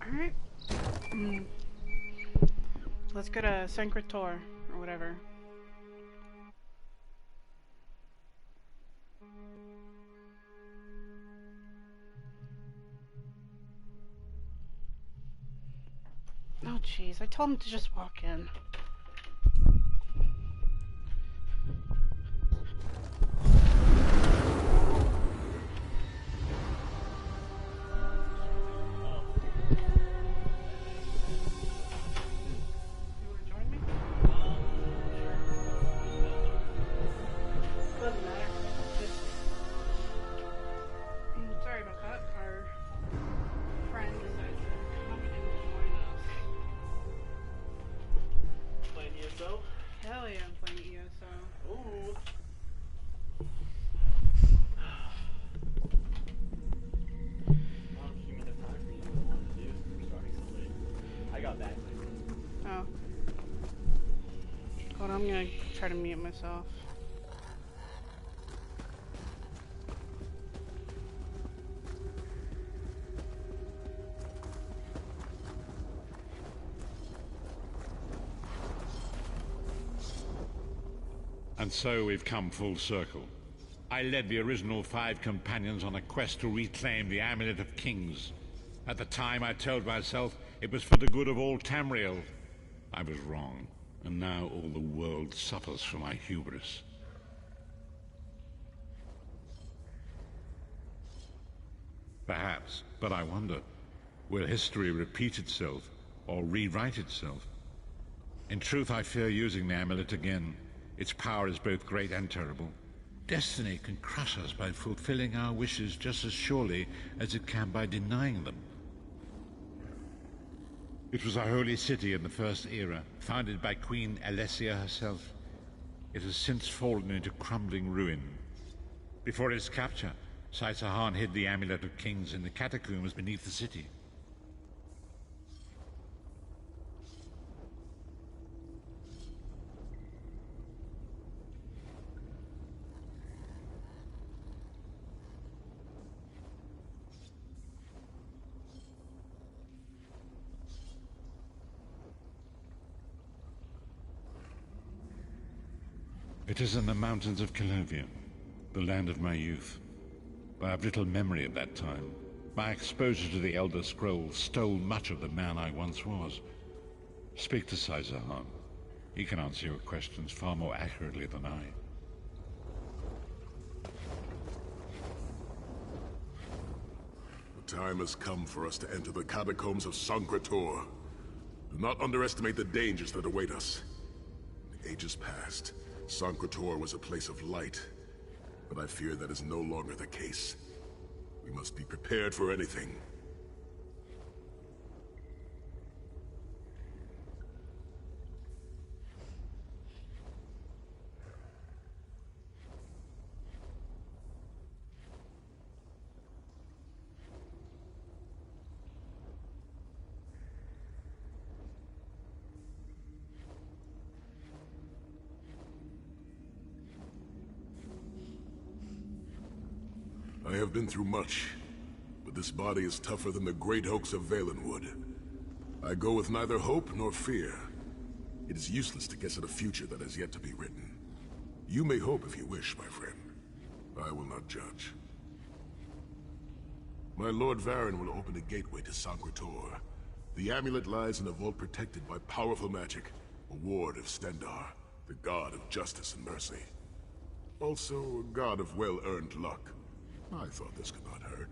Alright. Let's go to Sancretor, or whatever. Oh jeez, I told him to just walk in. I'm gonna try to mute myself. And so we've come full circle. I led the original 5 companions on a quest to reclaim the Amulet of Kings. At the time, I told myself it was for the good of all Tamriel. I was wrong, and now all the world suffers from my hubris. Perhaps, but I wonder, will history repeat itself, or rewrite itself? In truth, I fear using the amulet again. Its power is both great and terrible. Destiny can crush us by fulfilling our wishes just as surely as it can by denying them. It was a holy city in the First Era, founded by Queen Alessia herself. It has since fallen into crumbling ruin. Before its capture, Sai-Sahan hid the Amulet of Kings in the catacombs beneath the city. It is in the mountains of Calovia, the land of my youth. But I have little memory of that time. My exposure to the Elder Scrolls stole much of the man I once was. Speak to Sai-Sahan. He can answer your questions far more accurately than I. The time has come for us to enter the catacombs of Sancre-Tor. Do not underestimate the dangers that await us. In the ages past, Sancre-Tor was a place of light, but I fear that is no longer the case. We must be prepared for anything. I have been through much, but this body is tougher than the great oaks of Valenwood. I go with neither hope nor fear. It is useless to guess at a future that has yet to be written. You may hope if you wish, my friend. I will not judge. My Lord Varen will open a gateway to Sancre-Tor. The amulet lies in a vault protected by powerful magic, a ward of Stendarr, the god of justice and mercy. Also, a god of well-earned luck. I thought this could not hurt.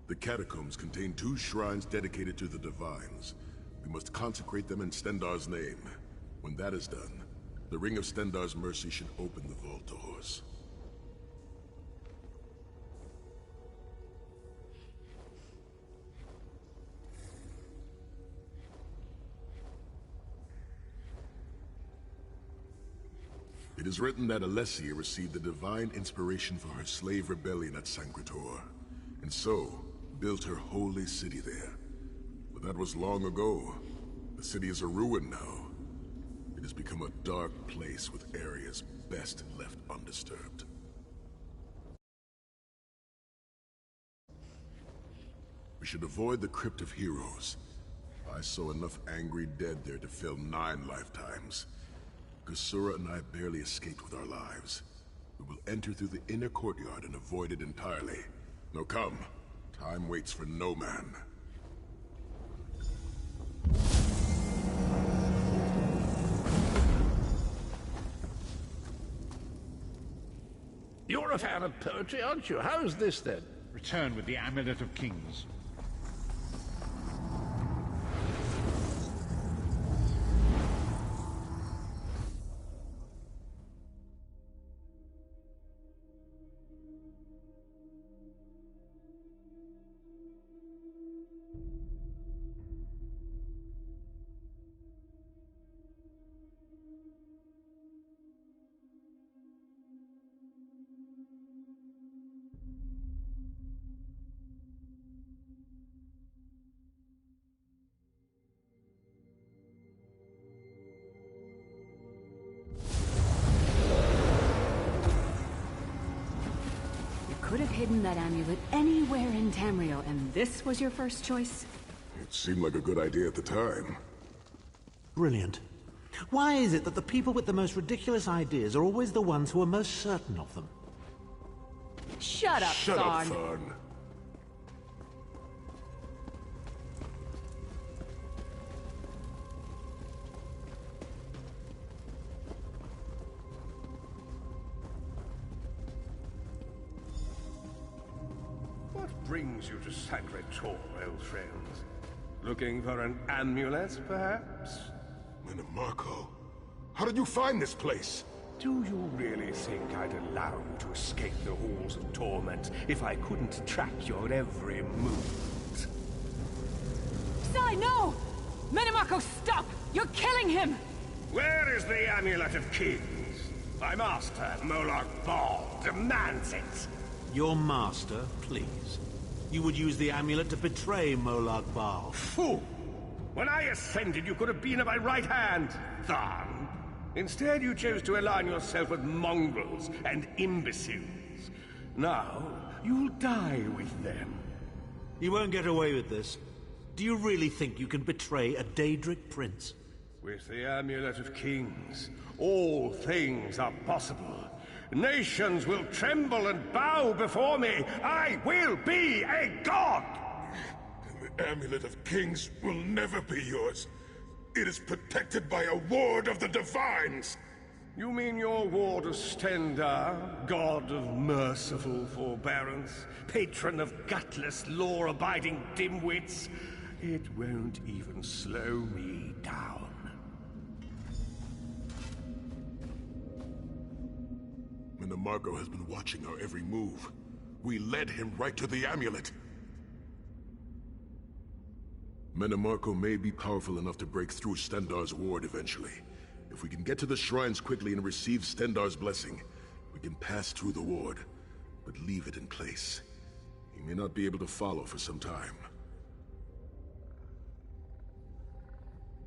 The catacombs contain 2 shrines dedicated to the Divines. We must consecrate them in Stendarr's name. When that is done, The Ring of Stendarr's Mercy should open the vault doors. It is written that Alessia received the divine inspiration for her slave rebellion at Sancretor, and so built her holy city there. But that was long ago. The city is a ruin now. It has become a dark place with areas best left undisturbed. We should avoid the Crypt of Heroes. I saw enough angry dead there to fill 9 lifetimes. Gisura and I barely escaped with our lives. We will enter through the inner courtyard and avoid it entirely. Now come. Time waits for no man. You're a fan of poetry, aren't you? How's this, then? Return with the Amulet of Kings. Could have hidden that amulet anywhere in Tamriel, and this was your first choice? It seemed like a good idea at the time. Brilliant. Why is it that the people with the most ridiculous ideas are always the ones who are most certain of them? Shut up, Shut up, Thorn. Thorn. What brings you to Sancretor, old friends? Looking for an amulet, perhaps? Menomarco, how did you find this place? Do you really think I'd allow you to escape the halls of torment if I couldn't track your every move? Sai, no! Menomarco, stop! You're killing him! Where is the Amulet of Kings? My master, Molag Bal, demands it! Your master, please. You would use the amulet to betray Molag Bal. Fool! When I ascended, you could have been at my right hand, Thorn. Instead, you chose to align yourself with mongrels and imbeciles. Now, you'll die with them. You won't get away with this. Do you really think you can betray a Daedric prince? With the Amulet of Kings, all things are possible. Nations will tremble and bow before me. I will be a god! The Amulet of Kings will never be yours. It is protected by a ward of the Divines! You mean your ward of Stendarr, god of merciful forbearance, patron of gutless, law-abiding dimwits? It won't even slow me down. Menomarco has been watching our every move. We led him right to the amulet. Menomarco may be powerful enough to break through Stendarr's ward eventually. If we can get to the shrines quickly and receive Stendarr's blessing, we can pass through the ward, but leave it in place. He may not be able to follow for some time.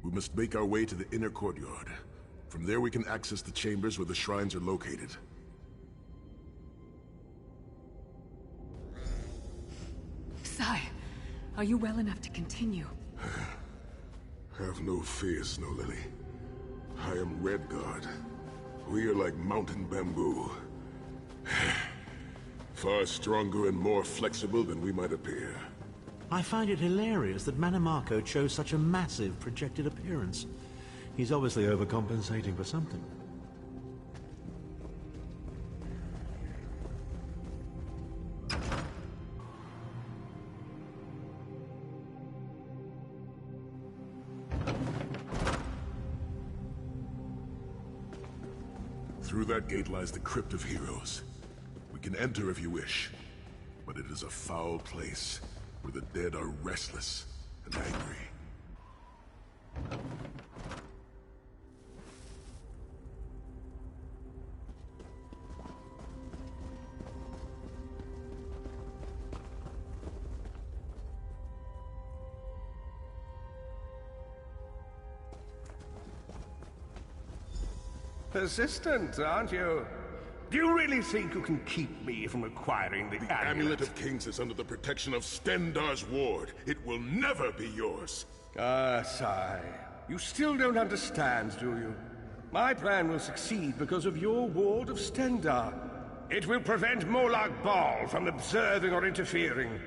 We must make our way to the inner courtyard. From there we can access the chambers where the shrines are located. Sai, are you well enough to continue? Have no fear, Snow Lily. I am Redguard. We are like mountain bamboo. Far stronger and more flexible than we might appear. I find it hilarious that Menomarco chose such a massive projected appearance. He's obviously overcompensating for something. Through that gate lies the Crypt of Heroes. We can enter if you wish, but it is a foul place where the dead are restless and angry. Persistent, aren't you? Do you really think you can keep me from acquiring the amulet? The Amulet of Kings is under the protection of Stendarr's ward. It will never be yours. Ah, Sai. You still don't understand, do you? My plan will succeed because of your ward of Stendarr. It will prevent Molag Bal from observing or interfering.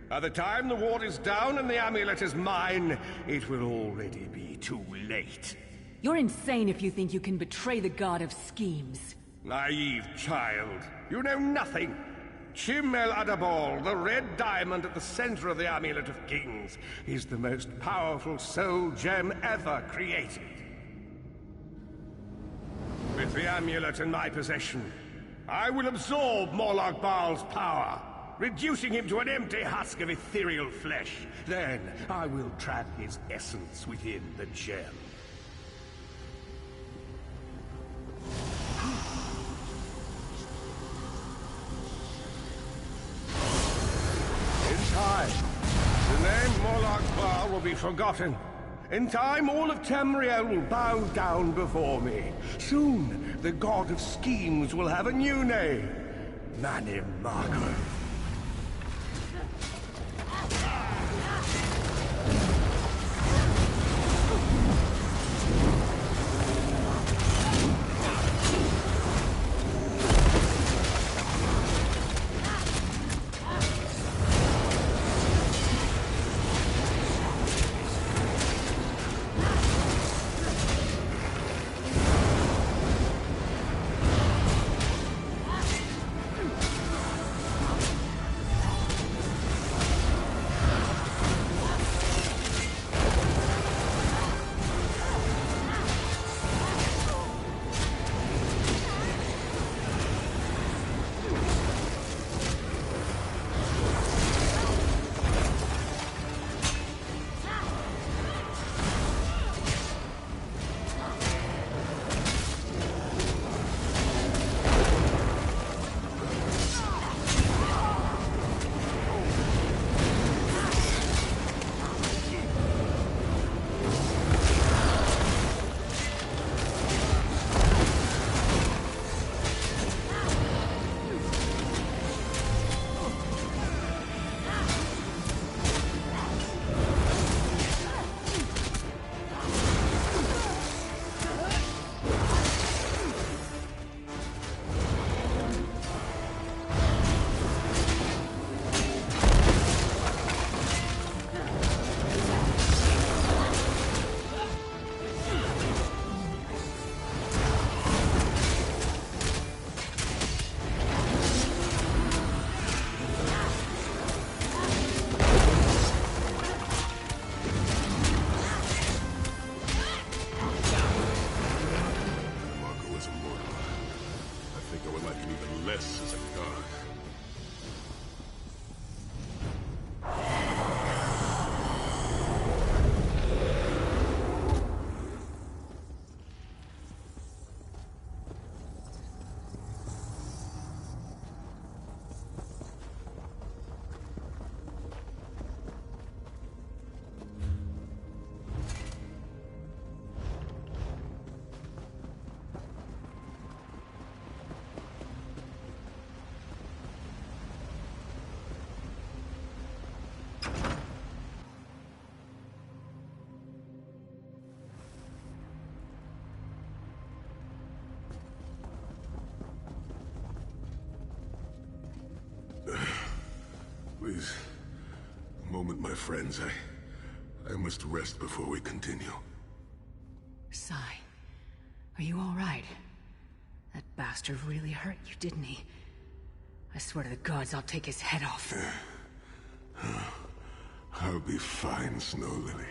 By the time the ward is down and the amulet is mine, it will already be too late. You're insane if you think you can betray the god of schemes. Naive child. You know nothing. Chim El Adabal, the red diamond at the center of the Amulet of Kings, is the most powerful soul gem ever created. With the amulet in my possession, I will absorb Molag Bal's power, reducing him to an empty husk of ethereal flesh. Then I will trap his essence within the gem. Time. The name Molag Bal will be forgotten. In time, all of Tamriel will bow down before me. Soon, the god of schemes will have a new name. Manim Marco. Please, a moment, my friends. I must rest before we continue. Sai, are you all right? That bastard really hurt you, didn't he? I swear to the gods I'll take his head off. I'll be fine, Snow Lily.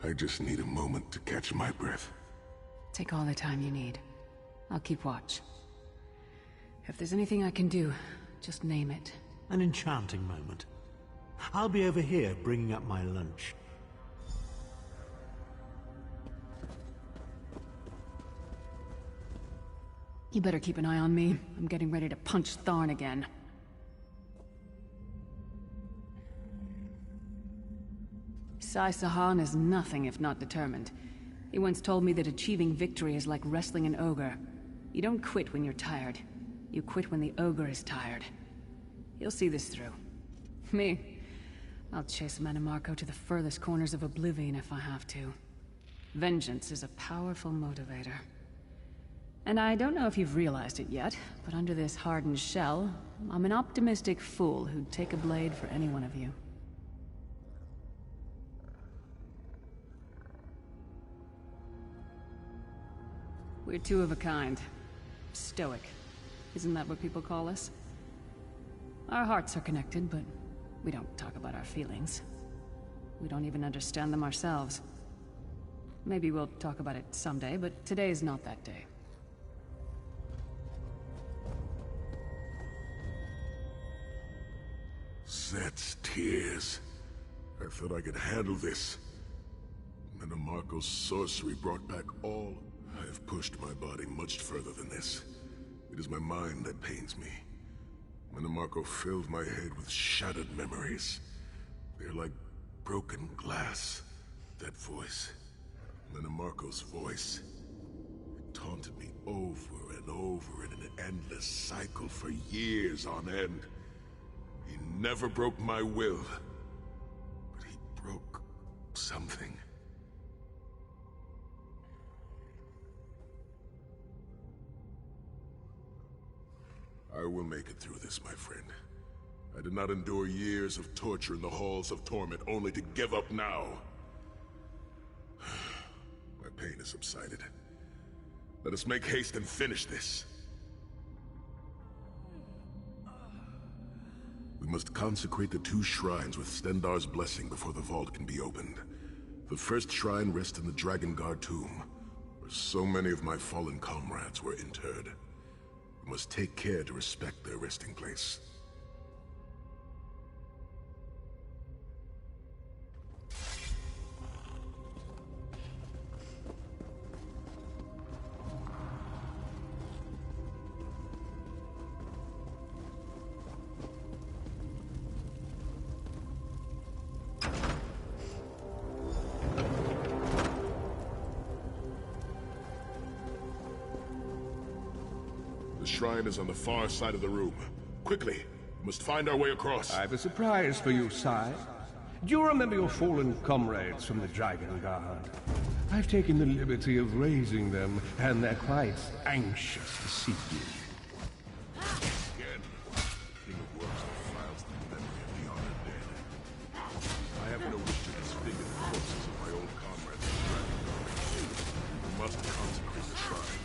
I just need a moment to catch my breath. Take all the time you need. I'll keep watch. If there's anything I can do, just name it. An enchanting moment. I'll be over here bringing up my lunch. You better keep an eye on me. I'm getting ready to punch Tharn again. Sai Sahan is nothing if not determined. He once told me that achieving victory is like wrestling an ogre. You don't quit when you're tired. You quit when the ogre is tired. He'll see this through. Me? I'll chase Mannimarco to the furthest corners of oblivion if I have to. Vengeance is a powerful motivator. And I don't know if you've realized it yet, but under this hardened shell, I'm an optimistic fool who'd take a blade for any one of you. We're two of a kind. Stoic. Isn't that what people call us? Our hearts are connected, but we don't talk about our feelings. We don't even understand them ourselves. Maybe we'll talk about it someday, but today is not that day. Set's tears. I thought I could handle this. Mannimarco's sorcery brought back all. I have pushed my body much further than this. It is my mind that pains me. Mannimarco filled my head with shattered memories. They're like broken glass. That voice. Mannimarco's voice. It taunted me over and over in an endless cycle for years on end. He never broke my will, but he broke something. I will make it through this, my friend. I did not endure years of torture in the halls of torment only to give up now. My pain has subsided. Let us make haste and finish this. We must consecrate the 2 shrines with Stendarr's blessing before the vault can be opened. The first shrine rests in the Drakengard tomb, where so many of my fallen comrades were interred. We must take care to respect their resting place. The shrine is on the far side of the room. Quickly, we must find our way across. I have a surprise for you, Sai. Do you remember your fallen comrades from the Drakengard? I've taken the liberty of raising them, and they're quite anxious to see you. Again, the King of Wormsmith files the memory of the honored dead. I have no wish to disfigure the corpses of my old comrades in the Drakengard. We must consecrate the shrine.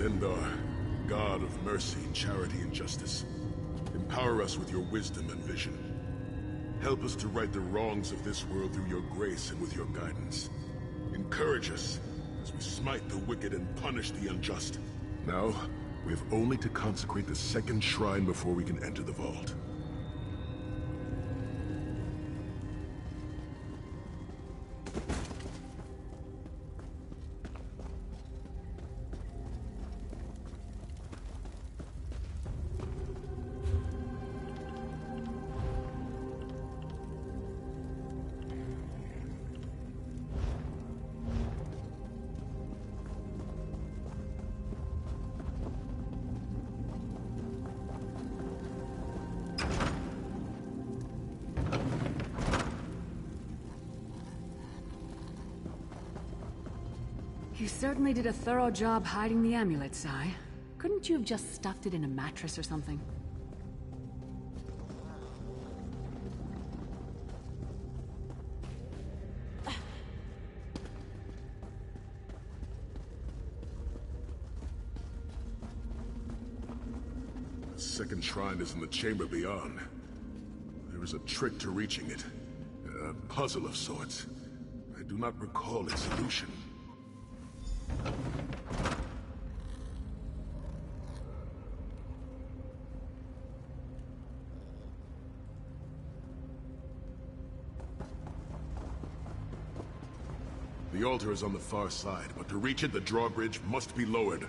Stendarr, God of mercy, charity, and justice. Empower us with your wisdom and vision. Help us to right the wrongs of this world through your grace and with your guidance. Encourage us as we smite the wicked and punish the unjust. Now, we have only to consecrate the second shrine before we can enter the vault. You certainly did a thorough job hiding the amulet, Sai. Couldn't you have just stuffed it in a mattress or something? The second shrine is in the chamber beyond. There is a trick to reaching it. A puzzle of sorts. I do not recall its solution. The altar is on the far side, but to reach it, the drawbridge must be lowered.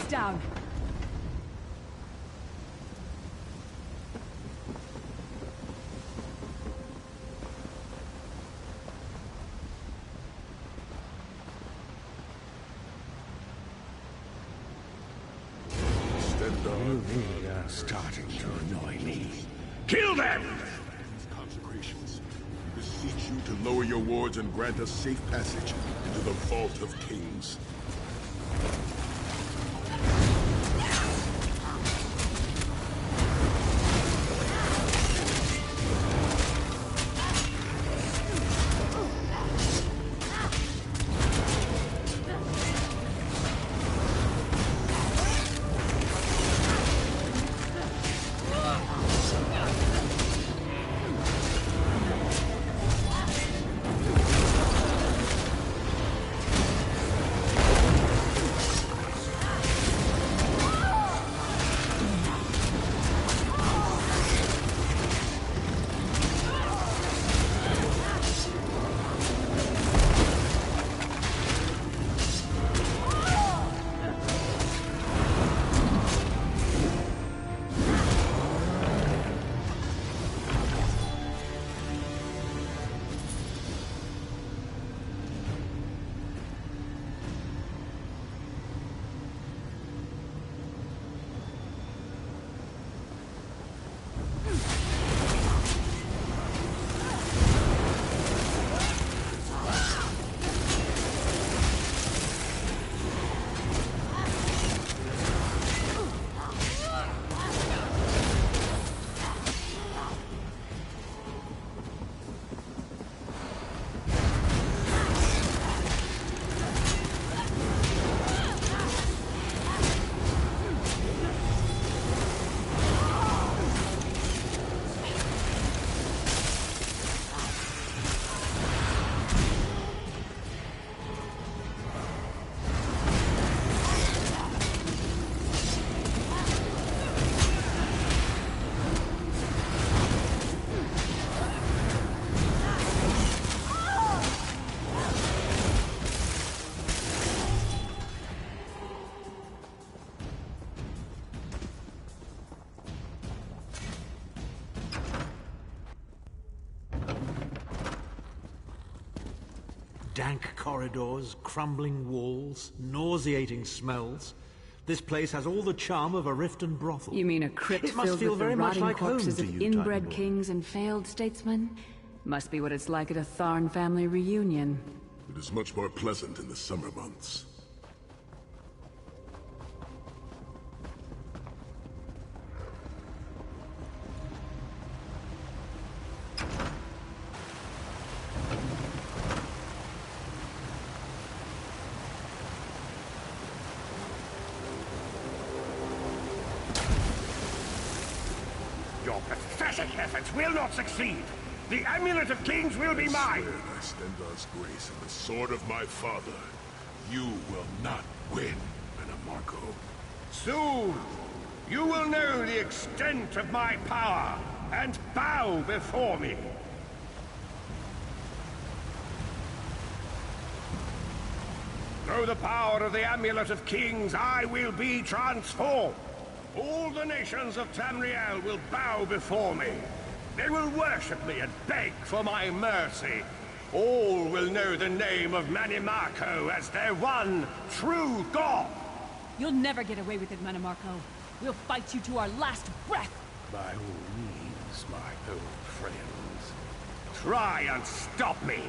down. You really are starting to annoy me. Kill them! Consecrations. We beseech you to lower your wards and grant us safe passage into the Vault of Kings. Dank corridors, crumbling walls, nauseating smells. This place has all the charm of a Riften brothel. You mean a crypt It must filled feel with very the much rotting like home corpses to of you, inbred Titanborn. kings and failed statesmen? Must be what it's like at a Tharn family reunion. It is much more pleasant in the summer months. Your pathetic efforts will not succeed. The Amulet of Kings will be mine. I swear by Stendarr's grace and the sword of my father, you will not win, Mannimarco. Soon, you will know the extent of my power and bow before me. Through the power of the Amulet of Kings, I will be transformed. All the nations of Tamriel will bow before me. They will worship me and beg for my mercy. All will know the name of Mannimarco as their one true god. You'll never get away with it, Mannimarco. We'll fight you to our last breath. By all means, my old friends. Try and stop me.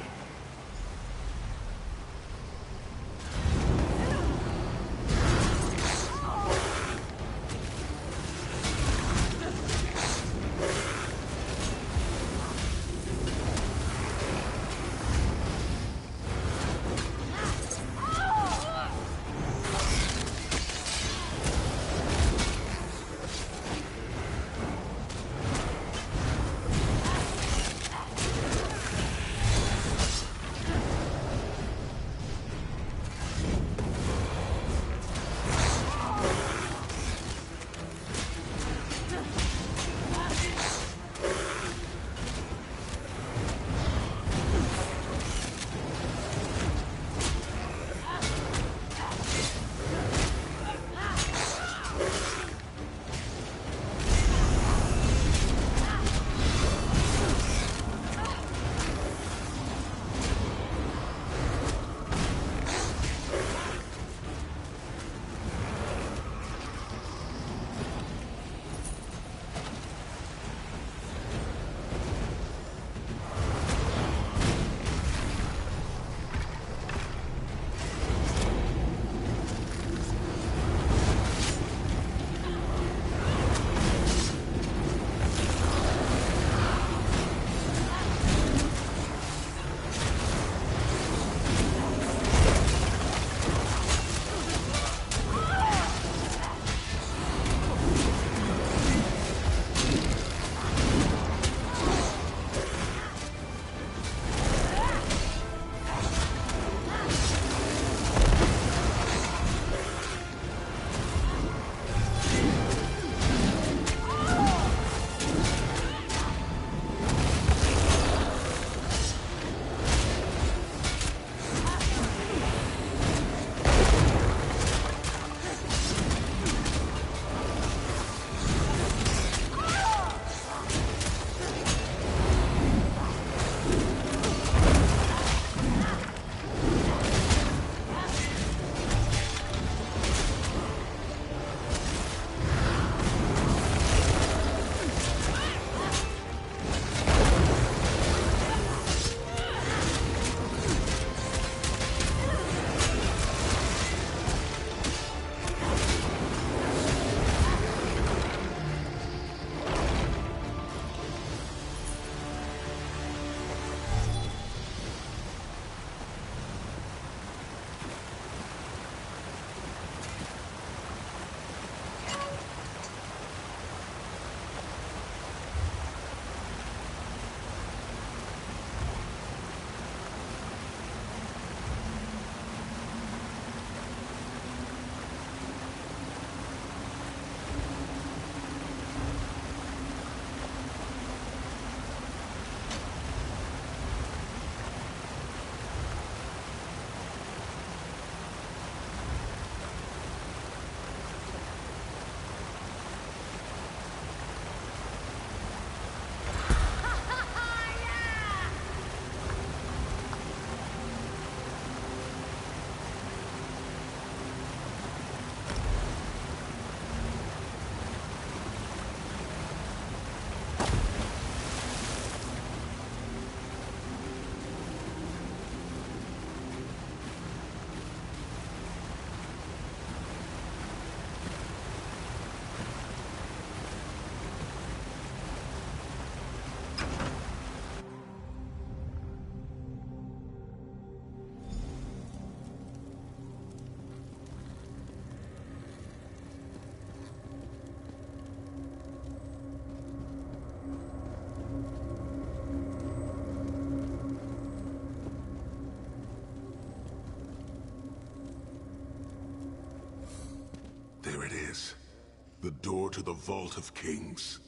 The door to the Vault of Kings.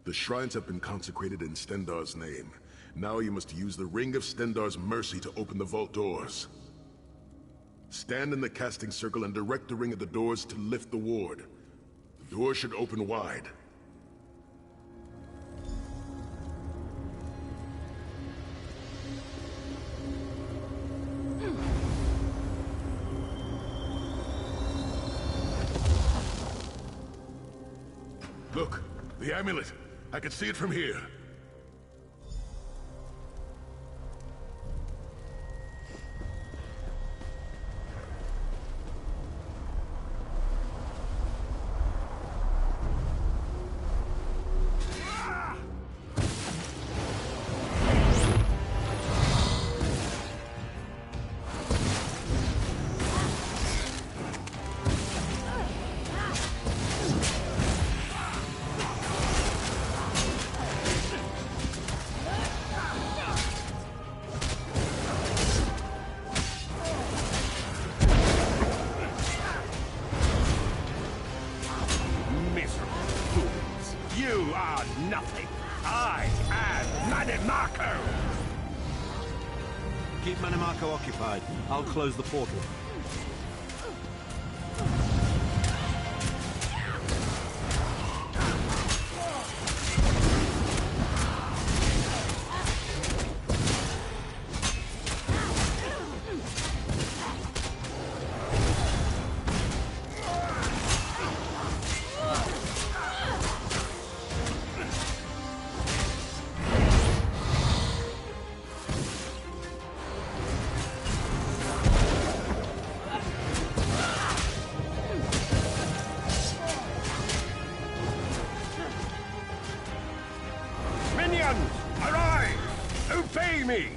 The shrines have been consecrated in Stendarr's name. Now you must use the Ring of Stendarr's mercy to open the vault doors. Stand in the casting circle and direct the ring at the doors to lift the ward. The doors should open wide. Look, the amulet. I can see it from here. Nothing. I am Manimarco! Keep Manimarco occupied. I'll close the portal. Arise! Obey me!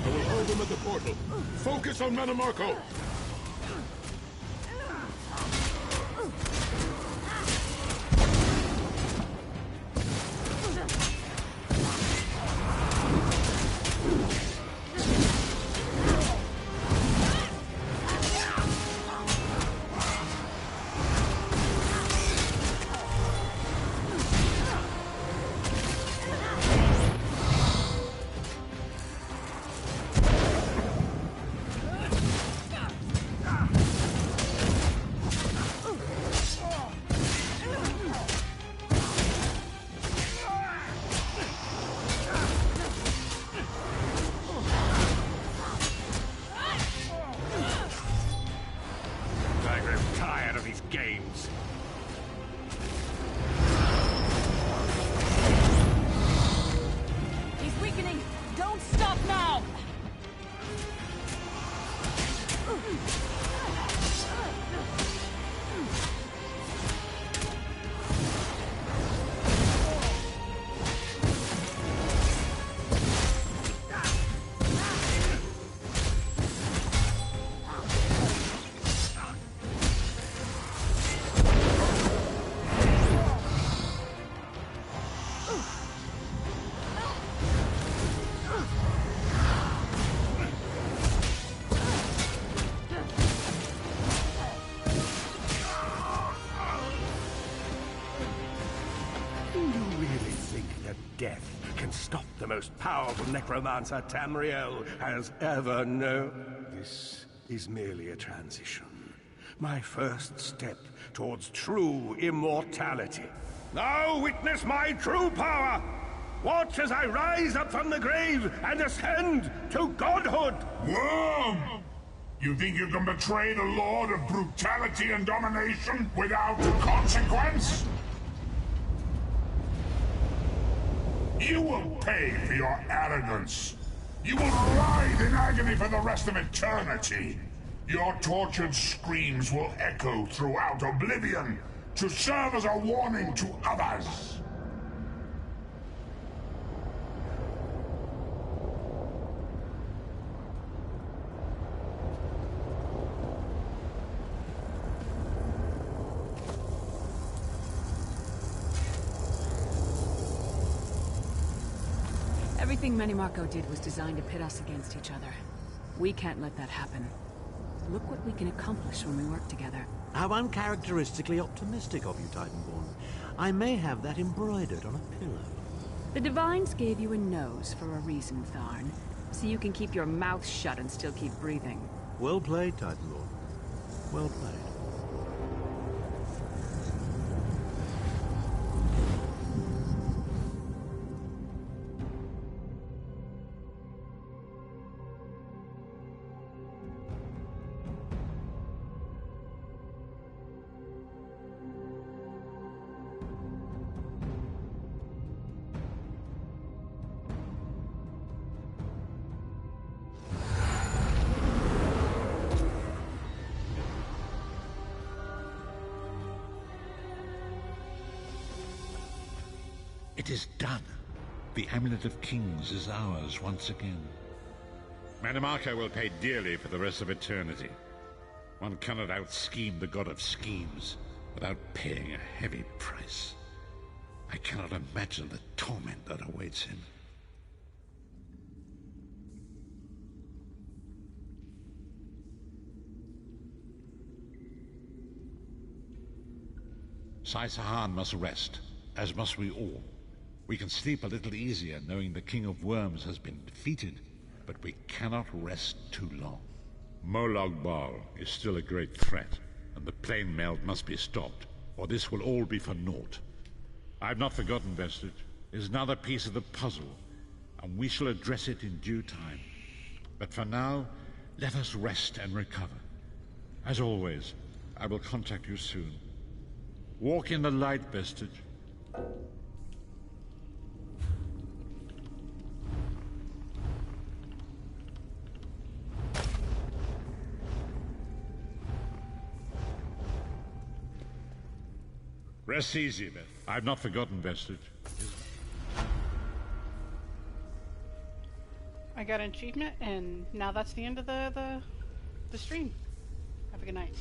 I will hold them at the portal. Focus on Manimarco! Games. He's weakening! Don't stop now! Death can stop the most powerful necromancer Tamriel has ever known. This is merely a transition. My first step towards true immortality. Now witness my true power! Watch as I rise up from the grave and ascend to godhood! Worm! You think you can betray the Lord of Brutality and Domination without consequence? You will pay for your arrogance. You will writhe in agony for the rest of eternity. Your tortured screams will echo throughout oblivion to serve as a warning to others. Everything Manimarco did was designed to pit us against each other. We can't let that happen. Look what we can accomplish when we work together. How uncharacteristically optimistic of you, Titanborn. I may have that embroidered on a pillow. The Divines gave you a nose for a reason, Tharn. So you can keep your mouth shut and still keep breathing. Well played, Titanborn. Well played. It is done. The Amulet of Kings is ours once again. Manamaka will pay dearly for the rest of eternity. One cannot out-scheme the god of schemes without paying a heavy price. I cannot imagine the torment that awaits him. Sai Sahan must rest, as must we all. We can sleep a little easier knowing the King of Worms has been defeated, but we cannot rest too long. Molag Bal is still a great threat, and the plane meld must be stopped, or this will all be for naught. I've not forgotten Vestige. It is another piece of the puzzle, and we shall address it in due time. But for now, let us rest and recover. As always, I will contact you soon. Walk in the light, Vestige. Rest easy, Beth. I've not forgotten Vestige. I got an achievement, and now that's the end of the stream. Have a good night.